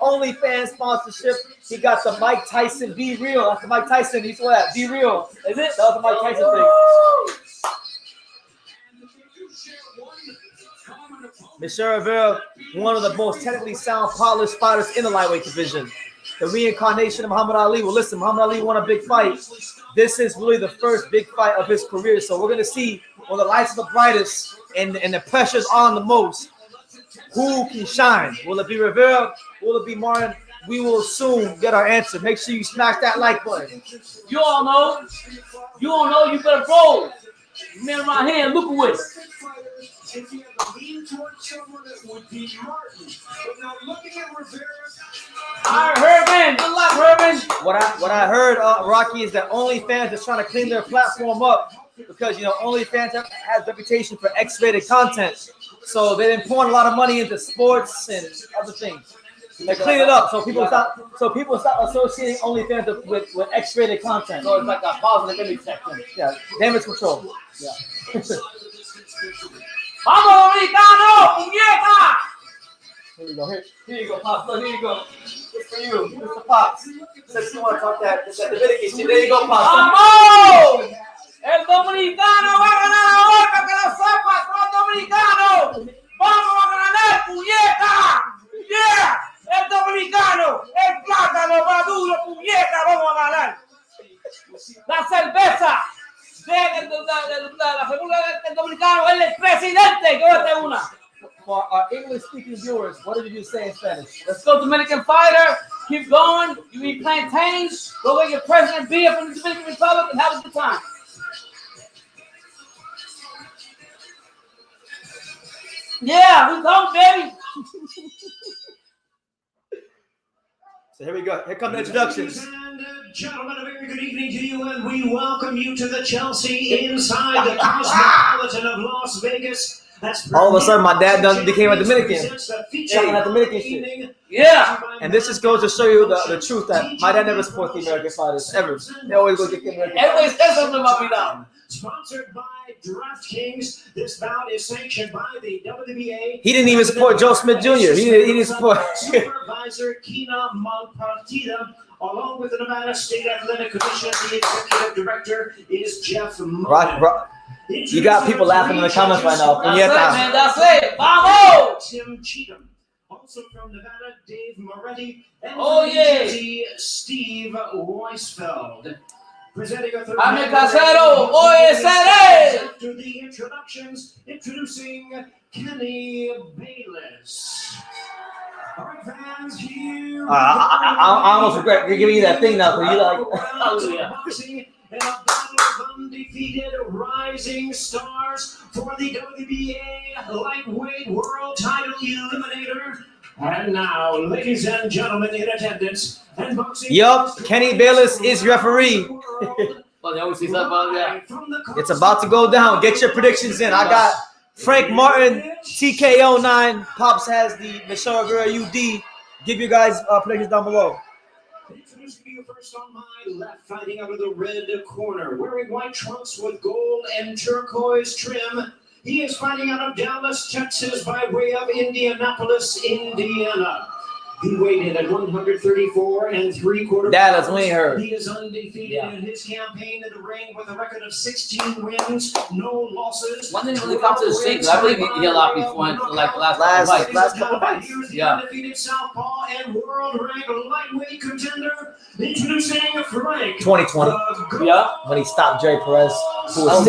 OnlyFans sponsorship. He got the Mike Tyson Be Real. That's the Mike Tyson. He saw that. Be Real. Is it? That was the Mike Tyson thing. Michel Rivera, one of the most technically sound, polished fighters in the lightweight division. The reincarnation of Muhammad Ali. Well, listen, Muhammad Ali won a big fight. This is really the first big fight of his career. So we're going to see when the lights are the brightest and the pressure's on the most, who can shine? Will it be Rivera? Will it be Martin? We will soon get our answer. Make sure you smash that like button. You all know. You all know you better roll. Man right here, Lukowitz. If you have a lean towards someone, it would be Martin. But now looking at Rivera. All right, Herman. Good luck, Herman. What I heard, Rocky, is that OnlyFans is trying to clean their platform up because, you know, OnlyFans has a reputation for X-rated content. So they've been pouring a lot of money into sports and other things. Like clean it up so people stop associating OnlyFans with X-rated content. So it's like a positive image section. Yeah, damage control. Yeah. Vamos, Dominicano, muñeca! Here you go. Here you go, Pops. Look, here you go. It's for you. Mr. Pops. Since you want to talk that Dominican shit, there you go, Pops. ¡Vamos! El dominicano va a ganar ahora, que lo sepas, todo dominicano. Vamos a ganar, puñeta. Yeah, el dominicano, el plátano maduro, puñeta, vamos a ganar. La cerveza de la República del Dominicano, el presidente, que va a una. For our English-speaking viewers, what did you say in Spanish? Let's go, Dominican fighter. Keep going. You eat plantains. Go get your president beer from the Dominican Republic and have a good time. Yeah, we go, baby. So here we go. Here come the introductions. And gentlemen, a very good evening to you, and we welcome you to the Chelsea inside the Cosmopolitan of Las Vegas. All of a sudden, my dad became a Dominican. Showing that Dominican shit. Yeah. And this just goes to show you the truth that my dad never supports the American fighters, ever. They always go get the American fighters. Everybody says something about me now. Sponsored by DraftKings, this bout is sanctioned by the WBA. He didn't even support Joe Smith Jr. He didn't support. Supervisor Kina Malpartida, along with the Nevada State Athletic Commission, the executive director is Jeff Mullen. You got people laughing in the comments right now. That's it, man. That's it. Vamos! Tim Cheatham. Also from Nevada, Dave Moretti. And Jersey, Steve Weisfeld. Presenting a third Ame casero, oye, seré. after the introductions, introducing Kenny Bayless. All right, fans, here I almost regret giving you that thing now, because you like. boxing in a battle of undefeated rising stars for the WBA lightweight world title eliminator. And now, ladies and gentlemen in attendance, and boxing. Yup, Kenny Bayless is referee. It's about to go down. Get your predictions in. I got Frank Martin, TKO9. Pops has the Michel Rivera UD. Give you guys predictions down below. Introducing you first on my left, fighting out of the red corner, wearing white trunks with gold and turquoise trim. He is fighting out of Dallas, Texas, by way of Indianapolis, Indiana. He weighed in at 134 3/4 Dallas, we ain't heard. He is undefeated in his campaign in the ring with a record of 16 wins, no losses. One thing really comes to the singles, I believe he hit a lot before, like the last couple fights. Yeah. Undefeated southpaw and world-ranked lightweight contender, introducing Frank. 2020. Yeah. When he stopped Jerry Perez, who was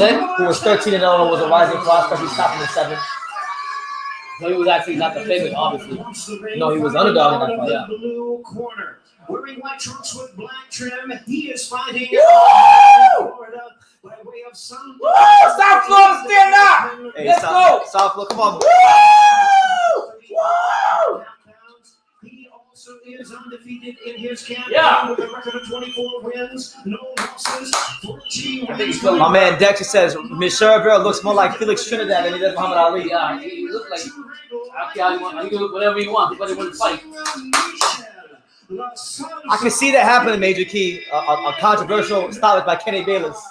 13-0 and was a rising prospect. He stopped him in 7. So he was actually not the favorite, obviously. No, he was underdog in that fight. Yeah. Blue corner, wearing white trunks with black trim. He is fighting Florida by way of Sun. South Florida, stand up! Hey, Let's go! South Florida, come on. He also is undefeated in his campaign with a record of 24 wins, no losses, 14 wins. My man Dexter says Michel Rivera looks more like Felix Trinidad than he does Muhammad Ali. Yeah, he looks like he can do whatever he wants, but he wouldn't fight. I can see that happening, Major Key. A controversial stoppage by Kenny Bayless.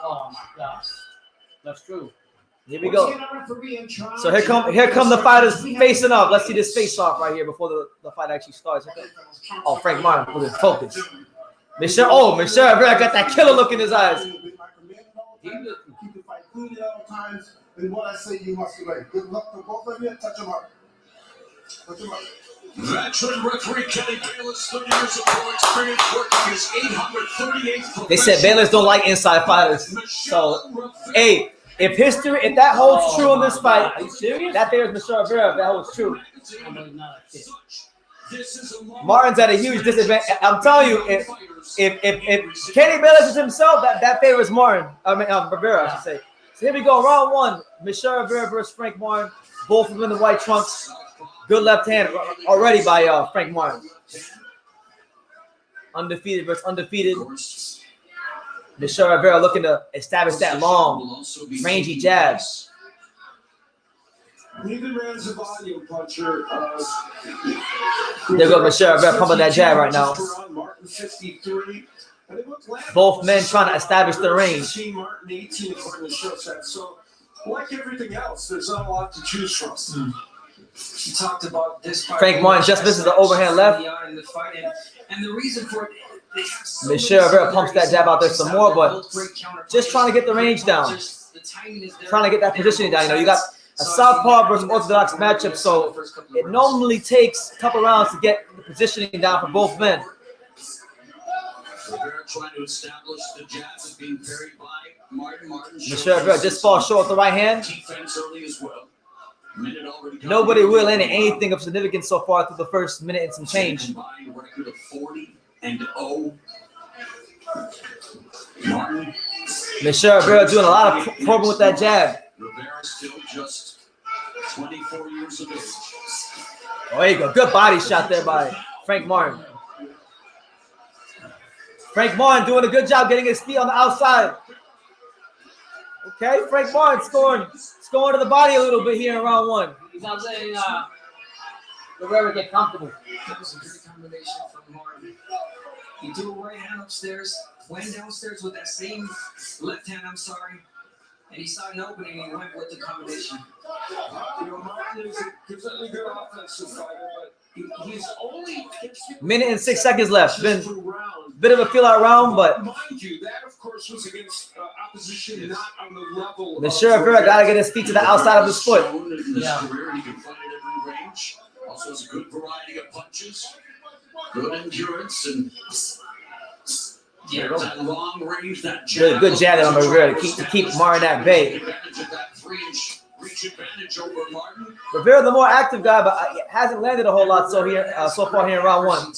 Oh my gosh, that's true. Here we go. So here come the fighters facing off. Let's see this face off right here before the fight actually starts. Oh, Frank Martin put in focus. Michel Rivera got that killer look in his eyes. Keep the fight clean at all times. And what I say, you must be right. Good luck to both of you. Touch them up. Touch them up. Veteran referee Kenny Bayless, 30 years of pro experience, working his 838th. They said Bayless don't like inside fighters. So, hey, if that holds true in this fight, are you serious? That favors Michel Rivera. If that holds true. Martin's at a huge disadvantage. I'm telling you, if Kenny Bayless is himself, that favors Martin. Rivera, I should say. So here we go, round 1. Michel Rivera versus Frank Martin. Both of them in the white trunks. Good left hand already by Frank Martin. Undefeated versus undefeated. Michel Rivera looking to establish that long, rangy jab. Neither man's a volume puncher. There goes Michel Rivera pumping that jab right now. Martin 53. Both men trying to establish the range. Martin 18 according to Showtime. So, like everything else, there's not a lot to choose from. He talked about this fight. Frank Martin just misses the overhand left. And the reason for it, Michel Rivera pumps that jab out there some more, but just trying to get the range down. Trying to get that positioning down. You know, you got a southpaw versus orthodox matchup, so it normally takes a couple rounds to get the positioning down for both men. Rivera trying to establish the jab is being parried by Martin. Michel Rivera just falls short with the right hand. Defense early as well. Nobody will land anything of significance so far through the first minute and some change. Combined record of 40-0. Martin. Michel Rivera doing a lot of probing with that jab. Rivera still just 24 years of age. Oh, there you go. Good body shot there by Frank Martin. Frank Martin doing a good job getting his feet on the outside. Okay, Frank Martin scoring to the body a little bit here in round one. He's not letting Rivera get comfortable. That was a good combination from Martin. He threw a right hand upstairs, went downstairs with that same left hand, and he saw an opening and he went with the combination. You know, Martin is a completely good offensive fighter, but he's only minute and 6 seconds left. Been a bit of a feel-out round, but mind you, that of course was against opposition not on the level. Michel Rivera got to get his feet to the outside of his foot. Yeah. Career, he can fight at every range. Also has a good variety of punches, good endurance, and that long range, that jab. Good jab on Rivera to keep Martin at bay. Advantage of that 3-inch reach advantage over Martin. Rivera, the more active guy, but hasn't landed a whole lot so far here in round one.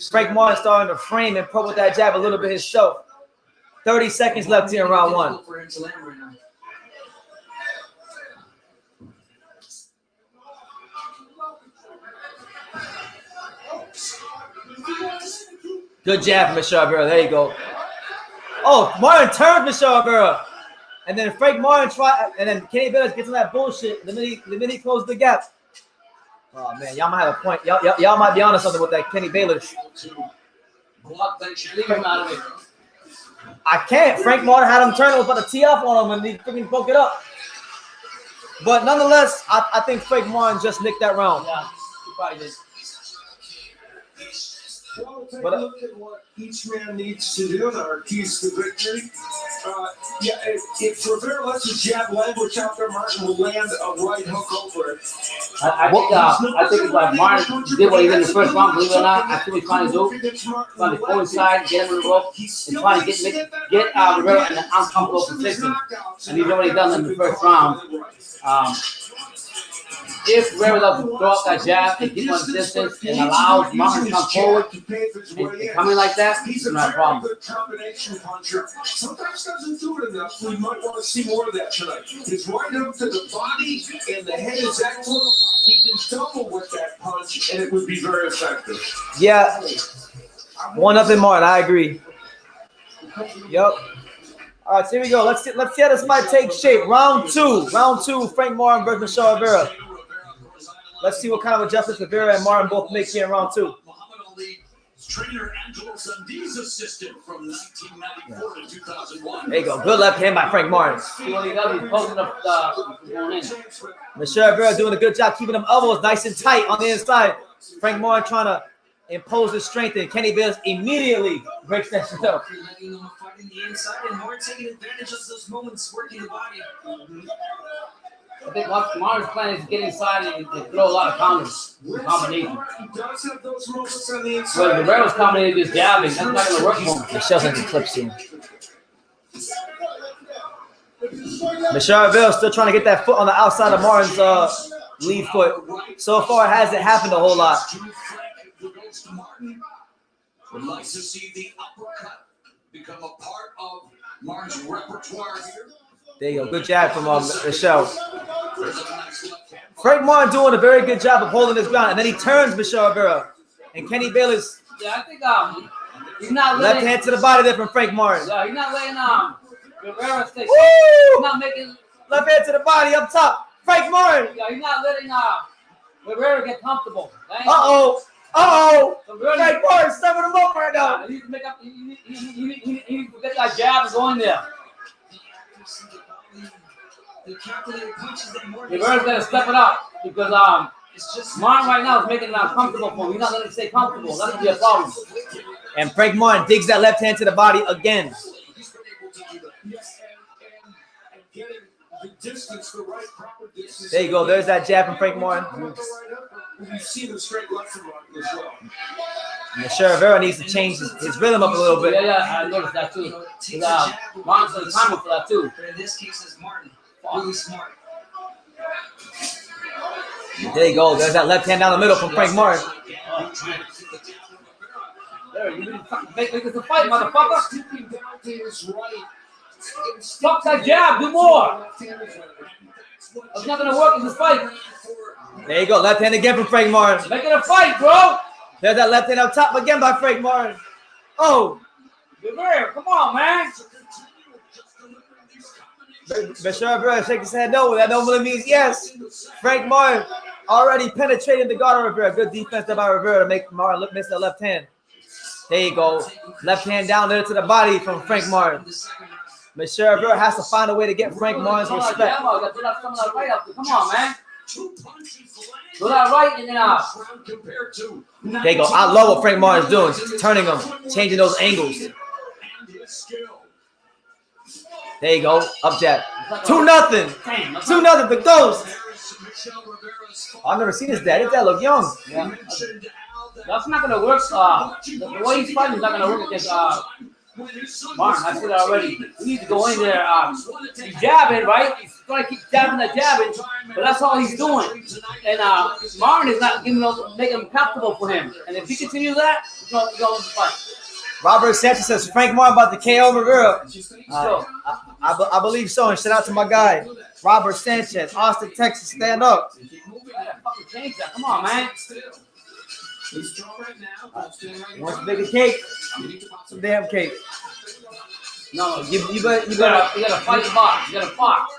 Frank Martin starting to frame and probe with that jab a little bit himself. 30 seconds left here in round one. Good jab from Michel Rivera. There you go. Oh, Martin turns Michel Rivera. And then Frank Martin and then Kenny Bayless gets on that bullshit the minute he closed the gap. Oh man, y'all might have a point. Y'all might be onto something with that Kenny Bayless. Leave him out of it. I can't. Frank Martin had him turn. Was about to tee off on him and he freaking broke it up. But nonetheless, I think Frank Martin just nicked that round. Yeah, he probably did. Well, take a look at what each man needs to do in our keys to victory. If Rivera lets his jab land, which out there, Martin will land a right hook over it. I think it's like Martin did what he did in the first round, believe it or not. I think he's trying to do. Trying to coincide, get him in the rope, and trying to get Rivera in an uncomfortable position. And he's already done it in the first round. If Rivera doesn't throw up that jab and keep on distance and allows Martin to come forward and come in like that, it's not a problem. Good combination puncher. Sometimes doesn't do it enough. We might want to see more of that tonight. His right hook to the body and the head is excellent. He can double with that punch and it would be very effective. Yeah. 1-0 Martin. I agree. Yep. All right, so here we go. Let's see how this might take shape. Round two, Frank Martin versus Michel Rivera. Let's see what kind of adjustments Rivera and Martin both make here in round two. Trainer Angelo Sandi's assistant from 1994 to 2001. There you go. Good left hand by Frank Martin. Michel Rivera doing a good job keeping them elbows nice and tight on the inside. Frank Martin trying to impose his strength, and Kenny Bayless immediately breaks that shit up. Fighting the inside and Martin taking advantage of those moments, working the body. I think what Martin's plan is to get inside and throw a lot of counters. Combination. He does have those moments on the inside. Well, Rivera's combinating just jabbing. That's not going to work for him. Michel's in the clip soon. Michel Rivera still trying to get that foot on the outside of Martin's lead foot. So far, it hasn't happened a whole lot. Would like to see the uppercut become a part of Martin's repertoire here. There you go. Good jab from Michel. Frank Martin doing a very good job of holding his ground, and then he turns Michel Rivera. And Kenny Bayless. Yeah, I think he's not letting. Left hand to the body there from Frank Martin. Yeah, he's not letting Rivera stay. Woo! He's not making. Left hand to the body up top. Frank Martin. Yeah, he's not letting Rivera get comfortable. Uh-oh. Frank Martin serving him up right now. He needs to make up. He needs to get that jab and go in there. Rivera's got to step it up because Martin right now is making it uncomfortable for him. He's not letting him stay comfortable. That's gonna be a problem. And Frank Martin digs that left hand to the body again. There you go. There's that jab from Frank Martin. Michel Rivera needs to change his rhythm up a little bit. Yeah, I noticed that too. Martin's on the timer for that too. But in this case, it's Martin. Really smart. There you go. There's that left hand down the middle from Frank Martin. There, you make this a fight, motherfucker. Fuck that jab, do more. It's not gonna work in this fight. There you go. Left hand again from Frank Martin. Make it a fight, bro. There's that left hand up top again by Frank Martin. Oh. Rivera, come on, man. Michel Rivera shakes his head no. That normally means yes. Frank Martin already penetrated the guard of Rivera. Good defense by Rivera to make Martin miss that left hand. There you go. Left hand down there to the body from Frank Martin. Michel Rivera has to find a way to get Frank Martin's respect. Come on, man. Do that right and then out. There you go. I love what Frank Martin's doing. Turning them, changing those angles. There you go. Up jab. 2-0. 2-0. The Ghost. I've never seen his dad. His dad look young. Yeah. That's not gonna work. The way he's fighting is not gonna work against Martin. I said that already. He needs to go in there. He's jabbing, right? He's trying to keep jabbing, but that's all he's doing. And Martin is not making him comfortable for him. And if he continues that, he's going to fight. Robert Sanchez says Frank Martin about to KO Rivera. I believe so. And shout out to my guy, Robert Sanchez, Austin, Texas. Stand up. Fucking change that. Come on, man. Wants to bake a cake? Some damn cake. No, you gotta fight the box. You gotta box.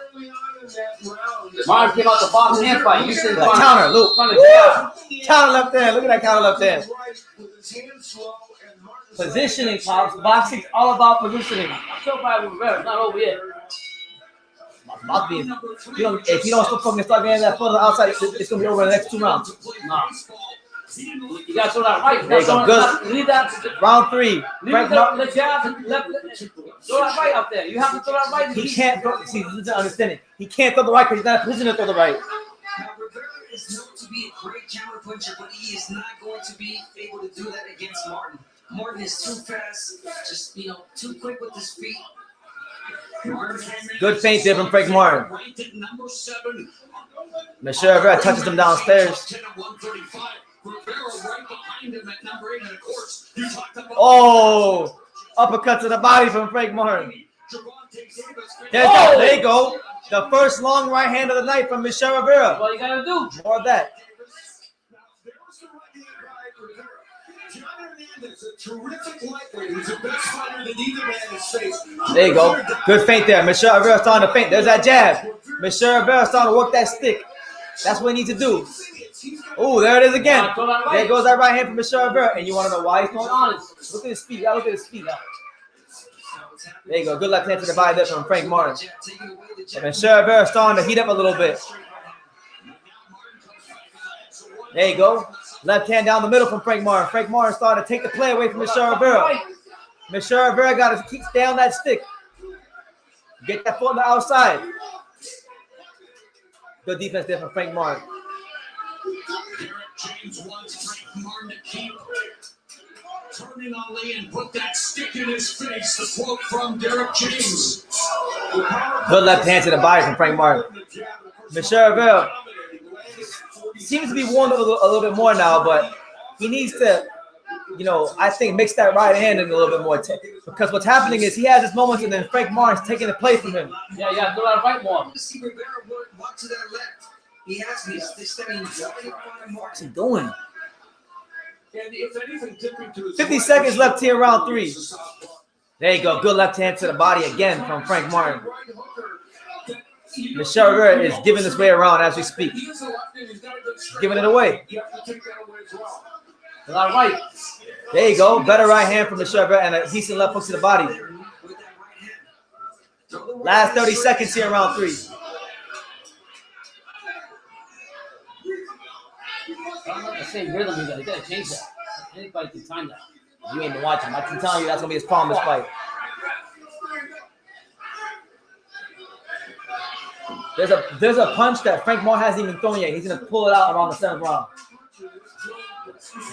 Martin came out the box and fight. You said counter, look. Counter left hand. Look at that counter left hand. Positioning, Pops. Boxing's all about positioning. I'm so proud of Rivera. It's not over yet. If you don't start getting that foot on the outside, it's gonna be over in the next 2 rounds. No. You gotta throw that right. There you go. Good. Leave that. Round 3. The jab and left. Throw that right up there. You have to throw that right. He can't throw. See, this is understanding. He can't throw the right because he's not in a position to throw the right. Now, Rivera is known to be a great counter puncher, but he is not going to be able to do that against Martin. Martin is too fast, just too quick with his feet. Good feint there from Frank Martin. Michel Rivera touches him downstairs. Oh, uppercut to the body from Frank Martin. There you go. The first long right hand of the night from Michel Rivera. That's all you gotta do. More of that. There you go. Good feint there. Michel Rivera starting to feint. There's that jab. Michel Rivera starting to work that stick. That's what he needs to do. Oh, there it is again. There goes that right hand from Michel Rivera. And you want to know why he's going honest? Look at his feet. Look at his feet now. There you go. Good left hand to the body there from Frank Martin. And Michel Rivera starting to heat up a little bit. There you go. Left hand down the middle from Frank Martin. Frank Martin starting to take the play away from Michel Rivera. Michel Rivera got to keep stay on that stick. Get that foot on the outside. Good defense there from Frank Martin. Derek James wants Frank Martin to keep turning on Lee and put that stick in his face. The quote from Derek James. Good left hand to the body from Frank Martin. Michel Rivera seems to be warmed up a little bit more now, but he needs to, I think mix that right hand in a little bit more. Because what's happening is he has his moments and then Frank Martin's taking the play from him. Yeah, throw that right more. See Rivera walk to that left. He has me stepping right in front of Martin. What's he doing? 50 seconds left here in round 3. There you go. Good left hand to the body again from Frank Martin. Michel Rivera is giving this way around as we speak. Giving it away. A lot of right. There you go. Better right hand from Michel Rivera and a decent left hook to the body. Last 30 seconds here in round 3. The same rhythm you gotta change that. Anybody can time that. You ain't been watching. I can tell you that's gonna be his problem this fight. There's a punch that Frank Martin hasn't even thrown yet. He's gonna pull it out around the 7th round.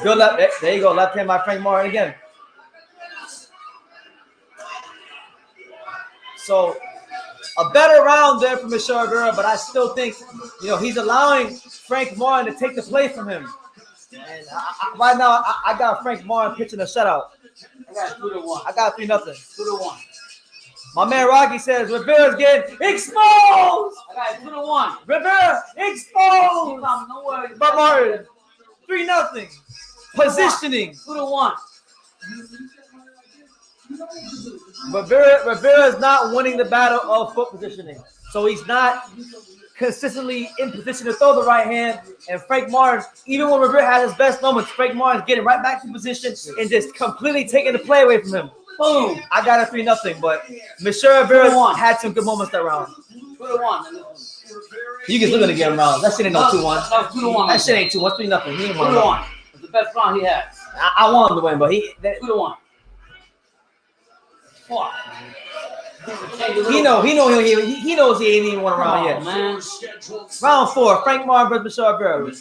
Good left. There you go. Left hand by Frank Martin again. So a better round there for Michel Rivera, but I still think, he's allowing Frank Martin to take the play from him. And right now, I got Frank Martin pitching a shutout. I got 2-1. I got 3-0. 2-1. My man Rocky says Rivera's getting exposed. I got 2-1. Rivera exposed. No worries. But Martin, 3-0. Positioning. 2-1. Rivera is not winning the battle of foot positioning. So he's not consistently in position to throw the right hand. And Frank Martin, even when Rivera has his best moments, Frank Martin's getting right back to position and just completely taking the play away from him. Boom. I got a 3-0, but Michel Rivera had some good moments that round. 2-1. You can look at the game round. That shit ain't no 2-1. That was 2-1. That shit ain't 2-1. 3-0. He ain't 2-1. It's the best round he had. I want him to win, but 2-1. Fuck. He knows he ain't even won a round yet. Man. Round 4, Frank Martin versus Michel Rivera.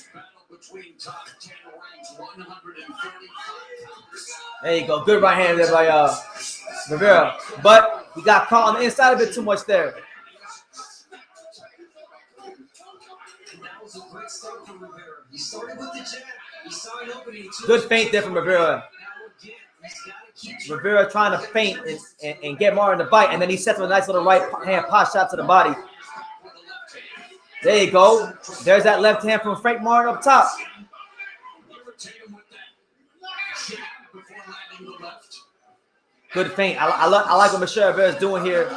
There you go. Good right hand there by Rivera. But he got caught on the inside a bit too much there. Good feint there from Rivera. Rivera trying to feint and get Martin to bite, and then he sets with a nice little right hand pot shot to the body. There you go. There's that left hand from Frank Martin up top. Good feint. I like what Michel Rivera is doing here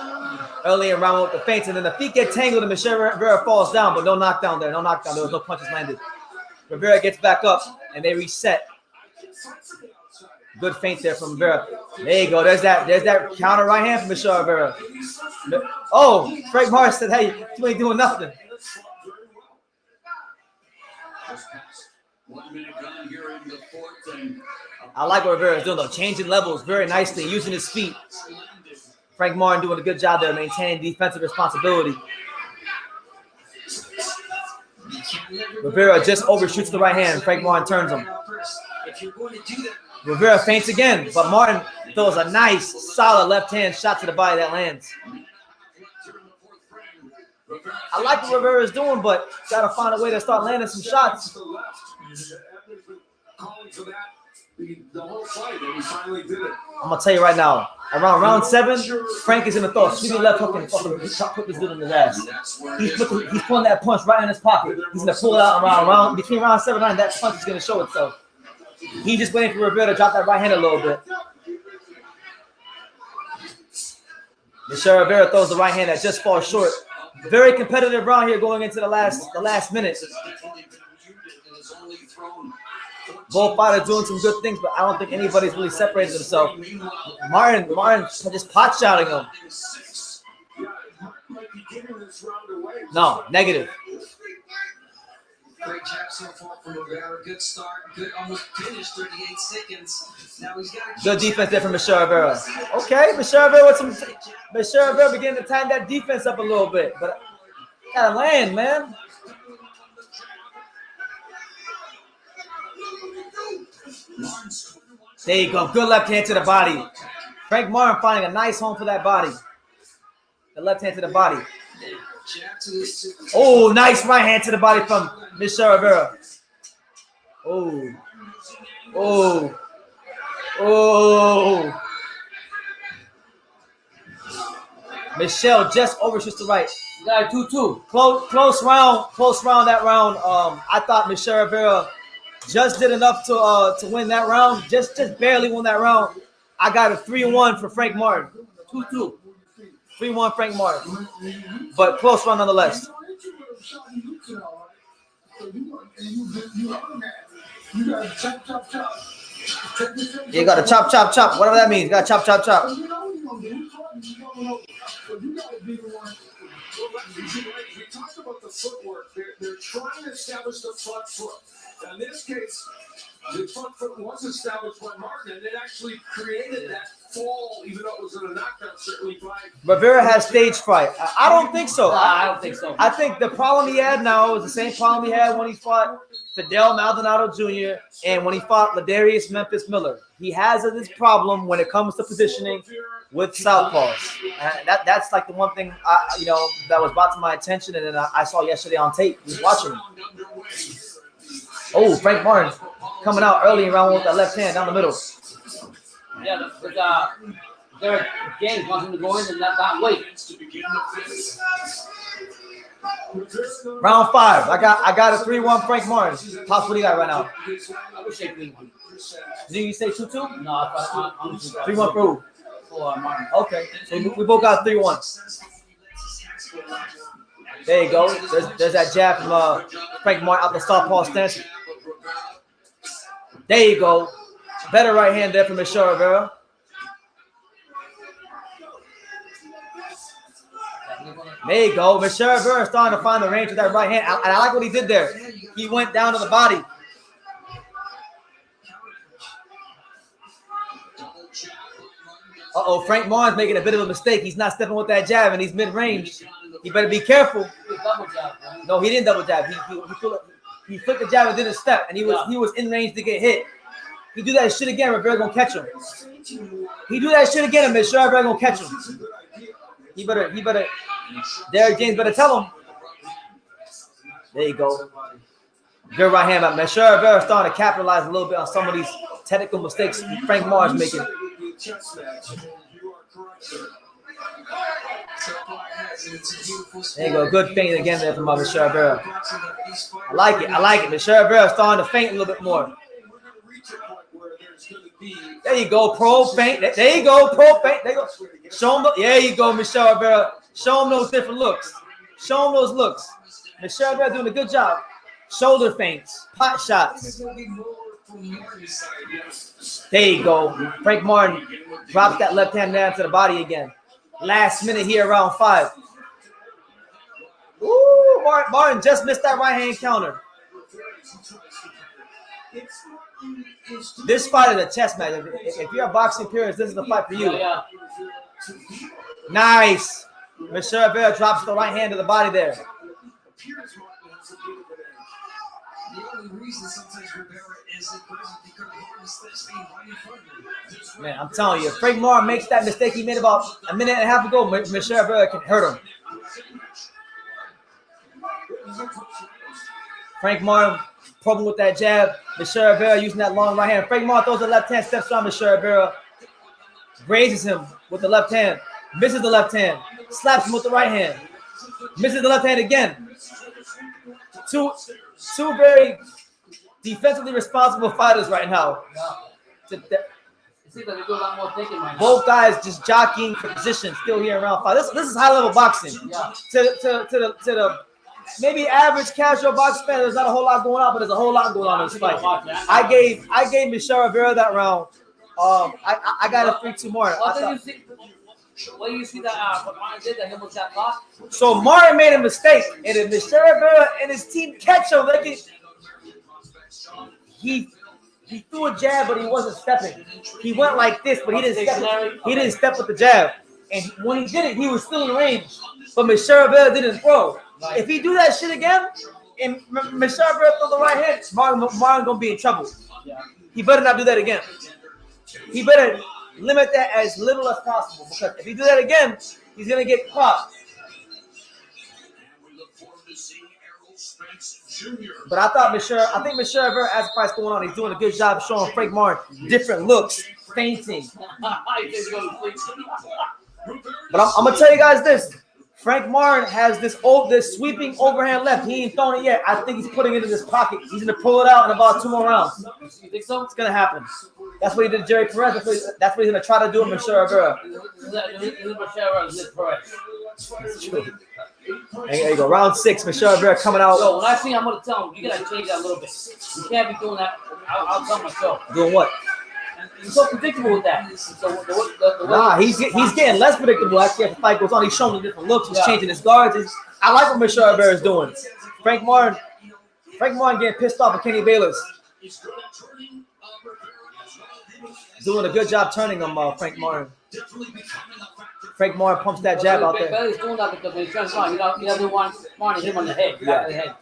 early in round with the feints, and then the feet get tangled and Michel Rivera falls down, but no knockdown there. No knockdown. There was no punches landed. Rivera gets back up, and they reset. Good feint there from Rivera. There you go. There's that counter right hand from Michel Rivera. Oh, Frank Martin said, "Hey, you ain't doing nothing." I like what Rivera is doing though, changing levels very nicely, using his feet. Frank Martin doing a good job there, maintaining defensive responsibility. Rivera just overshoots the right hand. Frank Martin turns him. Rivera feints again, but Martin throws a nice, solid left hand shot to the body that lands. I like what Rivera is doing, but got to find a way to start landing some shots. I'm going to tell you right now, around round 7, Frank is in the throw. Sweeping left hook and fucking put this dude in his ass. He's pulling that punch right in his pocket. He's going to pull it out around between round 7 and 9. That punch is going to show itself. He's just waiting for Rivera to drop that right hand a little bit. Michel Rivera throws the right hand that just falls short. Very competitive round here going into the last minute. Both fighters doing some good things, but I don't think anybody's really separated himself. Martin just pot shouting him. No, negative. Great job so far from Rivera. Good start. Good almost finish. 38 seconds. Now he's got good defense there from Michel Rivera. Okay, Michel Rivera beginning to tighten that defense up a little bit, but gotta land, man. There you go. Good left hand to the body. Frank Martin finding a nice home for that body. The left hand to the body. Oh, nice right hand to the body from Michel Rivera. Oh. Michel just overshoots the right. Got 2-2. Close round that round. I thought Michel Rivera just did enough to win that round. Just barely won that round. I got a 3-1 for Frank Martin. 2-2. 3-1 Frank Martin. But close run nonetheless. You got to chop, chop, chop. Whatever that means. You got to chop, chop, chop. We talked about the footwork. They're trying to establish the front foot. Now, in this case, the front foot was established by Martin, and it actually created that fall, even though it was in a knockdown, certainly by. Rivera has stage fright. I don't think so. I don't think so. I think the problem he had now is the same problem he had when he fought Fidel Maldonado Jr. and when he fought Ladarius Memphis Miller. He has this problem when it comes to positioning with southpaws. And that's like the one thing that was brought to my attention, and then I saw yesterday on tape. He was watching him. Oh, Frank Martin coming out early in round one with that left hand down the middle. Yeah, Derek James wants him to go in and not wait. Round 5. I got a 3-1 Frank Martin. Pops, what do you got right now? I would say 3-1. Did you say 2-2? No, I'm 3-1 for who? For Martin. Okay, so we both got 3-1. There you go. There's that jab from Frank Martin out the southpaw stance. There you go. Better right hand there from Michel Rivera. There you go. Michel Rivera starting to find the range with that right hand. And I like what he did there. He went down to the body. Uh-oh, Frank Martin's making a bit of a mistake. He's not stepping with that jab, and he's mid-range. He better be careful. No, he didn't double jab. He flicked the jab and didn't step, and he was in range to get hit. He do that shit again, Rivera gonna catch him. He do that shit again, and Michel Rivera gonna catch him. He better. Derek James better tell him. There you go. Good right hand, but Michel Rivera starting to capitalize a little bit on some of these technical mistakes Frank Martin's making. There you go. Good feint again there from Michel Rivera. I like it. Michel Rivera starting to feint a little bit more. There you go. Pro feint. There you go. Pro feint. There you go. Show him. There you go, Michel Rivera. Show him those different looks. Show him those looks. Michel Rivera doing a good job. Shoulder feints. Pot shots. There you go. Frank Martin drops that left hand down to the body again. Last minute here, round 5. Ooh, Martin just missed that right hand counter. This fight is a chess match. If you're a boxing purist, this is the fight for you. Yeah. Nice. Michel Rivera drops the right hand to the body there. The only reason sometimes Rivera is aggressive because Martin is staying right in front of him. Man, I'm telling you, if Frank Martin makes that mistake he made about a minute and a half ago, Michel Rivera can hurt him. Frank Martin problem with that jab. Michel Rivera using that long right hand. Frank Martin throws the left hand, steps on Michel Rivera, grazes him with the left hand, misses the left hand, slaps him with the right hand, misses the left hand again. Two very defensively responsible fighters right now. It seems like they do a lot more thinking right now. Both guys just jockeying for position still here in round 5. This is high level boxing. Yeah. To the maybe average casual boxing fan, there's not a whole lot going on, but there's a whole lot going on in this fight. I gave Michel Rivera that round. I got a 3-2 more. What do you see that what Martin did that him with that block? So Martin made a mistake, and if Michel Rivera and his team catch him, he threw a jab, but he wasn't stepping. He went like this, but he didn't step. He didn't step with the jab, and when he did it, he was still in range. But Michel Rivera didn't throw. If he do that shit again, and Michel Rivera throw the right hand, Martin gonna be in trouble. He better not do that again. He better limit that as little as possible, because if he do that again, he's gonna get caught. But I think Michel Rivera, as the fight's going on, he's doing a good job showing Frank Martin different looks, feinting. But I'm gonna tell you guys this: Frank Martin has this sweeping overhand left. He ain't throwing it yet. I think he's putting it in his pocket. He's gonna pull it out in about 2 more rounds. You think so? It's gonna happen. That's what he did to Jerry Perez. That's what he's gonna try to do with Michel Rivera. There you go. Round 6. Michel Rivera coming out. So when I see him, I'm gonna tell him you gotta change that a little bit. You can't be doing that. I'll tell myself. Doing what? He's so predictable with that. Nah, he's getting less predictable actually as the fight goes on. He's showing the different looks. He's changing his guards. I like what Michel Rivera is doing. Frank Martin getting pissed off at Kenny Bayless. Doing a good job turning him, Frank Martin. Frank Martin pumps that jab out there. Bayless doing that because when he turns on, he doesn't want Martin to hit him on the head. Yeah. The head.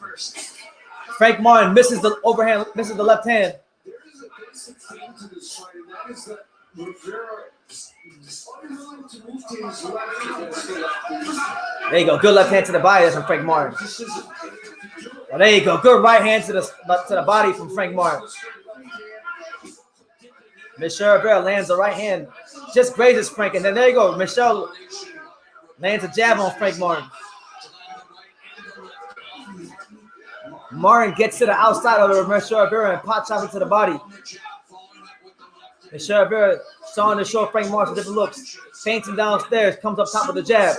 Frank Martin misses the overhand, misses the left hand. There is a basic theme to this fight, and that is that Rivera is unwilling to move to his left against the left. There you go. Good left hand to the body from Frank Martin. Oh, there you go. Good right hand to the body from Frank Martin. Michel Rivera lands the right hand. Just grazes Frank. And then there you go. Michel lands a jab on Frank Martin. Martin gets to the outside of Michel Rivera and pot chops into the body. Michel Rivera starting to show Frank Martin some different looks. Feints him downstairs. Comes up top with the jab.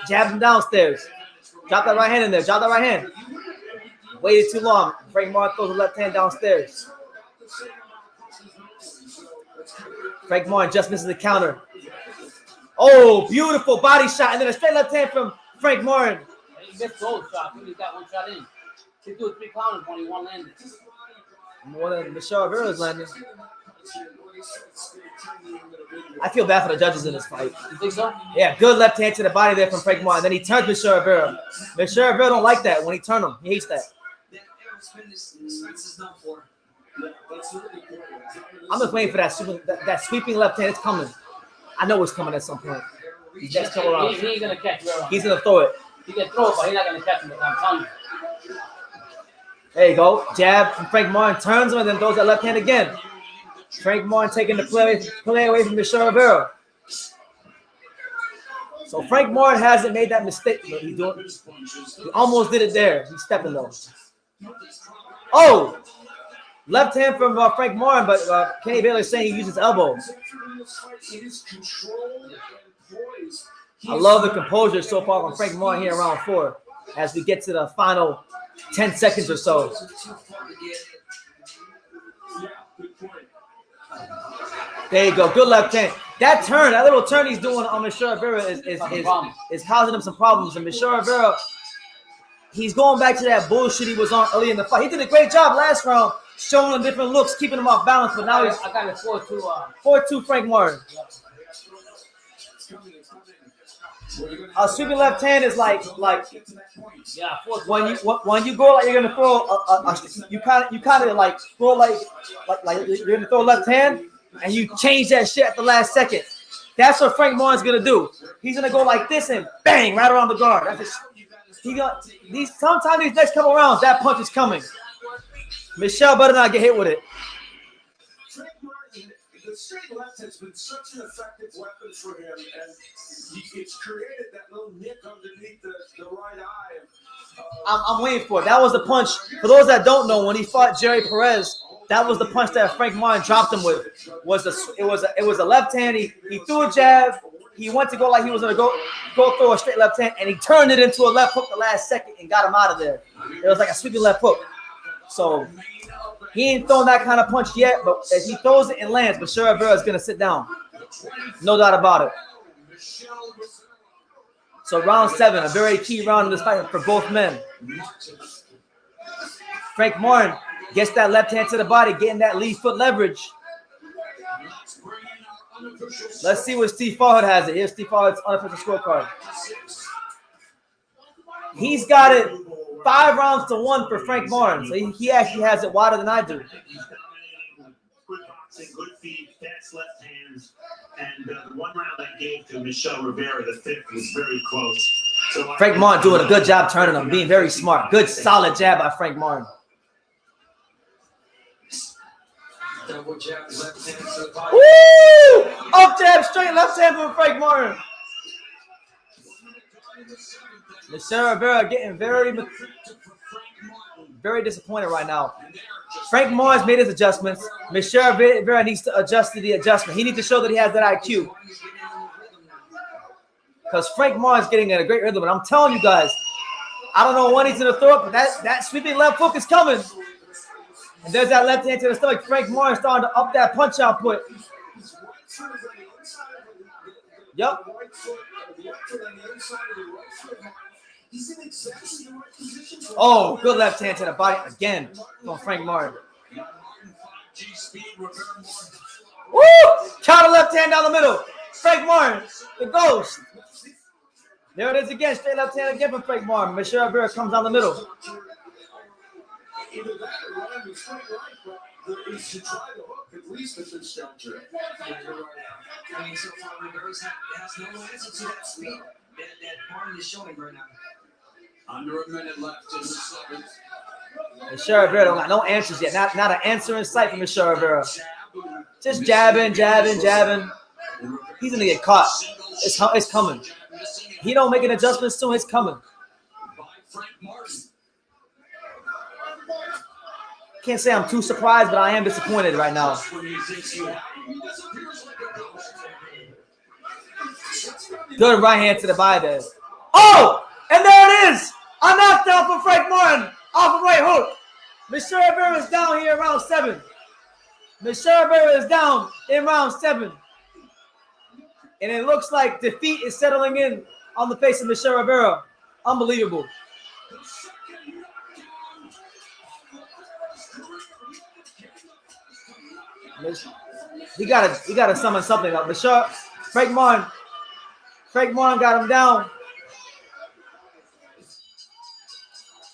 Jabs him downstairs. Drop that right hand in there. Drop that right hand. Waited too long. Frank Martin throws the left hand downstairs. Frank Martin just misses the counter. Oh, beautiful body shot. And then a straight left hand from Frank Martin. He missed both shots. He got one shot in. He threw 3 counters when he one landed. More than Michel Rivera's landing. I feel bad for the judges in this fight. You think so? Yeah, good left hand to the body there from Frank Martin. Then he turns Michel Rivera. Michel Rivera don't like that when he turns him. He hates that. I'm just waiting for that sweeping left hand. It's coming. I know it's coming at some point. He ain't gonna catch Rivera. He's gonna throw it. He can throw it, but he's not gonna catch him. I'm telling you. There you go. Jab from Frank Martin. Turns him and then throws that left hand again. Frank Martin taking the play away from Michel Rivera. So Frank Martin hasn't made that mistake. But he almost did it there. He's stepping though. Oh! Left hand from Frank Martin, but Kenny Baylor is saying he used his elbow. I love the composure so far from Frank Martin here in round 4 as we get to the final 10 seconds or so. There you go. Good left hand. That turn, that little turn he's doing on Michel Rivera is causing him some problems. And Michel Rivera, he's going back to that bullshit he was on early in the fight. He did a great job last round, showing him different looks, keeping him off balance. But now he's I got a 4-2. 4-2 Frank Martin. A sweeping left hand is like Yeah, when you go like you're gonna throw you kind of like throw like you're gonna throw a left hand and you change that shit at the last second. That's what Frank Martin's gonna do. He's gonna go like this and bang right around the guard. That's just, sometimes these next couple rounds that punch is coming. Michel better not get hit with it. The straight left has been such an effective weapon for him, and it's created that little nick underneath the right eye. I'm waiting for it. That was the punch. For those that don't know, when he fought Jerry Perez, that was the punch that Frank Martin dropped him with. It was a left hand. He threw a jab. He went to go like he was gonna go throw a straight left hand, and he turned it into a left hook the last second and got him out of there. It was like a sweeping left hook. So he ain't thrown that kind of punch yet, but as he throws it and lands, Michel Rivera is gonna sit down. No doubt about it. So round 7, a very key round in this fight for both men. Frank Martin gets that left hand to the body, getting that lead foot leverage. Let's see what Steve Farhood has it. Here's Steve Farhood's unofficial scorecard. He's got it 5 rounds to 1 for Frank Martin. So he actually has it wider than I do. Good boxing, good feet, fast left hands, and the one round I gave to Michel Rivera, the 5th, was very close. So Frank Martin doing a good job turning him, being very smart. Good, solid jab by Frank Martin. Double jab, left hand to the body. Woo! Up jab, straight left hand from Frank Martin. Michel Rivera getting very disappointed right now. Frank Martin's made his adjustments. Michel Rivera needs to adjust to the adjustment. He needs to show that he has that IQ. Because Frank Martin's getting in a great rhythm. And I'm telling you guys, I don't know when he's going to throw it, but that sweeping left hook is coming. And there's that left hand to the stomach. Frank Martin starting to up that punch output. Yep. Oh, good left hand to the body again from Frank Martin. Woo! Counter left hand down the middle. Frank Martin, the ghost. There it is again. Straight left hand again from Frank Martin. Michel Rivera comes down the middle. Either that or run the straight right, but he should try the hook at least at this juncture. I mean, so far Rivera has no answer to that speed that Martin is showing right now. Under a minute left in the seventh. Michel Rivera don't got no answers yet. Not an answer in sight for Michel Rivera. Just jabbing. He's gonna get caught. It's coming. He don't make an adjustment soon. It's coming. Can't say I'm too surprised, but I am disappointed right now. Good right hand to the body there. Oh! And there it is! A knockdown from Frank Martin off a right hook. Michel Rivera is down here in round 7. Michel Rivera is down in round 7. And it looks like defeat is settling in on the face of Michel Rivera. Unbelievable. He gotta summon something up. Frank Martin got him down.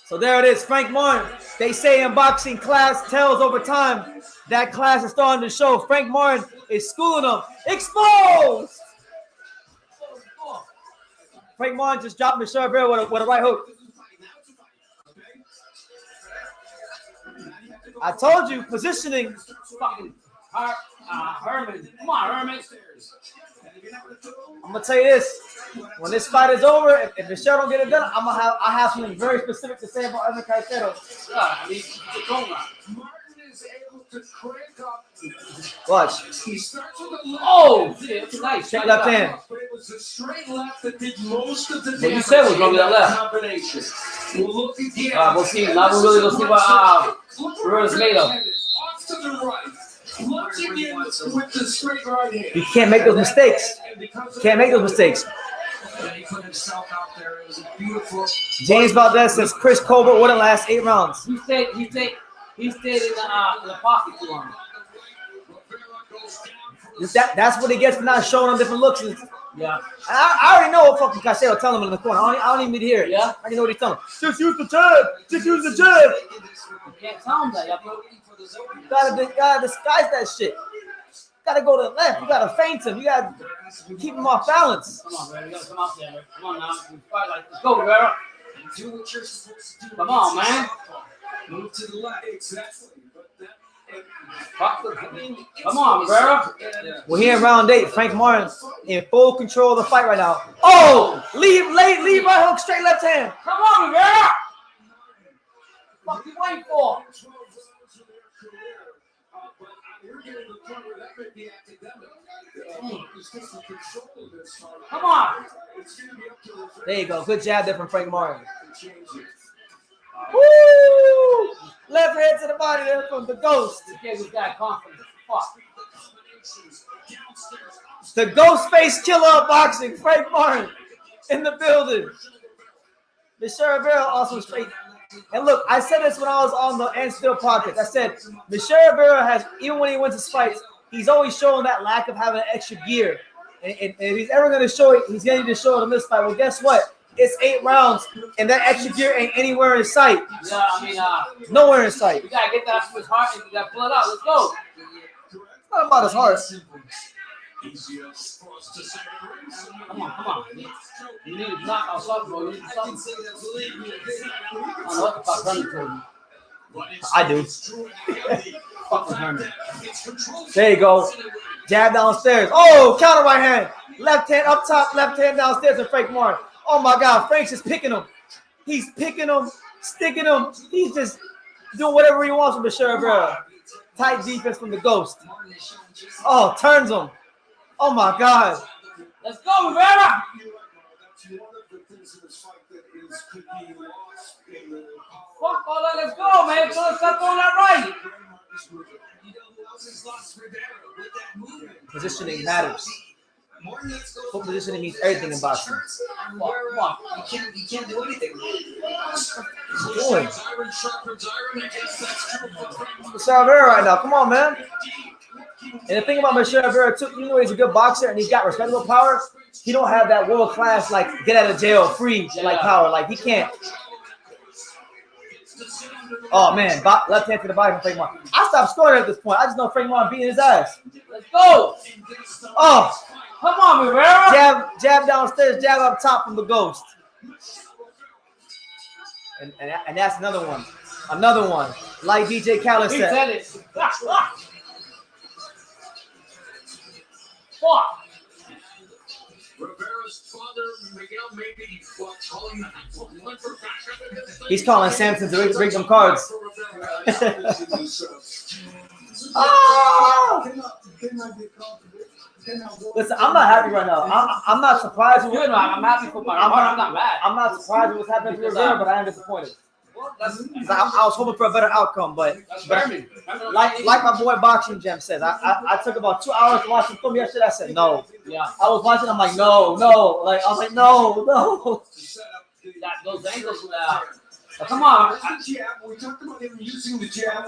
So there it is, Frank Martin. They say in boxing, class tells over time. That class is starting to show. Frank Martin is schooling them. Exposed! Frank Martin just dropped Michel Rivera with a right hook. I told you, positioning. Fucking Herman. Come on, Herman. I'm gonna tell you this: when this fight is over, if Michel don't get it done, I have something very specific to say about Evan Caicedo. Watch. He starts with a left. Oh, shit, nice. Check left hand. But it was a straight left that did most of the What you damage said was gonna be that in left. combination. We'll look again. We'll see. Now we'll really go see what Rivera's made of. Off to the right. Once again with the straight right hand. You can't make those mistakes. Can't make those mistakes. He put himself out there. It was a beautiful. James Valdez says Chris Colbert wouldn't last 8 rounds. He stayed in the pocket too long. That's what he gets for not showing him different looks. Yeah. I already know what fucking Caicedo telling him in the corner. I don't even need to hear it. Yeah. I already know what he's telling him. Just use the jab. Just use the jab. You can't tell him that. You gotta disguise that shit. Gotta go to the left. You gotta feint him. You gotta keep him off balance. Come on, man. You gotta come out there, man. Come on now. Let's go, Rivera. Do what you're supposed to do. Come on, man. Move to the left. Exactly. Come on, Rivera. We're here in round 8. Frank Martin in full control of the fight right now. Oh! Lead right hook, straight left hand. Come on, Rivera. What you waiting for? Come on. There you go. Good jab there from Frank Martin. Woo! Left hand to the body there from the Ghost. Give this guy confidence. Fuck. The ghost face killer of boxing, Frank Martin, in the building. Michel Rivera also straight. And look, I said this when I was on the And Still podcast. I said Michel Rivera has, even when he wins his fights, he's always showing that lack of having extra gear. And if he's ever going to show it, he's going to need to show it in this fight. Well, guess what? It's 8 rounds, and that extra gear ain't anywhere in sight. Yeah, I mean, nowhere in sight. You gotta get that from his heart, and you gotta pull it out. Let's go. It's not about his heart. Come on. You need to knock out something, bro. You need something. I don't know what the fuck Herman told you. I do. Fucking Herman. There you go. Jab downstairs. Oh, counter right hand. Left hand up top, left hand downstairs to Frank Martin. Oh my God, Frank's just picking him. He's picking him, sticking him. He's just doing whatever he wants with Michel Rivera. Tight defense from the Ghost. Oh, turns him. Oh my God. Let's go, Rivera. That's one of the things in this fight that could be lost in the Fuck all that. Let's go, man. Let's stop doing that right. Positioning matters. Foot positioning means everything in boxing. You can't do anything. Doing. Michel Rivera right now. Come on, man. And the thing about Michel Rivera too, you know he's a good boxer and he's got respectable power. He don't have that world class like get out of jail free like power. Like he can't. Oh man, left hand to the body from Frank Martin. I stopped scoring at this point. I just know Frank Martin beating his ass. Let's go. Oh, come on, Rivera. Jab downstairs, jab up top from the Ghost. And that's another one. Another one. Like DJ Khaled said. He said it. Fuck. Rivera's father, Miguel, maybe calling He's calling Samson to bring some cards. Oh! Listen, I'm not happy right now. I'm not surprised. I'm happy for my heart. I'm not mad. I'm not surprised with what's happening to Rivera, but I am disappointed. I was hoping for a better outcome, but like my boy Boxing Gem says, I took about 2 hours to watch the film yesterday. I said no. Yeah. I was watching. I'm like no. Like I was like no. Those angles. Come on. We talked about him using the jab.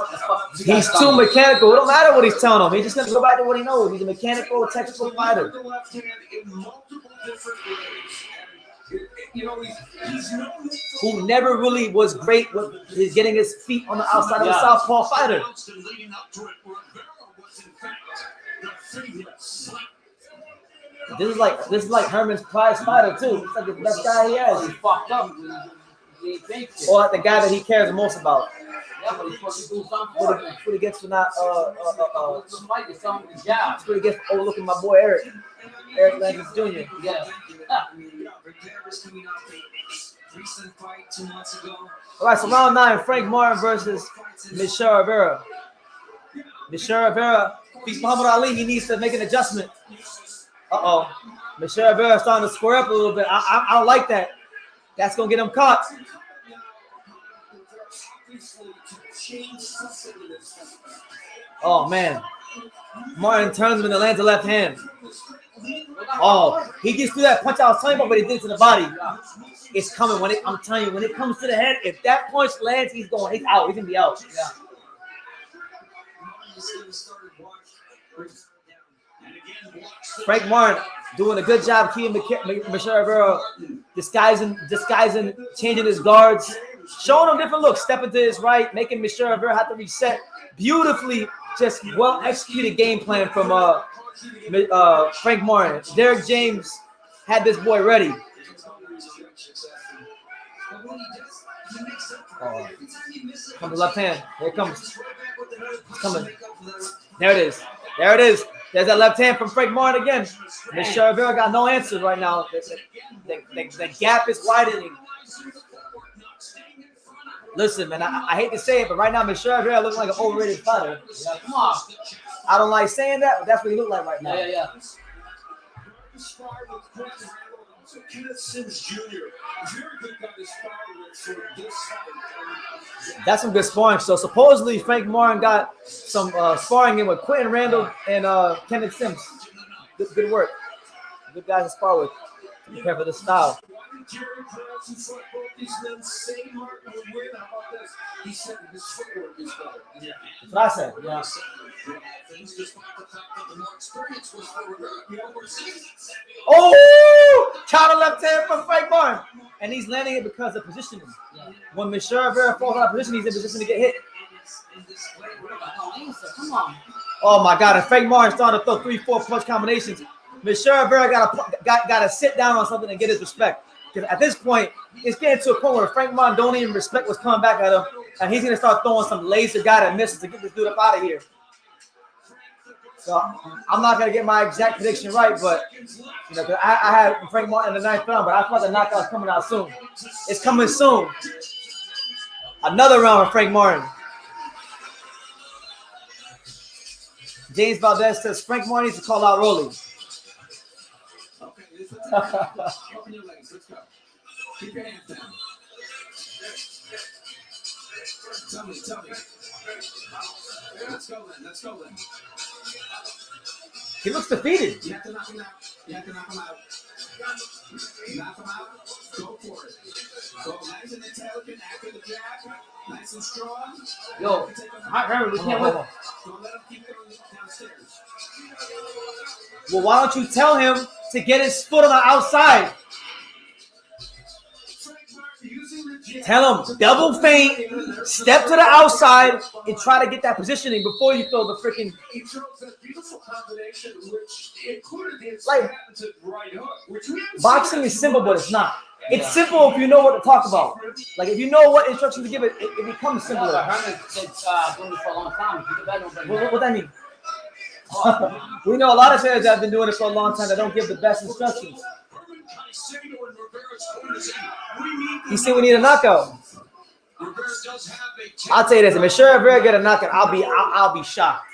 He's too mechanical. It don't matter what he's telling him. He's just gonna go back to what he knows. He's a mechanical, technical fighter. The left hand in multiple different ways. You know, he's known who never really was great with his getting his feet on the outside of a southpaw fighter. This is like Herman's prize fighter too. It's like the best guy he has. He fucked up. Or like the guy that he cares the most about. Yeah, but he's supposed to do something. What he gets for not It's what he gets for overlooking my boy Eric Landis Jr. Yeah. All right, so round 9, Frank Martin versus Michel Rivera. Michel Rivera beats Muhammad Ali. He needs to make an adjustment. Michel Rivera is starting to square up a little bit. I don't like that. That's gonna get him caught. Oh man, Martin turns him and lands the left hand. Oh, he gets through that punch I was telling you about, but he did it to the body. It's coming. I'm telling you, when it comes to the head, if that punch lands, he's out. He's gonna be out. Yeah. Frank Martin doing a good job keeping Michel Rivera disguising, changing his guards, showing him different looks, stepping to his right, making Michel Rivera have to reset. Beautifully, just well executed game plan from Frank Martin. Derek James had this boy ready. Come the left hand. Here it comes. It's coming. There it is. There it is. There's that left hand from Frank Martin again. Michel Rivera got no answers right now. The gap is widening. Listen, man, I hate to say it, but right now Michel Rivera looks like an overrated fighter. Yeah, come on. I don't like saying that, but that's what he look like right now. Yeah. Kenneth Sims Jr. Very good guy to spar with for this fight. That's some good sparring. So supposedly Frank Martin got some sparring in with Quentin Randall and Kenneth Sims. Good work. Good guys to spar with. Prepare for the style. Jerry Krause in front both these men say Martin would win. How about this? He said his footwork is better. Yeah. That's what I said. Yeah. Oh! Counter left hand from Frank Martin. And he's landing it because of positioning. Yeah. When Michel Rivera falls out of position, he's in position to get hit. Come on. Oh my God! And Frank Martin starting to throw 3-4 punch combinations. Michel Rivera got to sit down on something and get his respect. Because at this point, it's getting to a point where Frank Martin don't even respect what's coming back at him, and he's gonna start throwing some laser guy that misses to get this dude up out of here. So I'm not gonna get my exact prediction right, but you know, 'cause I had Frank Martin in the 9th round, but I thought the knockout's coming out soon. It's coming soon. Another round with Frank Martin. James Valdez says Frank Martin needs to call out Rolly. Okay, open your legs. Let's go. Keep your hands down. Tell me. Let's go then. He looks defeated. You have to knock him out. Knock him out. Go for it. Go nice and intelligent after the jab. Nice and strong. Yo, we can't win. Don't let him keep going downstairs. Well, why don't you tell him to get his foot on the outside? Tell him, double feint, step to the outside, and try to get that positioning before you throw the freaking. He throws that beautiful combination, which included the Like, patented right hook, which we haven't boxing seen is simple, but it's not. It's simple if you know what to talk about. Like, if you know what instructions to give it, it becomes simpler. Herman's been doing this for a long time. What that mean? We know a lot of players that have been doing it for a long time that don't give the best instructions. You see, we need a knockout. I'll tell you this: if Michel Rivera get a knockout, I'll be shocked.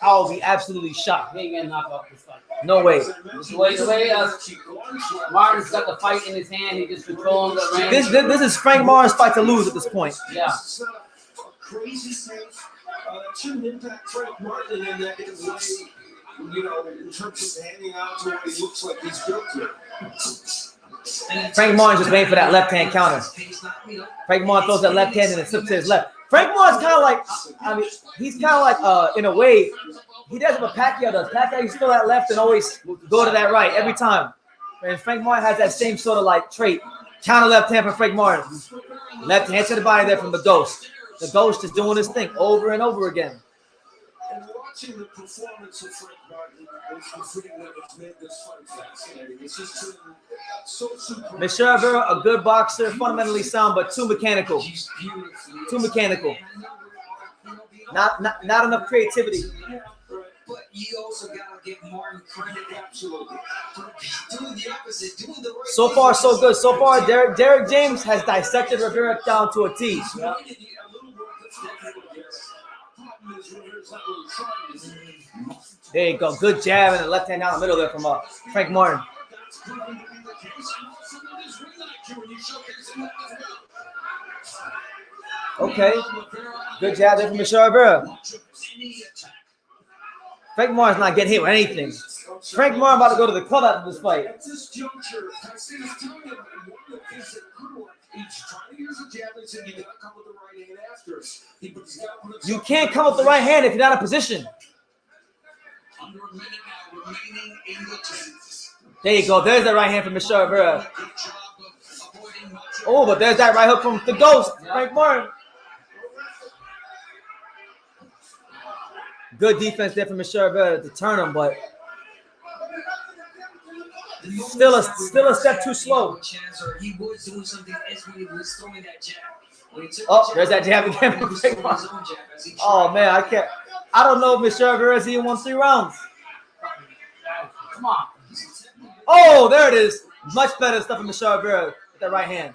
I'll be absolutely shocked. He ain't gonna knock out this fight. No way. The way Martin's got the fight in his hand, he just controlling the range. This is Frank Martin's fight to lose at this point. Yeah. It's not a crazy thing. That shouldn't impact Frank Martin in a negative way, you know, in terms of hanging out to what he looks like he's built to. Frank Martin's just waiting for that left-hand counter. Frank Martin throws that left hand and it slips to his left. Frank Martin's kind of like, he's kind of like, in a way, he does what Pacquiao does. Pacquiao used to throw that left and always go to that right every time. And Frank Martin has that same sort of like trait. Counter left hand from Frank Martin. Left hand to the body there from the Ghost. The Ghost is doing his thing over and over again. And watching the performance of Frank Martin is the thing that has made this fight fascinating. It's just been so super. Michel Rivera, a good boxer, fundamentally sound, but too mechanical. Too mechanical. Not enough creativity. But you also gotta give Martin credit, absolutely, for doing the opposite, doing the right. So far, so good. So far, Derek James has dissected Rivera down to a T. Yeah. There you go. Good jab and the left hand down the middle there from Frank Martin. Okay. Good jab there from Michel Rivera. Frank Martin's not getting hit with anything. Frank Martin about to go to the club after this fight. At this juncture, I was telling him one of the things that could work. He's trying to use a jab and said, you got to come with the right hand after. You can't come with the right hand if you're not in position. Under a minute now remaining in the 10th. There you go. There's the right hand from Michel Rivera. Oh, but there's that right hook from the Ghost, Frank Martin. Good defense there from Michel Rivera to turn him, but still a step too slow. He was doing something else when he was throwing that jab. Oh, there's that jab again from Frank Martin. Oh man, I don't know if Michel Rivera's even won 3 rounds. Come on. Oh, there it is. Much better stuff from Michel Rivera with that right hand.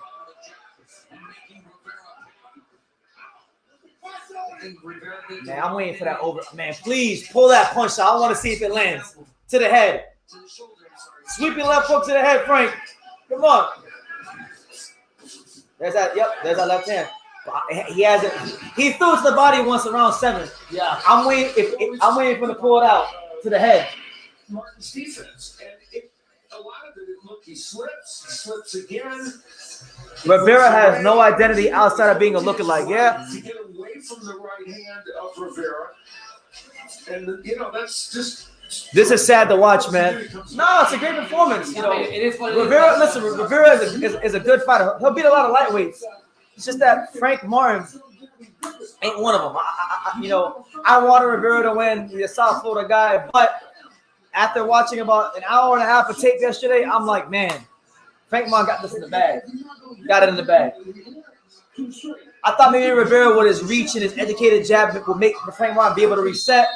Man, I'm waiting for that over. Man, please pull that punch out. I want to see if it lands. To the head. Sweep your left hook to the head, Frank. Come on. There's that. Yep, there's that left hand. He has it. He threw it to the body once around 7. Yeah. I'm waiting for him to pull it out to the head. Martin's defense. And a lot of it, look, he slips again. Rivera has no identity outside of being a lookalike. Yeah. To get away from the right hand of Rivera. And, you know, that's just. This is sad to watch, man. No, it's a great performance. You know, Rivera. Listen, Rivera is a good fighter. He'll beat a lot of lightweights. It's just that Frank Martin ain't one of them. I wanted Rivera to win. He's a South Florida guy, but after watching about an hour and a half of tape yesterday, I'm like, man, Frank Martin got this in the bag. Got it in the bag. I thought maybe Rivera with his reach and his educated jab would make Frank Martin be able to reset.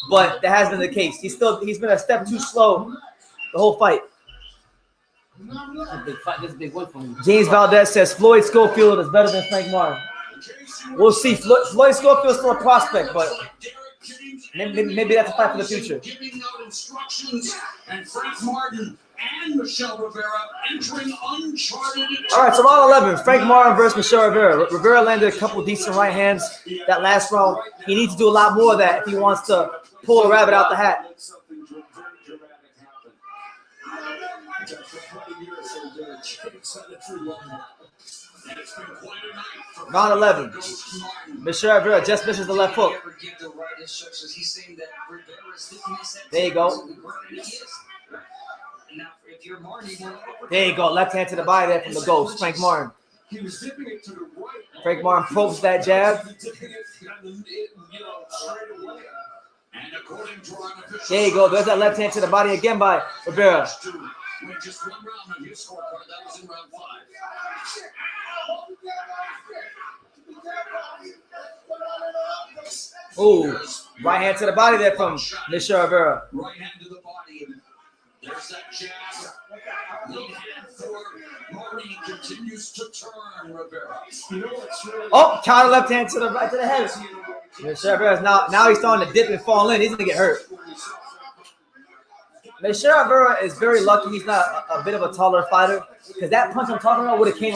but that has been the case. He's been a step too slow the whole fight. Big fight. This is a big win for him. James Valdez says Floyd Schofield is better than Frank Martin. We'll see. Floyd Schofield is still a prospect, but maybe that's a fight for the future. Giving out instructions, and Frank Martin and Michel Rivera entering uncharted. All right, so round 11, Frank Martin versus Michel Rivera. Rivera landed a couple decent right hands that last round. He needs to do a lot more of that if he wants to pull a rabbit out the hat. Round 11. Michel Rivera just misses the left hook. There you go. There you go. Left hand to the body there from the Ghost, Frank Martin. Frank Martin probes that jab. There you go. There's that left hand to the body again by Rivera. Ooh, right hand to the body there from Michel Rivera. Right hand to the body. There's that jab. Lead hand for Martin continues to turn Rivera. Oh, counter left hand to the right to the head. Michel Rivera now he's starting to dip and fall in. He's gonna get hurt. Michel Rivera is very lucky he's not a bit of a taller fighter, because that punch I'm talking about would have came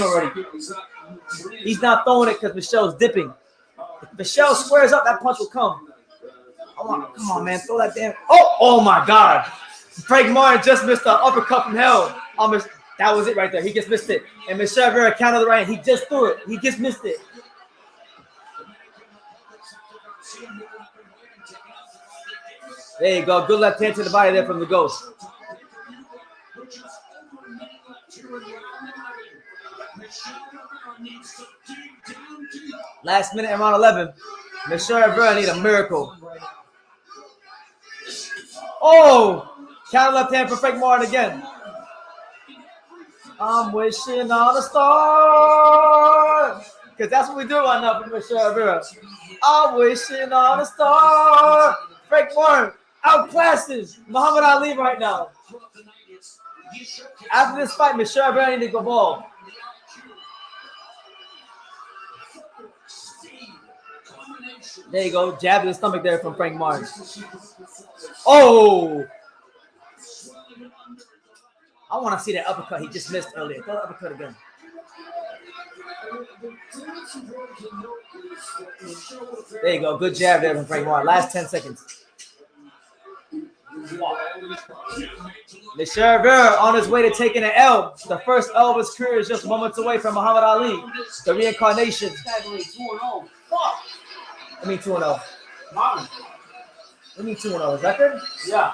already. He's not throwing it because Michel's dipping. If Michel squares up, that punch will come. Come on, man, throw that damn. Oh my God! Frank Martin just missed the uppercut from hell. That was it right there. He just missed it. And Michel Rivera countered the right hand. He just threw it. He just missed it. There you go. Good left hand to the body there from the Ghost. Last minute in round 11. Michel Rivera need a miracle. Oh! Counter left hand for Frank Martin again. I'm wishing on a star. Because that's what we do right now for Michel Rivera. I'm wishing on a star. Frank Martin outclasses Muhammad Ali right now. After this fight, Michel Rivera needs to go ball. There you go. Jab to the stomach there from Frank Martin. Oh! I want to see that uppercut he just missed earlier. Throw the uppercut again. There you go. Good jab there from Frank Martin. Last 10 seconds. Michel Rivera on his way to taking an L. The first L of his career is just moments away from Muhammad Ali. The reincarnation. I mean 2-0. I mean 2-0. Is that good? Yeah.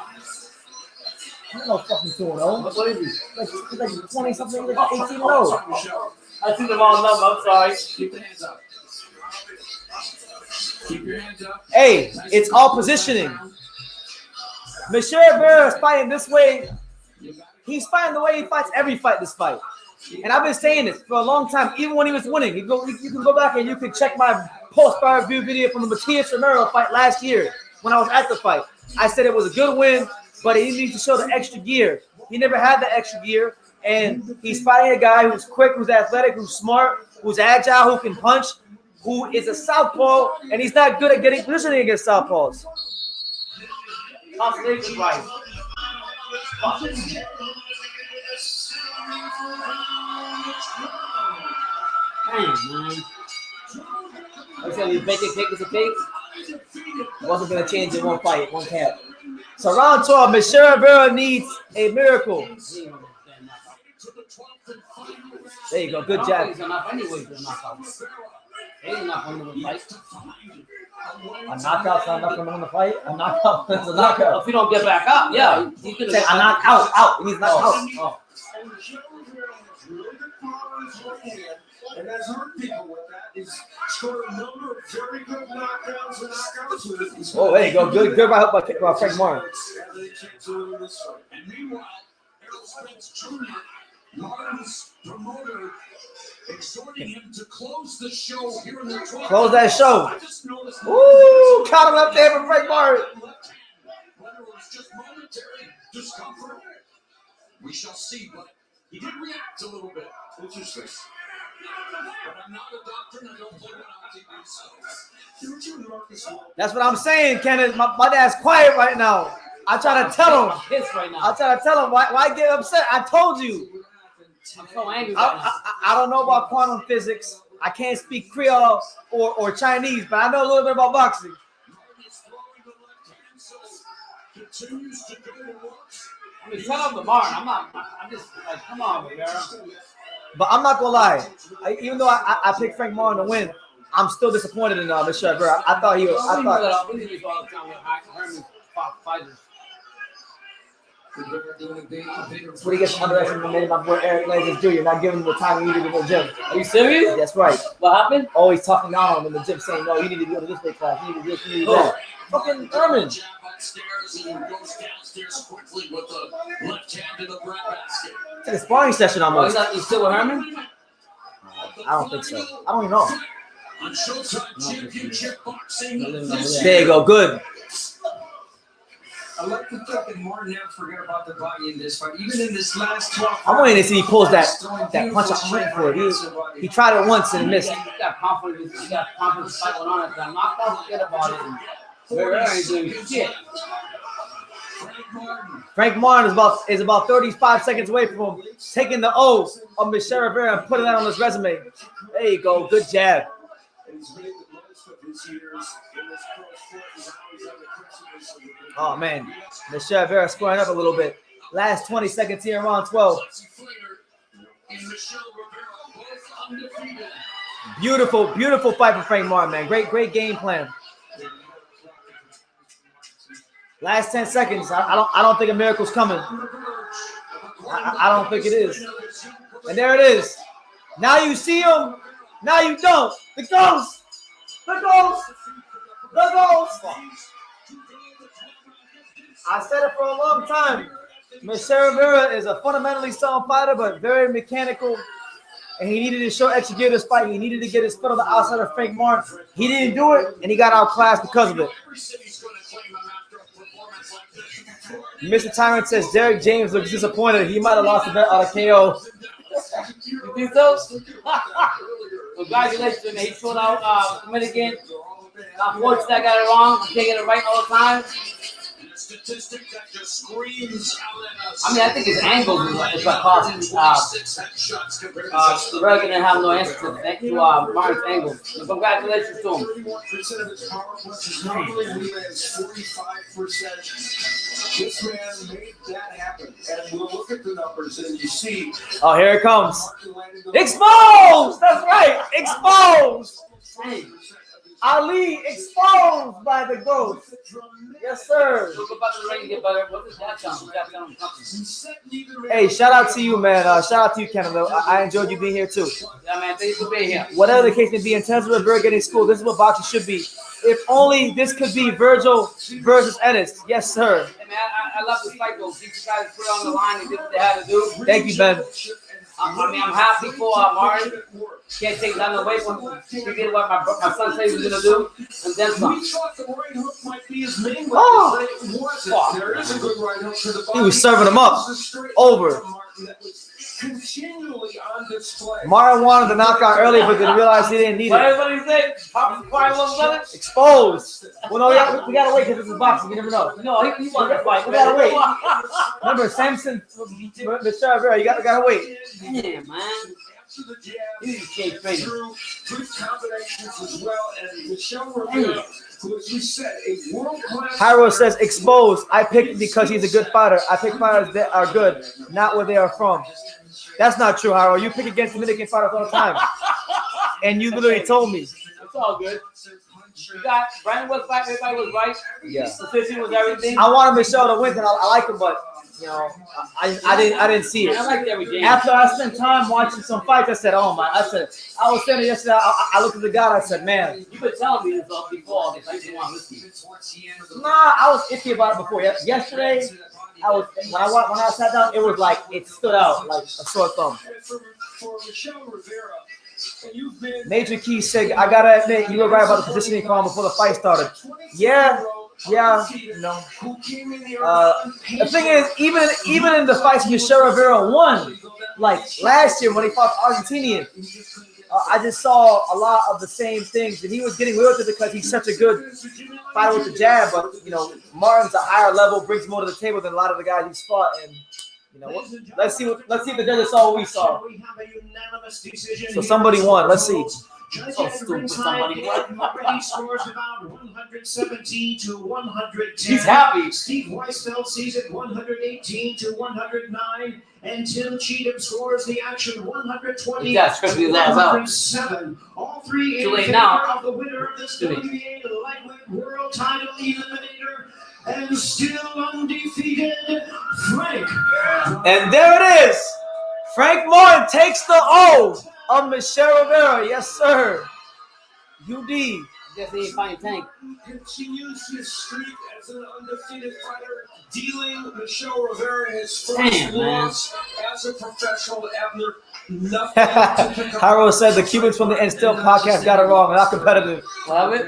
I don't know fucking 2-0. What is it? Like 20 something, like 18-0. I see the wrong number. I'm sorry. Keep the hands up. Keep your hands up. Hey, it's all positioning. Michel Rivera is fighting this way. He's fighting the way he fights every fight this fight. And I've been saying this for a long time, even when he was winning. You can go back and you can check my post-fight review video from the Matias Romero fight last year when I was at the fight. I said it was a good win, but he needs to show the extra gear. He never had the extra gear, and he's fighting a guy who's quick, who's athletic, who's smart, who's agile, who can punch, who is a southpaw, and he's not good at getting positioning against southpaws. Consolation prize. Damn, man. I said, you bake a cake is a cake. Wasn't going to change in one fight, one cap. So round 12, Michel Rivera needs a miracle. There you go, good job. He's enough anyway for a knockout. He's not going to fight. A knockout's not enough for him to fight. A knockout is a knockout. If you don't get back up, yeah. He could have a knockout, out. He needs knockout. Oh. And that's hurt people with that. He's scored a number of very good knockdowns and knockouts with it. Oh, there you go. Good right hook by Frank Martin. And meanwhile, Errol Spence Jr., Martin's promoter, exhorting him to close the show here in the 12th. Close that show. I just noticed. Ooh, caught him left hand from Frank Martin. Whether it was just momentary discomfort, we shall see. But he did react a little bit. Interesting. But I'm not a doctor and I don't play one on TV. So. That's what I'm saying, Kenneth. My dad's quiet right now. I try to tell him. Pissed right now. I try to tell him why get upset. I told you. I'm so angry right now. I don't know about quantum physics. I can't speak Creole or Chinese, but I know a little bit about boxing. I mean, shut up the Martin. I'm just like, come on, Rivera. But I'm not gonna lie. Even though I picked Frank Martin to win, I'm still disappointed in Michel Rivera. I thought he was. I thought. When he gets underestimated, my boy Eric Lazarus Jr. not giving him the time he needed in the gym. Are you serious? That's right. What happened? Always talking down on him in the gym, saying, "No, you need to go to this weight class. You need to do this. You need to do that." Fucking Herman. It's a sparring session almost. Oh, you still with Herman? I don't think so. I don't even know. On Showtime Championship Boxing. There you go. Good. I like the fact that Martin never forgot about the body in this fight. Even in this last 12 I'm waiting to see if he pulls that punch I'm waiting for. He tried it once and missed. He got confidence. He got confidence fight went on. I'm not going to forget about it. Rivera ain't doing shit. Frank Martin is about 35 seconds away from him taking the O of Michel Rivera and putting that on his resume. There you go. Good jab. Oh, man. Michel Rivera squaring up a little bit. Last 20 seconds here in round 12. Beautiful, beautiful fight from Frank Martin, man. Great game plan. Last 10 seconds. I don't think a miracle's coming. I don't think it is. And there it is. Now you see him. Now you don't. The ghost. The ghost. The ghost. I said it for a long time. Michel Rivera is a fundamentally sound fighter, but very mechanical. And he needed to show execute his fight. He needed to get his foot on the outside of Frank Martin. He didn't do it, and he got outclassed because of it. Mr. Tyrant says Derek James looks disappointed. He might have lost the bet on a KO. You think so? Congratulations, man. He showed out Dominican. Unfortunately, I got it wrong. I'm taking it right all the time. Statistic that just screams out at us. I mean, I think his angles is what caused Rivera didn't have no answer to Martin's angles. So congratulations to him. 31% of his power punches normally lands 45%. This man made that happen. And we'll look at the numbers and you see. Oh, here it comes. Exposed! That's right. Exposed. Ali exposed by the ghost. Yes, sir. Hey, shout out to you, man. Shout out to you, Kenneth. I enjoyed you being here, too. Yeah, man. Thanks for being here. Whatever the case may be, in terms of Rivera getting school, this is what boxing should be. If only this could be Virgil versus Ennis. Yes, sir. Hey, man, I love this fight, though. These guys put it on the line and did what they had to do. Thank you, Ben. I mean, I'm happy for Martin. Can't take nothing away from him. He did what my son said he was going to do, and then some. We thought the right hook might be his main weapon, but it wasn't. There is a good right hook to the body. He was serving him up. Over. Continually on display. Martin wanted the knockout early, but didn't realize he didn't need it. What did he say? Pop quiet little brother? Exposed. Well, no, we gotta wait because this is boxing. You never know. No, he wanted to fight. We gotta wait. Remember, Samson, Michel Rivera, you gotta wait. Yeah, man. To the jab, through good combinations as well, and Michel Rivera, who, as we said, a world-class. Hyro says exposed. I picked because he's a good fighter. I pick fighters that are good, not where they are from. That's not true, Hyro. You pick against Dominican fighters all the time, and you literally told me. It's all good. You got Brandon was right. Everybody was right. Yeah. Position was everything. I wanted Michel to win, and I like him, but. You know, I didn't see it. I like every game. After I spent time watching some fights, I said, "Oh my!" I was saying it yesterday. I looked at the guy. I said, "Man, you've been telling me this before. I didn't want to listen. Nah, I was iffy about it before. Yesterday, when I sat down, it was like it stood out like a sore thumb. For Michel Rivera, Major Key said, I gotta admit, you were right about the positioning call before the fight started. Yeah, you know. The thing is, even in the fights Michel Rivera won, like last year when he fought the Argentinian, I just saw a lot of the same things, and he was getting away with it because he's such a good fighter with the jab. But you know, Martin's a higher level, brings more to the table than a lot of the guys he's fought. And you know, let's see if the judges saw what we saw. So somebody won. Let's see. So stupid. Somebody won. Already scores about 117 to 110. He's happy. Steve Weisfeld sees it 118 to 109. And Tim Cheatham scores the action 120 to 107. All three in favor of the winner of this WBA lightweight world title eliminator. And still undefeated, Frank. And there it is. Frank Martin takes the O of Michel Rivera. Yes, sir. UD. Guess he ain't fighting Tank. Continues his streak as an undefeated fighter, dealing Michel Rivera his first loss as a professional. Abner, nothing to pick up. Harold said the Cubans from the End Still podcast got it wrong. Not competitive. Love it.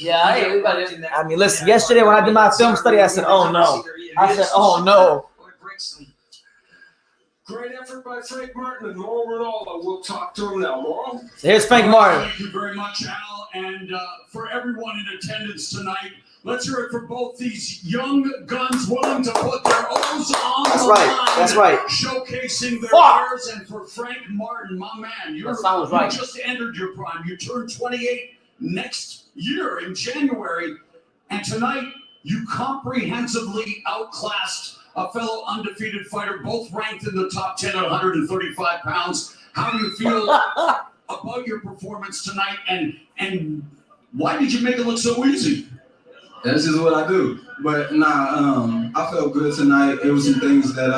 I mean, listen, yesterday when I did my film study, I said, oh no. I said, oh no. Great effort by Frank Martin and Mauro Ronaldo. We'll talk to him now. Mauro? Here's Frank Martin. Thank you very much, Al. And for everyone in attendance tonight, let's hear it for both these young guns willing to put their O's on the line. That's right. Showcasing their wares. And for Frank Martin, my man, you just entered your prime. You turn 28 next year in January. And tonight, you comprehensively outclassed a fellow undefeated fighter, both ranked in the top 10 at 135 pounds. How do you feel about your performance tonight, and why did you make it look so easy? That's just what I do. But I felt good tonight. There was some things that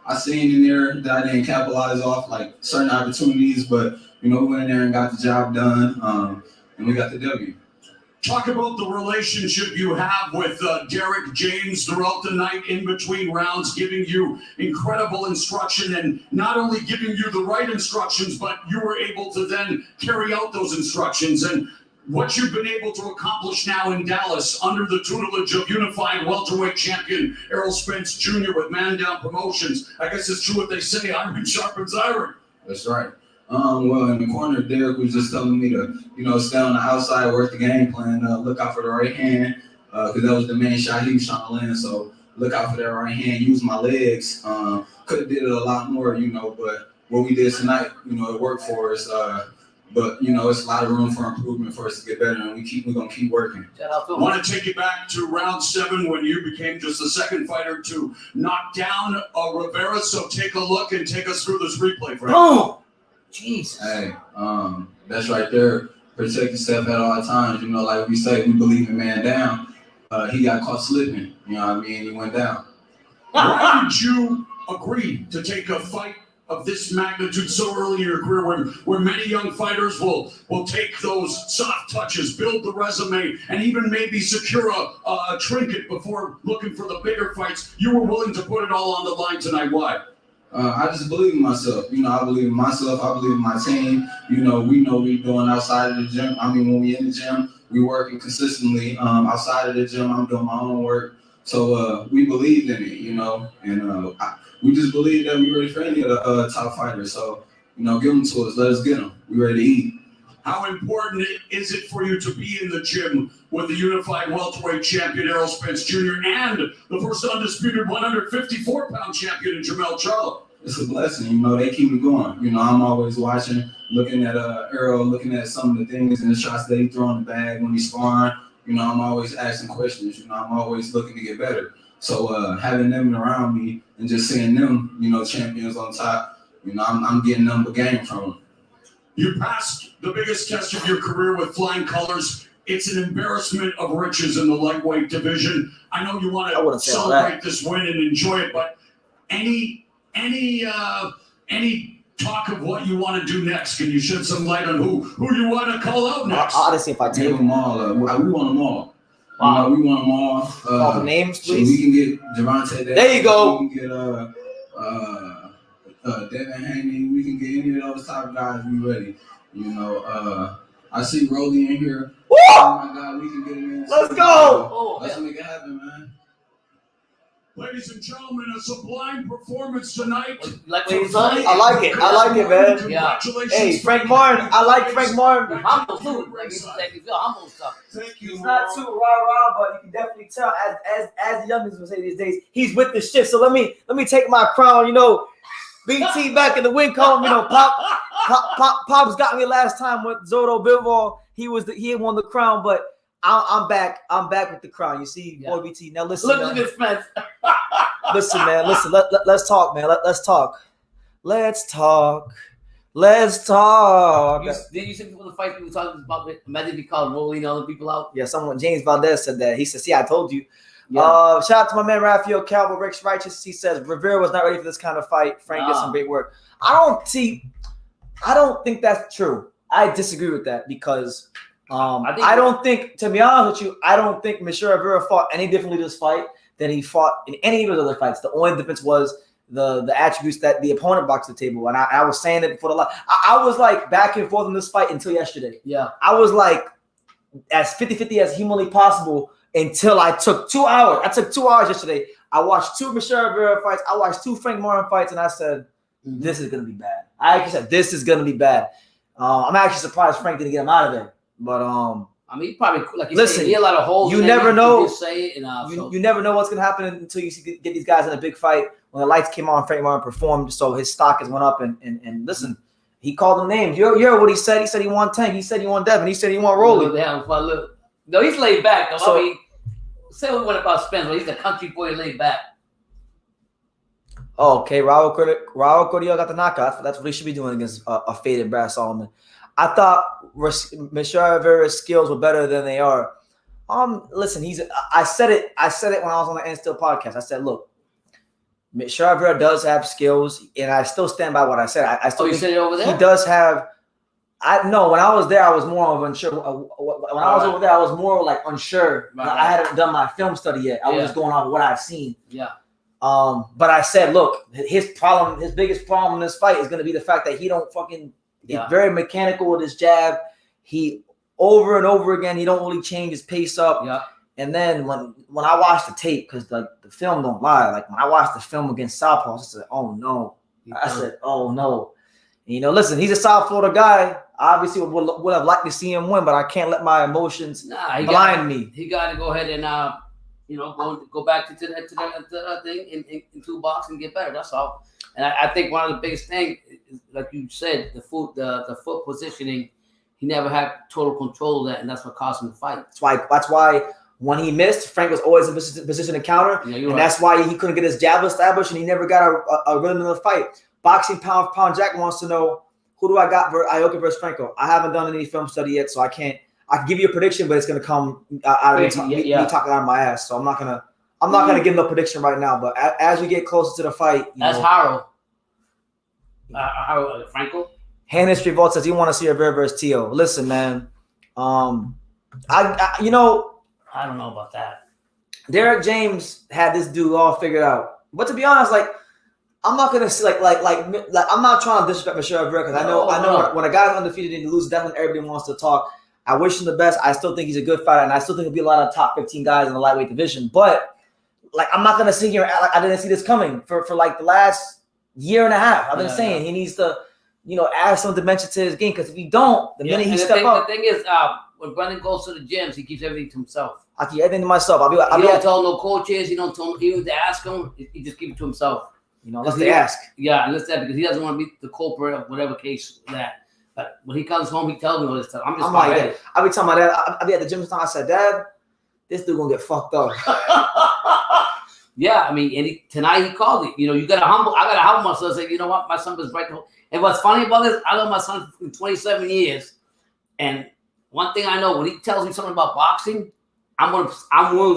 I seen in there that I didn't capitalize off, like certain opportunities. But we went in there and got the job done, and we got the W. Talk about the relationship you have with Derek James throughout the night, in between rounds, giving you incredible instruction, and not only giving you the right instructions, but you were able to then carry out those instructions. And what you've been able to accomplish now in Dallas under the tutelage of unified welterweight champion Errol Spence Jr. with Man Down Promotions. I guess it's true what they say, iron sharpens iron. That's right. Well, in the corner, Derek was just telling me to, stay on the outside, work the game plan, look out for the right hand, because that was the main shot he was trying to land. So look out for that right hand, use my legs. Could have did it a lot more, but what we did tonight, it worked for us. But it's a lot of room for improvement for us to get better, and we're gonna keep working. I want to take you back to round 7 when you became just the second fighter to knock down Rivera. So take a look and take us through this replay, Frank. Boom! Jeez. Hey, that's right there. Protect yourself at all times. Like we say, we believe in man down. He got caught slipping. He went down. Why did you agree to take a fight of this magnitude so early in your career, where many young fighters will take those soft touches, build the resume, and even maybe secure a trinket before looking for the bigger fights? You were willing to put it all on the line tonight. Why? I just believe in myself. I believe in myself. I believe in my team. We know we're doing outside of the gym. When we in the gym, we working consistently. Outside of the gym, I'm doing my own work. So we believed in it, and we just believe that we're ready for any of the top fighters. So, give them to us. Let us get them. We're ready to eat. How important is it for you to be in the gym with the unified welterweight champion Errol Spence Jr. and the first undisputed 154-pound champion in Jermell Charlo? It's a blessing. They keep me going. I'm always watching, looking at Errol, looking at some of the things and the shots that he throw in the bag when he's sparring. I'm always asking questions. I'm always looking to get better. So having them around me and just seeing them, champions on top, I'm getting them a game from them. You passed the biggest test of your career with flying colors. It's an embarrassment of riches in the lightweight division. I know you want to celebrate this win and enjoy it, but any talk of what you want to do next? Can you shed some light on who you want to call out next? Honestly, if I take them all, we want them all. Wow. We want them all. Call the names, please. So we can get Javante. There you go. We can get Devin Haney. We can get any of those type of guys. We ready. You know, I see Rolly in here. Woo! Oh my God, we can get him in. Let's go. Let's make it happen, man. Ladies and gentlemen, a sublime performance tonight. Like what you said? I like it. I like it, man. Yeah. Hey, Frank Martin. I like Frank Martin. Humble too. Like you feel humble stuff. Thank you. He's not too rah-rah, but you can definitely tell, as the youngins would say these days, he's with the shit. So let me take my crown, you know, BT back in the win column, you know, Pops got me last time with Zoto Bivol. He won the crown, but I'm back with the crown. You see, boy BT. Now listen, Look at this fence. listen, man. Listen, let's talk, man. Let's talk. Let's talk. Did you see people in the fight? People talking about it? Imagine if you called rolling other people out. Yeah, James Valdez said that. He said, "See, I told you." Yeah. Shout out to my man Rafael Calvo, Rick's Righteous. He says Rivera was not ready for this kind of fight. Frank did some great work. I don't think that's true. I disagree with that because I don't think, to be honest with you, I don't think Michel Rivera fought any differently this fight than he fought in any of his other fights. The only difference was the attributes that the opponent brought to the table. And I was saying it before the live. I was like back and forth in this fight until yesterday. Yeah. I was like as 50-50 as humanly possible until I took 2 hours. I took 2 hours yesterday. I watched 2 Michel Rivera fights. I watched 2 Frank Martin fights, and I said, this is going to be bad. I actually said, this is going to be bad. I'm actually surprised Frank didn't get him out of there. But I mean, he probably, like you listen, said, he had a lot of holes. You never know. Say it and, you never know what's going to happen until you get these guys in a big fight. When the lights came on, Frank Martin performed, so his stock has went up. And listen, he called them names. You heard what he said. He said he won Tank. He said he won Devin. He said he won Rolly. Look. No, he's laid back. Though. So, I mean, say what we want about Spence, but he's a country boy laid back. Oh, okay. Raul Cordio got the knockout. That's what he should be doing against a faded Brad Solomon. I thought Michel Rivera's skills were better than they are. Listen, I said it when I was on the End Still podcast. I said, look, Michel Rivera does have skills, and I still stand by what I said. I still you said it over there? He does have. No, when I was there, I was more of unsure. When I was over there, I was more like unsure. Right. I hadn't done my film study yet. I was just going off of what I've seen. Yeah. But I said, look, his biggest problem in this fight is going to be the fact that he don't fucking. He's very mechanical with his jab. He over and over again, he don't really change his pace up. Yeah. And then when I watched the tape, because like the film don't lie, like when I watched the film against Southpaw, I said, oh no. I said, oh no. And, you know, listen, he's a South Florida guy. Obviously, would have liked to see him win, but I can't let my emotions blind me. He got to go ahead and go back to the thing in toolbox and get better. That's all. And I think one of the biggest things, like you said, the foot positioning, he never had total control of that, and that's what caused him to fight. That's why when he missed, Frank was always in position to counter, that's why he couldn't get his jab established, and he never got a rhythm in the fight. Boxing Pound for Pound Jack wants to know, who do I got for Ioka versus Franco? I haven't done any film study yet, so I can give you a prediction, but it's going to come out of me talking out of my ass. So I'm not gonna give no prediction right now. But as we get closer to the fight, that's Harold. Franco. Hand History Vault says he want to see Rivera versus Tio. Listen, man. I don't know about that. Derek James had this dude all figured out, but to be honest, like I'm not gonna say like I'm not trying to disrespect Michel Rivera because I know when a guy's undefeated and he loses, that's when everybody wants to talk. I wish him the best. I still think he's a good fighter, and I still think he'll be a lot of top 15 guys in the lightweight division. But like I'm not gonna sit here and act like I didn't see this coming for like the last year and a half. I've been saying he needs to, add some dimension to his game because if he don't, the minute he step up. The thing is, when Brendan goes to the gyms, he keeps everything to himself. I keep everything to myself. He don't tell no coaches. He don't tell even to ask him. He just keeps it to himself. Unless they ask. Yeah, unless that because he doesn't want to be the culprit of whatever case that. But when he comes home, he tells me all this stuff. I'm like, I be telling my dad. I be at the gym time. I said, Dad, this dude gonna get fucked up. Yeah, I mean, and tonight he called it. You gotta humble. I gotta humble myself. Say, you know what, my son was right. And what's funny about this, I know my son for 27 years, and one thing I know when he tells me something about boxing, I'm willing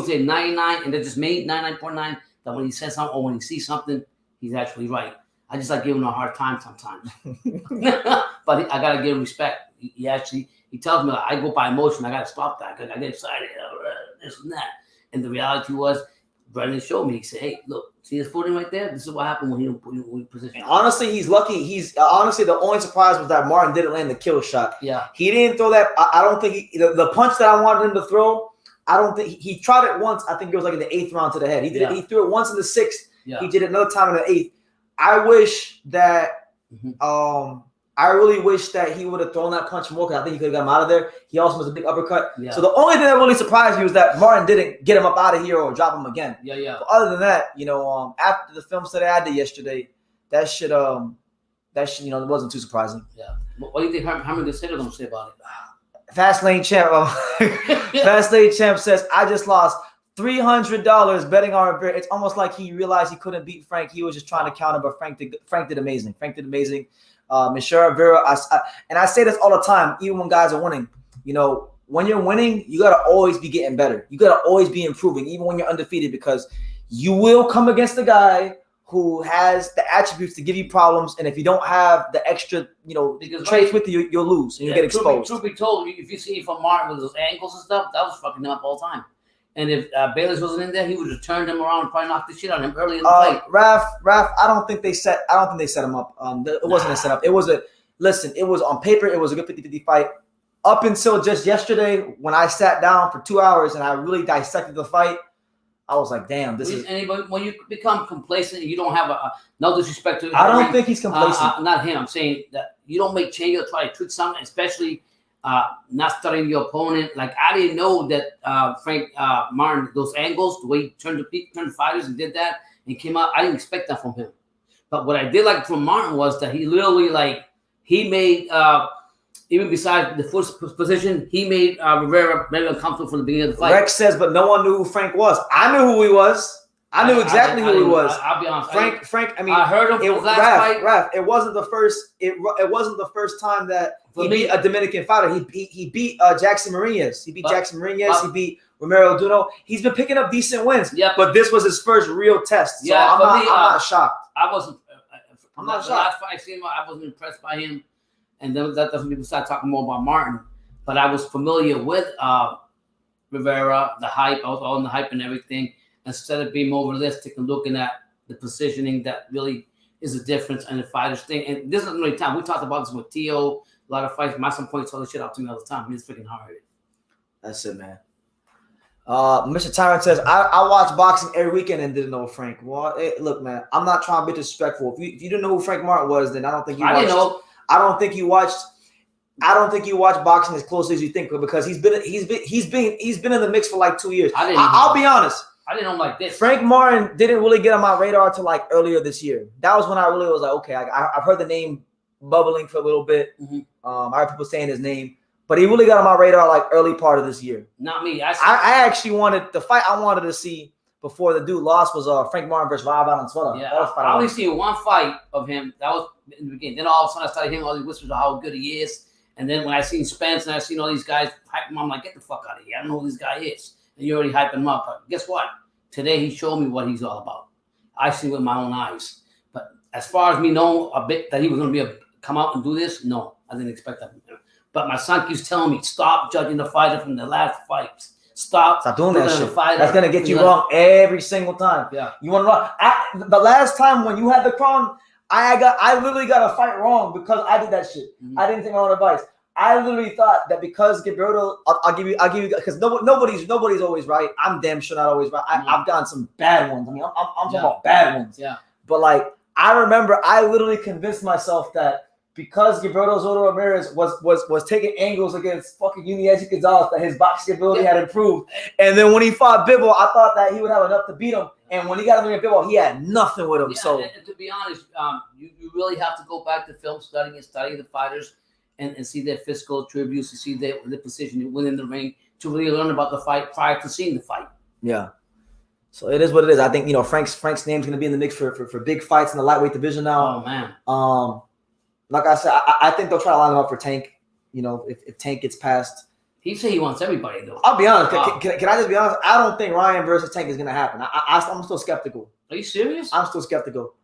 to say 99, and that just made 99.9. That when he says something or when he sees something, he's actually right. I just like giving him a hard time sometimes, but I gotta give him respect. He tells me like, I go by emotion. I gotta stop that. I get excited, this and that. And the reality was, Brendan showed me. He said, "Hey, look, see his footing right there. This is what happened when he position." Honestly, he's lucky. He's honestly the only surprise was that Martin didn't land the kill shot. Yeah, he didn't throw that. I don't think the punch that I wanted him to throw. I don't think he tried it once. I think it was like in the 8th round to the head. He did. He threw it once in the 6th. Yeah. He did it another time in the 8th. I wish that. I really wish that he would have thrown that punch more because I think he could have got him out of there. He also was a big uppercut. Yeah. So the only thing that really surprised me was that Martin didn't get him up out of here or drop him again. Yeah. But other than that, after the film study I did yesterday, that shit, it wasn't too surprising. Yeah. What do you think Herman Gaceta gonna say about it? Fastlane Champ says, I just lost $300 betting on Rivera. It's almost like he realized he couldn't beat Frank. He was just trying to counter, but Frank did amazing. Michel Rivera, and I say this all the time, even when guys are winning. When you're winning, you got to always be getting better. You got to always be improving, even when you're undefeated, because you will come against a guy who has the attributes to give you problems, and if you don't have the extra, traits with you, you'll lose and you'll get exposed. Truth be told, if you see from Martin with those ankles and stuff, that was fucking him up all the time. And if Bayless wasn't in there, he would have turned him around and probably knocked the shit out of him early in the fight. Raf, I don't think they set him up. It wasn't a setup. It was on paper, it was a good 50-50 fight. Up until just yesterday, when I sat down for 2 hours and I really dissected the fight, I was like, damn, this is. When you become complacent, you don't have no disrespect to him. I don't think he's complacent. Not him. I'm saying that you don't make changes or try to tweak something, especially not studying your opponent. Like, I didn't know that Frank Martin, those angles, the way he turned fighters and did that and came out, I didn't expect that from him. But what I did like from Martin was that he literally, he made, even besides the first position, he made Rivera very uncomfortable from the beginning of the fight. Rex says, but no one knew who Frank was. I knew who he was. I knew exactly who he was. I'll be honest. Frank. I mean, I heard him from his last fight. Raf, it wasn't the first. It wasn't the first time that he beat a Dominican fighter. He beat Jackson Marinez. He beat Jackson Marinez. He beat Romero Duno. He's been picking up decent wins. Yeah, but this was his first real test. So I'm not shocked. I wasn't. I'm not shocked. The last fight I seen him, I wasn't impressed by him. And then that doesn't people start talking more about Martin. But I was familiar with Rivera, the hype. I was on the hype and everything. Instead of being more realistic and looking at the positioning, that really is a difference in the fighters thing. And this isn't really time. We talked about this with Tio. A lot of fights. My son points all this shit out to me all the time. He's freaking hard. That's it, man. Mr. Tyrant says, I watch boxing every weekend and didn't know Frank. Well, look, man, I'm not trying to be disrespectful. If you didn't know who Frank Martin was, then I don't think you watched. I don't think you watch boxing as closely as you think, because he's been in the mix for like 2 years. I'll be honest. I didn't know him like this. Frank Martin didn't really get on my radar until like earlier this year. That was when I really was like, okay, I've heard the name bubbling for a little bit. Mm-hmm. I heard people saying his name, but he really got on my radar like early part of this year. Not me. I actually wanted the fight I wanted to see before the dude lost was Frank Martin versus Rob Valenzuela. Yeah, I only seen one fight of him. That was in the beginning. Then all of a sudden I started hearing all these whispers of how good he is. And then when I seen Spence and I seen all these guys hype him, I'm like, get the fuck out of here. I don't know who this guy is. And you're already hyping him up. But guess what? Today he showed me what he's all about. I see with my own eyes. But as far as me knowing a bit that he was going to be able to come out and do this, no, I didn't expect that from him. But my son keeps telling me, stop judging the fighter from the last fights. Stop doing that shit. That's going to get you wrong every single time. Yeah. You want to wrong. The last time when you had the crown, I literally got a fight wrong because I did that shit. Mm-hmm. I didn't take my own advice. I literally thought that because Gilberto, I'll give you because nobody's always right. I'm damn sure not always right. I've gotten some bad ones. I mean, I'm talking about bad ones. Yeah. But like, I remember I literally convinced myself that because Gilberto Soto Ramirez was taking angles against fucking Yuniesi Gonzalez, that his boxing ability had improved. And then when he fought Bivol, I thought that he would have enough to beat him. And when he got him in Bivol, he had nothing with him. Yeah, so and to be honest, you really have to go back to film studying and study the fighters and see their physical attributes, to see their position within the ring, to really learn about the fight prior to seeing the fight. Yeah. So it is what it is. I think, Frank's name's going to be in the mix for big fights in the lightweight division now. Oh, man. Like I said, I think they'll try to line him up for Tank. If Tank gets past. He said he wants everybody, though. I'll be honest. Can I just be honest? I don't think Ryan versus Tank is going to happen. I'm still skeptical. Are you serious? I'm still skeptical.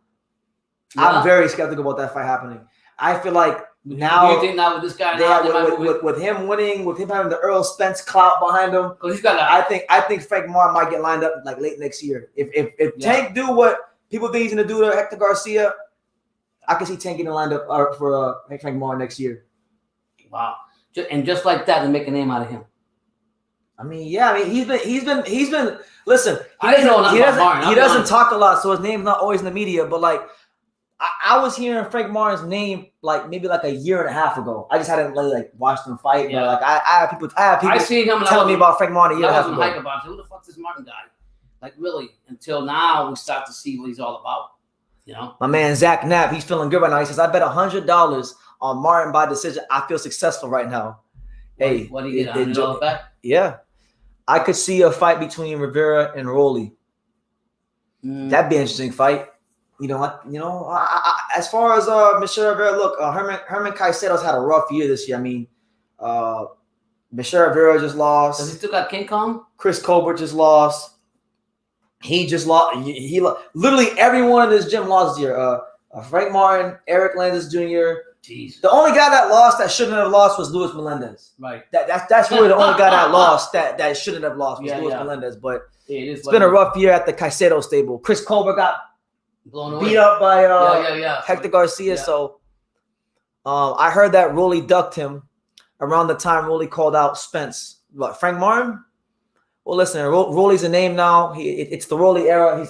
Yeah. I'm very skeptical about that fight happening. I feel like Now, do you think now with this guy now, with him winning, with him having the Earl Spence clout behind him, he's got I think Frank Martin might get lined up like late next year. If Tank do what people think he's gonna do to Hector Garcia, I can see Tank getting lined up for Frank Martin next year. Wow. And just like that, they make a name out of him. I mean, yeah. I mean, he's been. Listen, he doesn't talk a lot, so his name's not always in the media. But like, I was hearing Frank Martin's name like maybe like a year and a half ago. I just hadn't really like watched him fight. Yeah. But like, I have people seen him telling me about Frank Martin a year and a half ago. Hype about who the fuck's this Martin guy? Like really, until now we start to see what he's all about. You know, my man Zach Knapp, he's feeling good right now. He says, "I bet $100 on Martin by decision. I feel successful right now." Hey, what do you get? $100 back? Yeah, I could see a fight between Rivera and Rolly. That'd be an interesting fight. You know what? You know, as far as Michel Rivera, look, Herman Caicedo's had a rough year this year. I mean, Michel Rivera just lost. Does he still got King Kong? Chris Colbert just lost. He just lost. He literally everyone in this gym lost this year. Frank Martin, Eric Landis Jr. Jeez. The only guy that lost that shouldn't have lost was Luis Melendez. Right. That's really the only guy that lost that shouldn't have lost was Luis Melendez. But it's been a rough year at the Caicedo stable. Chris Colbert got beat up by Hector Garcia. Yeah. So I heard that Rolly ducked him around the time Rolly called out Spence. What, Frank Martin? Well, listen, Rolly's a name now. It's the Rolly era. He's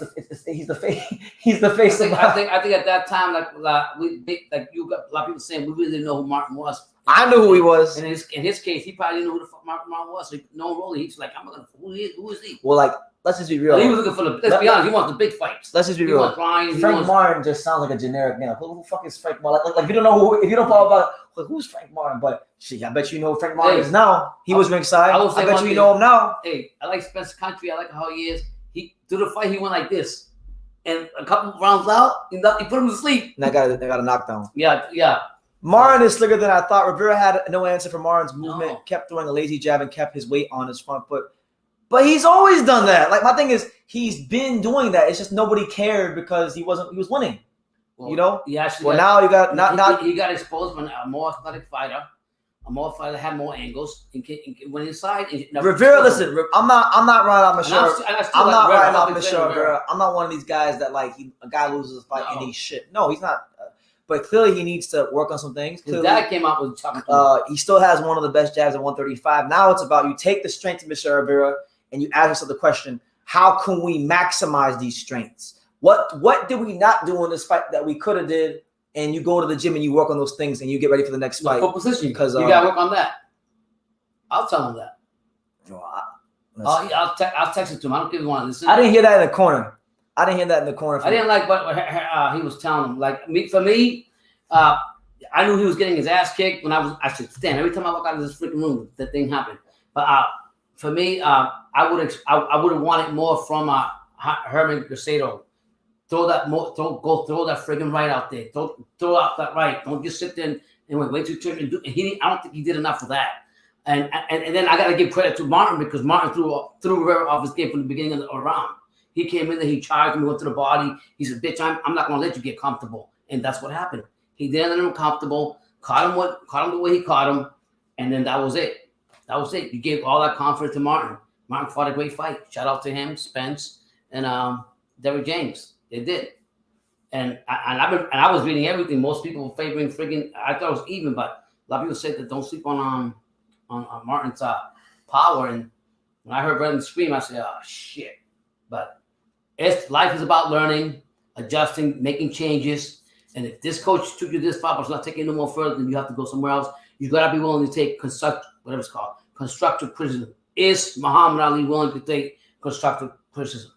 the face. He's the face. I think at that time, like you got a lot of people saying we really didn't know who Martin was. I knew who he was. And in his case, he probably didn't know who the fuck Martin was. So no Rolly. He's like, I'm gonna who is he? Well, like let's just be real. He was looking for let's be honest. He wants the big fights. Let's just be real. Frank Martin just sounds like a generic name. Like, who the fuck is Frank Martin? Like if you don't know if you don't follow about like, who's Frank Martin? But shit, I bet you know who Frank Martin is now. He was ringside. I bet you know him now. Hey, I like Spence Country. I like how he is. He through the fight he went like this, and a couple rounds out, he put him to sleep. And I got a knockdown. Yeah. Martin is slicker than I thought. Rivera had no answer for Martin's movement. Kept throwing a lazy jab and kept his weight on his front foot. But he's always done that. Like my thing is, he's been doing that. It's just nobody cared because he was winning. Well, you know. Yeah. Well, now you got he got exposed when a more athletic fighter, that had more angles and went inside. Rivera, listen, I'm not riding off Michel. I'm not riding off Michel Rivera. I'm not one of these guys that like a guy loses a fight and he's shit. No, he's not. But clearly he needs to work on some things. His dad came out with chopping. He still has one of the best jabs at 135. Now it's about you take the strength of Michel Rivera and you ask yourself the question: how can we maximize these strengths? What did we not do in this fight that we could have did? And you go to the gym and you work on those things and you get ready for the next fight. Full position, because you gotta work on that. I'll tell him that. I'll text it to him. I don't give him one. Listen. I didn't hear that in the corner. I didn't like what he was telling him. Like for me, I knew he was getting his ass kicked when I said, damn, every time I walk out of this freaking room, that thing happened. But for me, I would have wanted more from Herman Caicedo. Throw that friggin' right out there. Throw out that right. Don't just sit there and wait to turn and do. And I don't think he did enough of that. And then I got to give credit to Martin because Martin threw Rivera off his game from the beginning of the round. He came in there, he charged him, went to the body. He said, bitch, I'm not going to let you get comfortable. And that's what happened. He didn't let him comfortable, caught him the way he caught him, and then that was it. You gave all that confidence to Martin. Martin fought a great fight. Shout out to him, Spence, and Derrick James. They did. And I was reading everything. Most people were favoring friggin', I thought it was even, but a lot of people said that don't sleep on Martin's power. And when I heard Brendan scream, I said, oh, shit. But life is about learning, adjusting, making changes. And if this coach took you this far, but it's not taking you no more further, then you have to go somewhere else. You got to be willing to take constructive criticism. Is Muhammad Ali willing to take constructive criticism?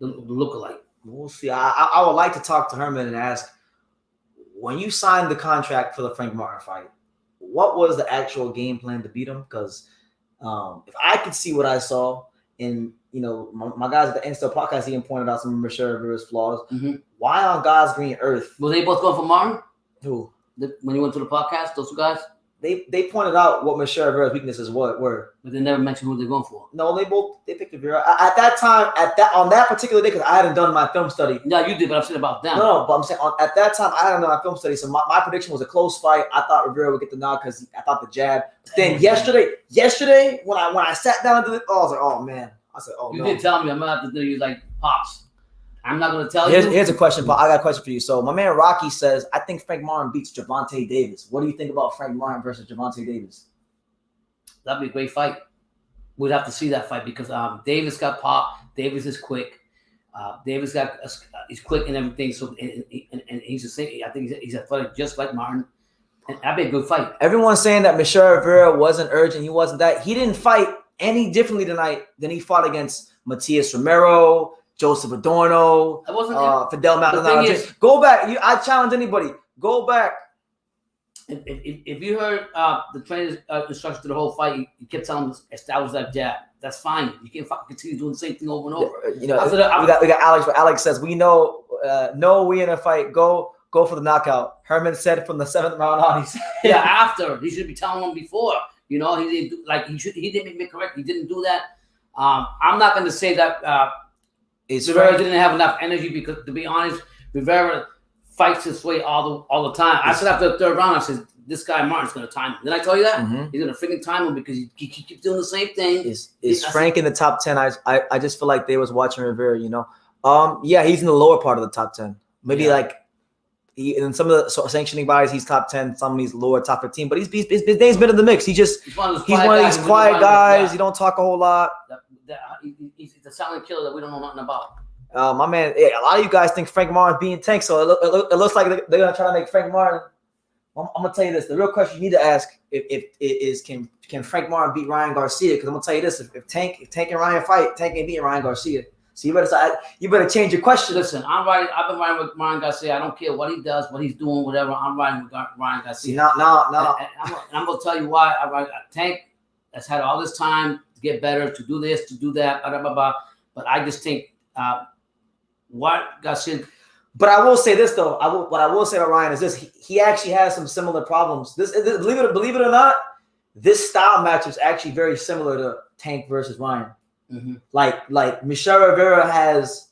The lookalike. We'll see. I would like to talk to Herman and ask, when you signed the contract for the Frank Martin fight, what was the actual game plan to beat him? Because if I could see what I saw, and my guys at the Insta podcast even pointed out some of Michel Rivera's flaws. Mm-hmm. Why on God's green earth? Were they both going for Martin? Who? When you went to the podcast, those two guys? they pointed out what Michel Rivera's weaknesses were. But they never mentioned who they're going for. No, they picked Rivera. At that time, on that particular day, because I hadn't done my film study. No, you did, but I'm saying about them. No, but I'm saying at that time, I hadn't done my film study, so my prediction was a close fight. I thought Rivera would get the nod because I thought the jab. But then yesterday, when I sat down to I was like, oh man. I said, oh you no. did tell me I'm gonna have to do you like Pops. I'm not gonna tell you. Here's a question, but I got a question for you. So my man Rocky says, I think Frank Martin beats Gervonta Davis. What do you think about Frank Martin versus Gervonta Davis? That'd be a great fight. We'd have to see that fight because Davis got pop. Davis is quick. Davis he's quick and everything. So and he's the same. I think he's athletic just like Martin. And that'd be a good fight. Everyone's saying that Michel Rivera wasn't urgent. He wasn't that. He didn't fight any differently tonight than he fought against Matias Romero, Joseph Adorno, Fidel Maldonado. Go back. I challenge anybody. Go back. If you heard the trainer's instructions to the whole fight, you kept telling him to establish that jab. That's fine. You can't continue doing the same thing over and over. You know, we got Alex. But Alex says we know. No, we in a fight. Go for the knockout. Herman said from the 7th round on. Yeah, after he should be telling him before. You know, he didn't do, like he should. He didn't make me correct. He didn't do that. I'm not going to say that Rivera didn't have enough energy because, to be honest, Rivera fights his way all the time. I said after the 3rd round, I said, this guy Martin's going to time him. Didn't I tell you that? Mm-hmm. He's going to freaking time him because he keeps doing the same thing. Is Frank in the top 10? I just feel like they was watching Rivera, you know. Yeah, he's in the lower part of the top 10. Maybe like in some of the sanctioning bodies, he's top 10. Some he's lower, top 15. But his name's been in the mix. He's one of these quiet guys. He don't talk a whole lot. He's the silent killer that we don't know nothing about. My man, a lot of you guys think Frank Martin's being Tank, so it looks like they're gonna try to make Frank Martin. I'm gonna tell you this: the real question you need to ask is can Frank Martin beat Ryan Garcia? Because I'm gonna tell you this: if Tank and Ryan fight, Tank ain't beating Ryan Garcia. So you better change your question. Listen, I've been riding with Ryan Garcia. I don't care what he does, what he's doing, whatever. I'm riding with Ryan Garcia. No. And I'm gonna tell you why. I ride Tank has had all this time to get better, to do this, to do that, blah, blah, blah. But I just think what Garcia. But I will say this though. What I will say about Ryan is this: he actually has some similar problems. Believe it or not, this style match is actually very similar to Tank versus Ryan. Mm-hmm. Like Michel Rivera has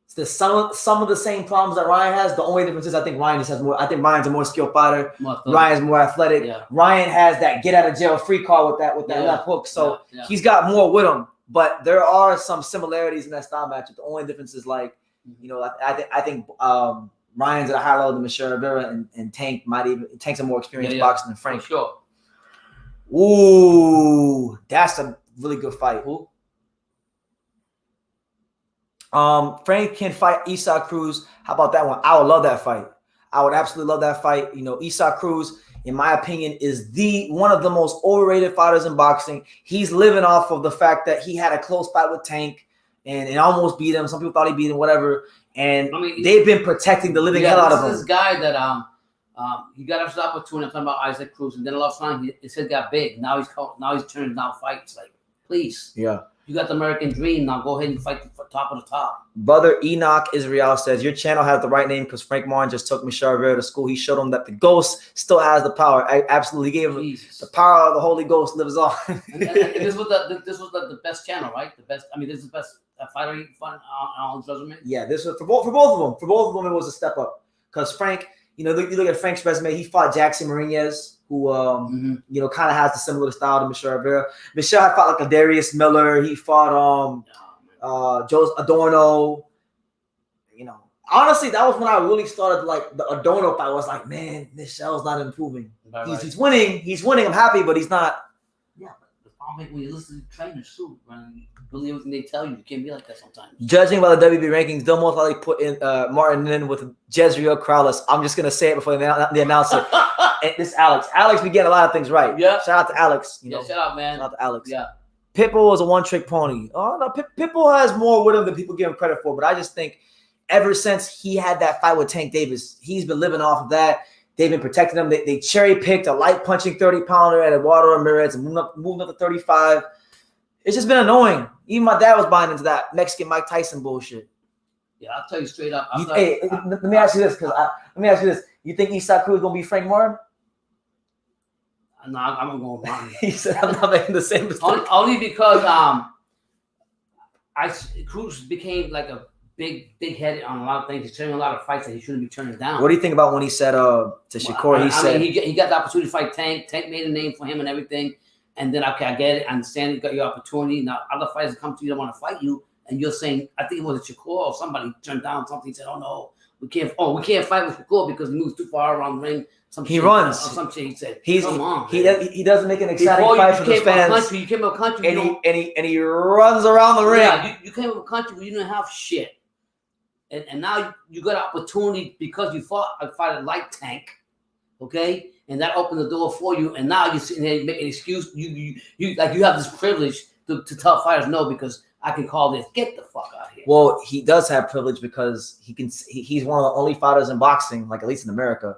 some of the same problems that Ryan has. The only difference is I think Ryan just has more. I think Ryan's a more skilled fighter. Ryan's more athletic. Yeah. Ryan has that get out of jail free card with that left hook. So he's got more with him. But there are some similarities in that style match. The only difference is you know, I think Ryan's at a higher level than Michel Rivera, and Tank's a more experienced boxer than Frank. For sure. Ooh, that's a really good fight. Who? Frank can fight Isaac Cruz. How about that one? I would love that fight. I would absolutely love that fight. You know, Isaac Cruz, in my opinion, is one of the most overrated fighters in boxing. He's living off of the fact that he had a close fight with Tank and almost beat him. Some people thought he beat him, whatever. And they've been protecting the living hell out of him. This guy that he got his opportunity. I'm talking about Isaac Cruz, and then all of a sudden his head got big. Now he's turning down fights. Like, please. Yeah. You got the American dream. Now go ahead and fight the top of the top. Brother Enoch Israel says, your channel has the right name because Frank Martin just took Michel Rivera to school. He showed him that the ghost still has the power. I absolutely gave him the power of the Holy Ghost lives on. and this was the best channel, right? The best. I mean, this is the best fighter you can find on his resume. Yeah, this was for both of them. For both of them, it was a step up. Because Frank, you look at Frank's resume. He fought Jackson Marinez, who kind of has the similar style to Michel Rivera. Michel had fought like a Darius Miller. He fought Joseph Adorno. You know, honestly, that was when I really started like the Adorno fight. I was like, man, Michel's not improving. Right. He's winning. He's winning. I'm happy, but he's not. Yeah, but the problem is when you listen to trainers too, man, you believe everything they tell you. You can't be like that sometimes. Judging by the WB rankings, they'll most likely put in Martin in with Jezreel Crowless. I'm just gonna say it before the announcer. This Alex, we get a lot of things right. Yeah. Shout out to Alex. Shout out, man. Shout out to Alex. Yeah. Pitbull is a one-trick pony. Oh no, Pitbull has more with him than people give him credit for. But I just think ever since he had that fight with Tank Davis, he's been living off of that. They've been protecting him. They cherry-picked a light-punching 30-pounder at Eduardo Ramirez and moving up to 35. It's just been annoying. Even my dad was buying into that Mexican Mike Tyson bullshit. Yeah, I'll tell you straight up. Let me ask you this, You think Isaac Cruz is gonna be Frank Martin? No, I'm gonna go with Ronnie. He said I'm not making the same mistake. Only because Cruz became like a big headed on a lot of things. He's turning a lot of fights that he shouldn't be turning down. What do you think about when he said to Shakur? He said he got the opportunity to fight Tank. Tank made a name for him and everything. And then okay, I get it. I understand you got your opportunity. Now other fighters come to you, don't want to fight you, and you're saying, I think it was a Shakur or somebody turned down something. He said, "Oh no, we can't fight with Shakur because he moves too far around the ring." He runs. Some shit he said. Come on, he doesn't make an exciting fight for the fans. You came to a country, and he runs around the ring. Yeah, you came to a country where you didn't have shit, and now you got an opportunity because you fought a fighter like Tank, okay, and that opened the door for you. And now you're sitting there making an excuse. You have this privilege to tell fighters no because I can call this. Get the fuck out of here. Well, he does have privilege because he's one of the only fighters in boxing, like at least in America.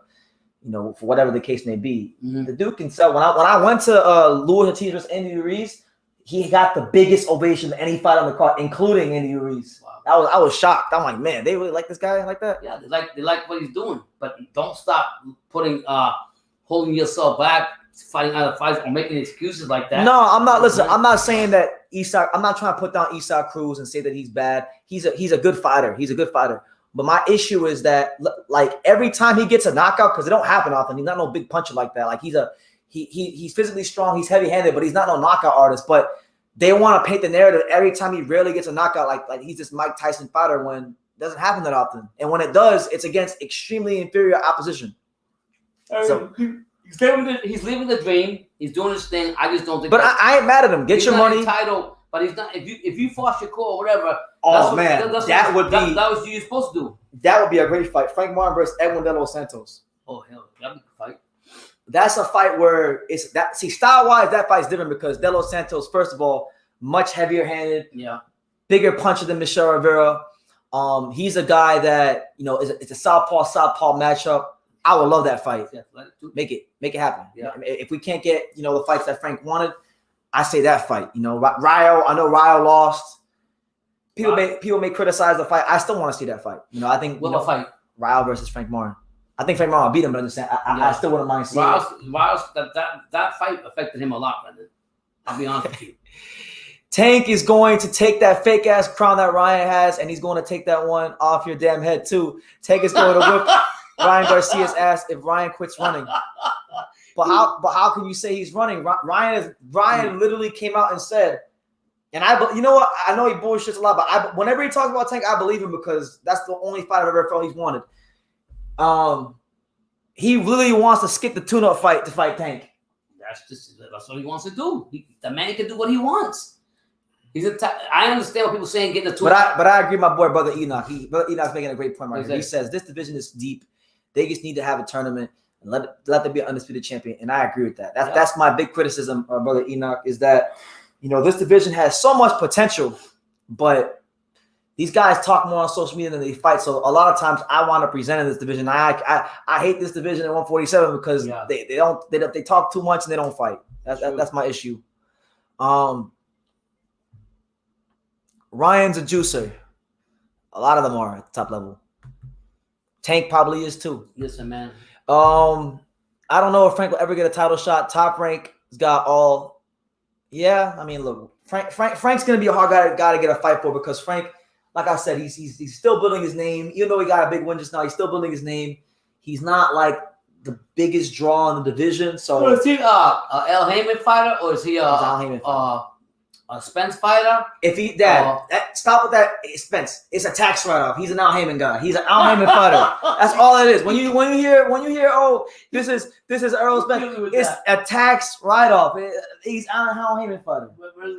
You know, for whatever the case may be, the dude can sell. When I went to Luis Ortiz versus Andy Ruiz, he got the biggest ovation of any fight on the card, including Andy Ruiz. Wow. I was shocked. I'm like, man, they really like this guy like that. Yeah, they like what he's doing, but don't stop holding yourself back, fighting other fights or making excuses like that. No, I'm not. Listen, I'm not saying that Isak. I'm not trying to put down Isak Cruz and say that he's bad. He's a good fighter. He's a good fighter. But my issue is that, like, every time he gets a knockout, because it don't happen often, he's not no big puncher like that. Like, he's physically strong, he's heavy-handed, but he's not no knockout artist. But they want to paint the narrative every time he rarely gets a knockout, like he's this Mike Tyson fighter, when it doesn't happen that often. And when it does, it's against extremely inferior opposition. So he's living the dream. He's doing his thing. I just don't think. But I ain't mad at him. Get your money. Entitled, but he's not. If you fought Shakur or whatever. That was what you're supposed to do. That would be a great fight. Frank Martin versus Edwin De Los Santos. Oh hell, that'd be a fight. That's a fight where it's that. See, style wise, that fight's different because De Los Santos, first of all, much heavier handed, bigger puncher than Michel Rivera. He's a guy that it's a southpaw matchup. I would love that fight. Yeah, make it happen. Yeah. If we can't get the fights that Frank wanted, I say that fight. Ryo. I know Ryo lost. People may criticize the fight. I still want to see that fight. I think what fight? Ryo versus Frank Martin. I think Frank Martin will beat him, but I'm just saying I still wouldn't mind seeing that fight affected him a lot, Brendan. I'll be honest with you. Tank is going to take that fake ass crown that Ryan has, and he's going to take that one off your damn head too. Tank is going to whip Ryan Garcia's ass if Ryan quits running. But how can you say he's running? Ryan literally came out and said. And you know what? I know he bullshits a lot, but whenever he talks about Tank, I believe him because that's the only fight I've ever felt he's wanted. He really wants to skip the tune-up fight to fight Tank. That's what he wants to do. The man can do what he wants. I understand what people saying getting the tune-up. But I agree, my boy, Brother Enoch. Brother Enoch's making a great point right here. He says this division is deep. They just need to have a tournament and let them be an undisputed champion. And I agree with that. That's my big criticism, Brother Enoch, is that this division has so much potential, but these guys talk more on social media than they fight. So a lot of times I want to present in this division. I hate this division at 147 because they talk too much and they don't fight. That's my issue. Ryan's a juicer. A lot of them are at the top level. Tank probably is too. Listen, man. I don't know if Frank will ever get a title shot. Top Rank has got all. Yeah, I mean, look, Frank's gonna be a hard guy to get a fight for because Frank, like I said, he's still building his name. Even though he got a big win just now, he's still building his name. He's not like the biggest draw in the division. So is he a El Heyman fighter or is he a Spence fighter? If he stop with that, Spence. It's a tax write-off. He's an Al Heyman guy. He's an Al Heyman fighter. That's all it is. When you hear oh this is Earl Spence, it's a tax write-off. He's an Al Heyman fighter.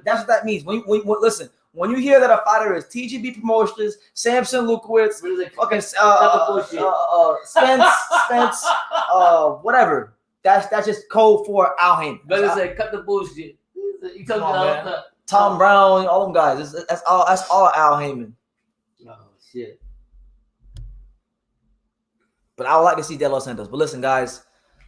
That's what that means. Listen, when you hear that a fighter is TGB Promotions, Samson Lukowitz, fucking Spence, whatever. That's just code for Al Heyman. Better say cut the bullshit. You talking about Tom Brown, all them guys. That's all Al Heyman. Oh shit. But I would like to see De Los Santos. But listen, guys,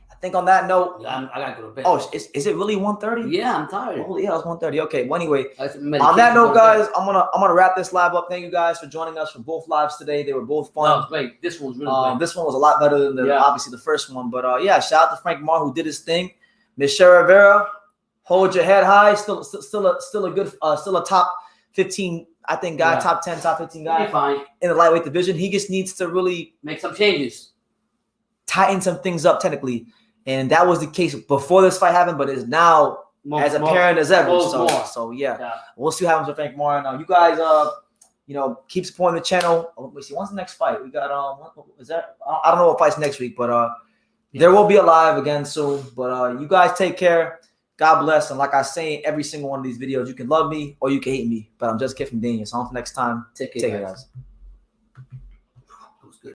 I think on that note, I gotta go to bed. Oh, is it really 1:30? Yeah, I'm tired. Holy hell, it's 1:30. Okay. Well, anyway, on that note, guys, I'm gonna wrap this live up. Thank you guys for joining us for both lives today. They were both fun. That was great. This one was really great. This one was a lot better than obviously the first one. But shout out to Frank Marr who did his thing. Michel Rivera, hold your head high. Still a good, still a top 15, I think, guy, top 10, top 15 guy fine in the lightweight division. He just needs to really make some changes, tighten some things up technically. And that was the case before this fight happened, but is now as apparent as ever. So yeah, we'll see what happens with Frank Moore. You guys, you know, keep supporting the channel. Let me see. When's the next fight? We got is that? I don't know what fight's next week, but there will be a live again soon. But you guys take care. God bless. And like I say in every single one of these videos, you can love me or you can hate me. But I'm just kidding, Daniel. So until next time, take care, guys.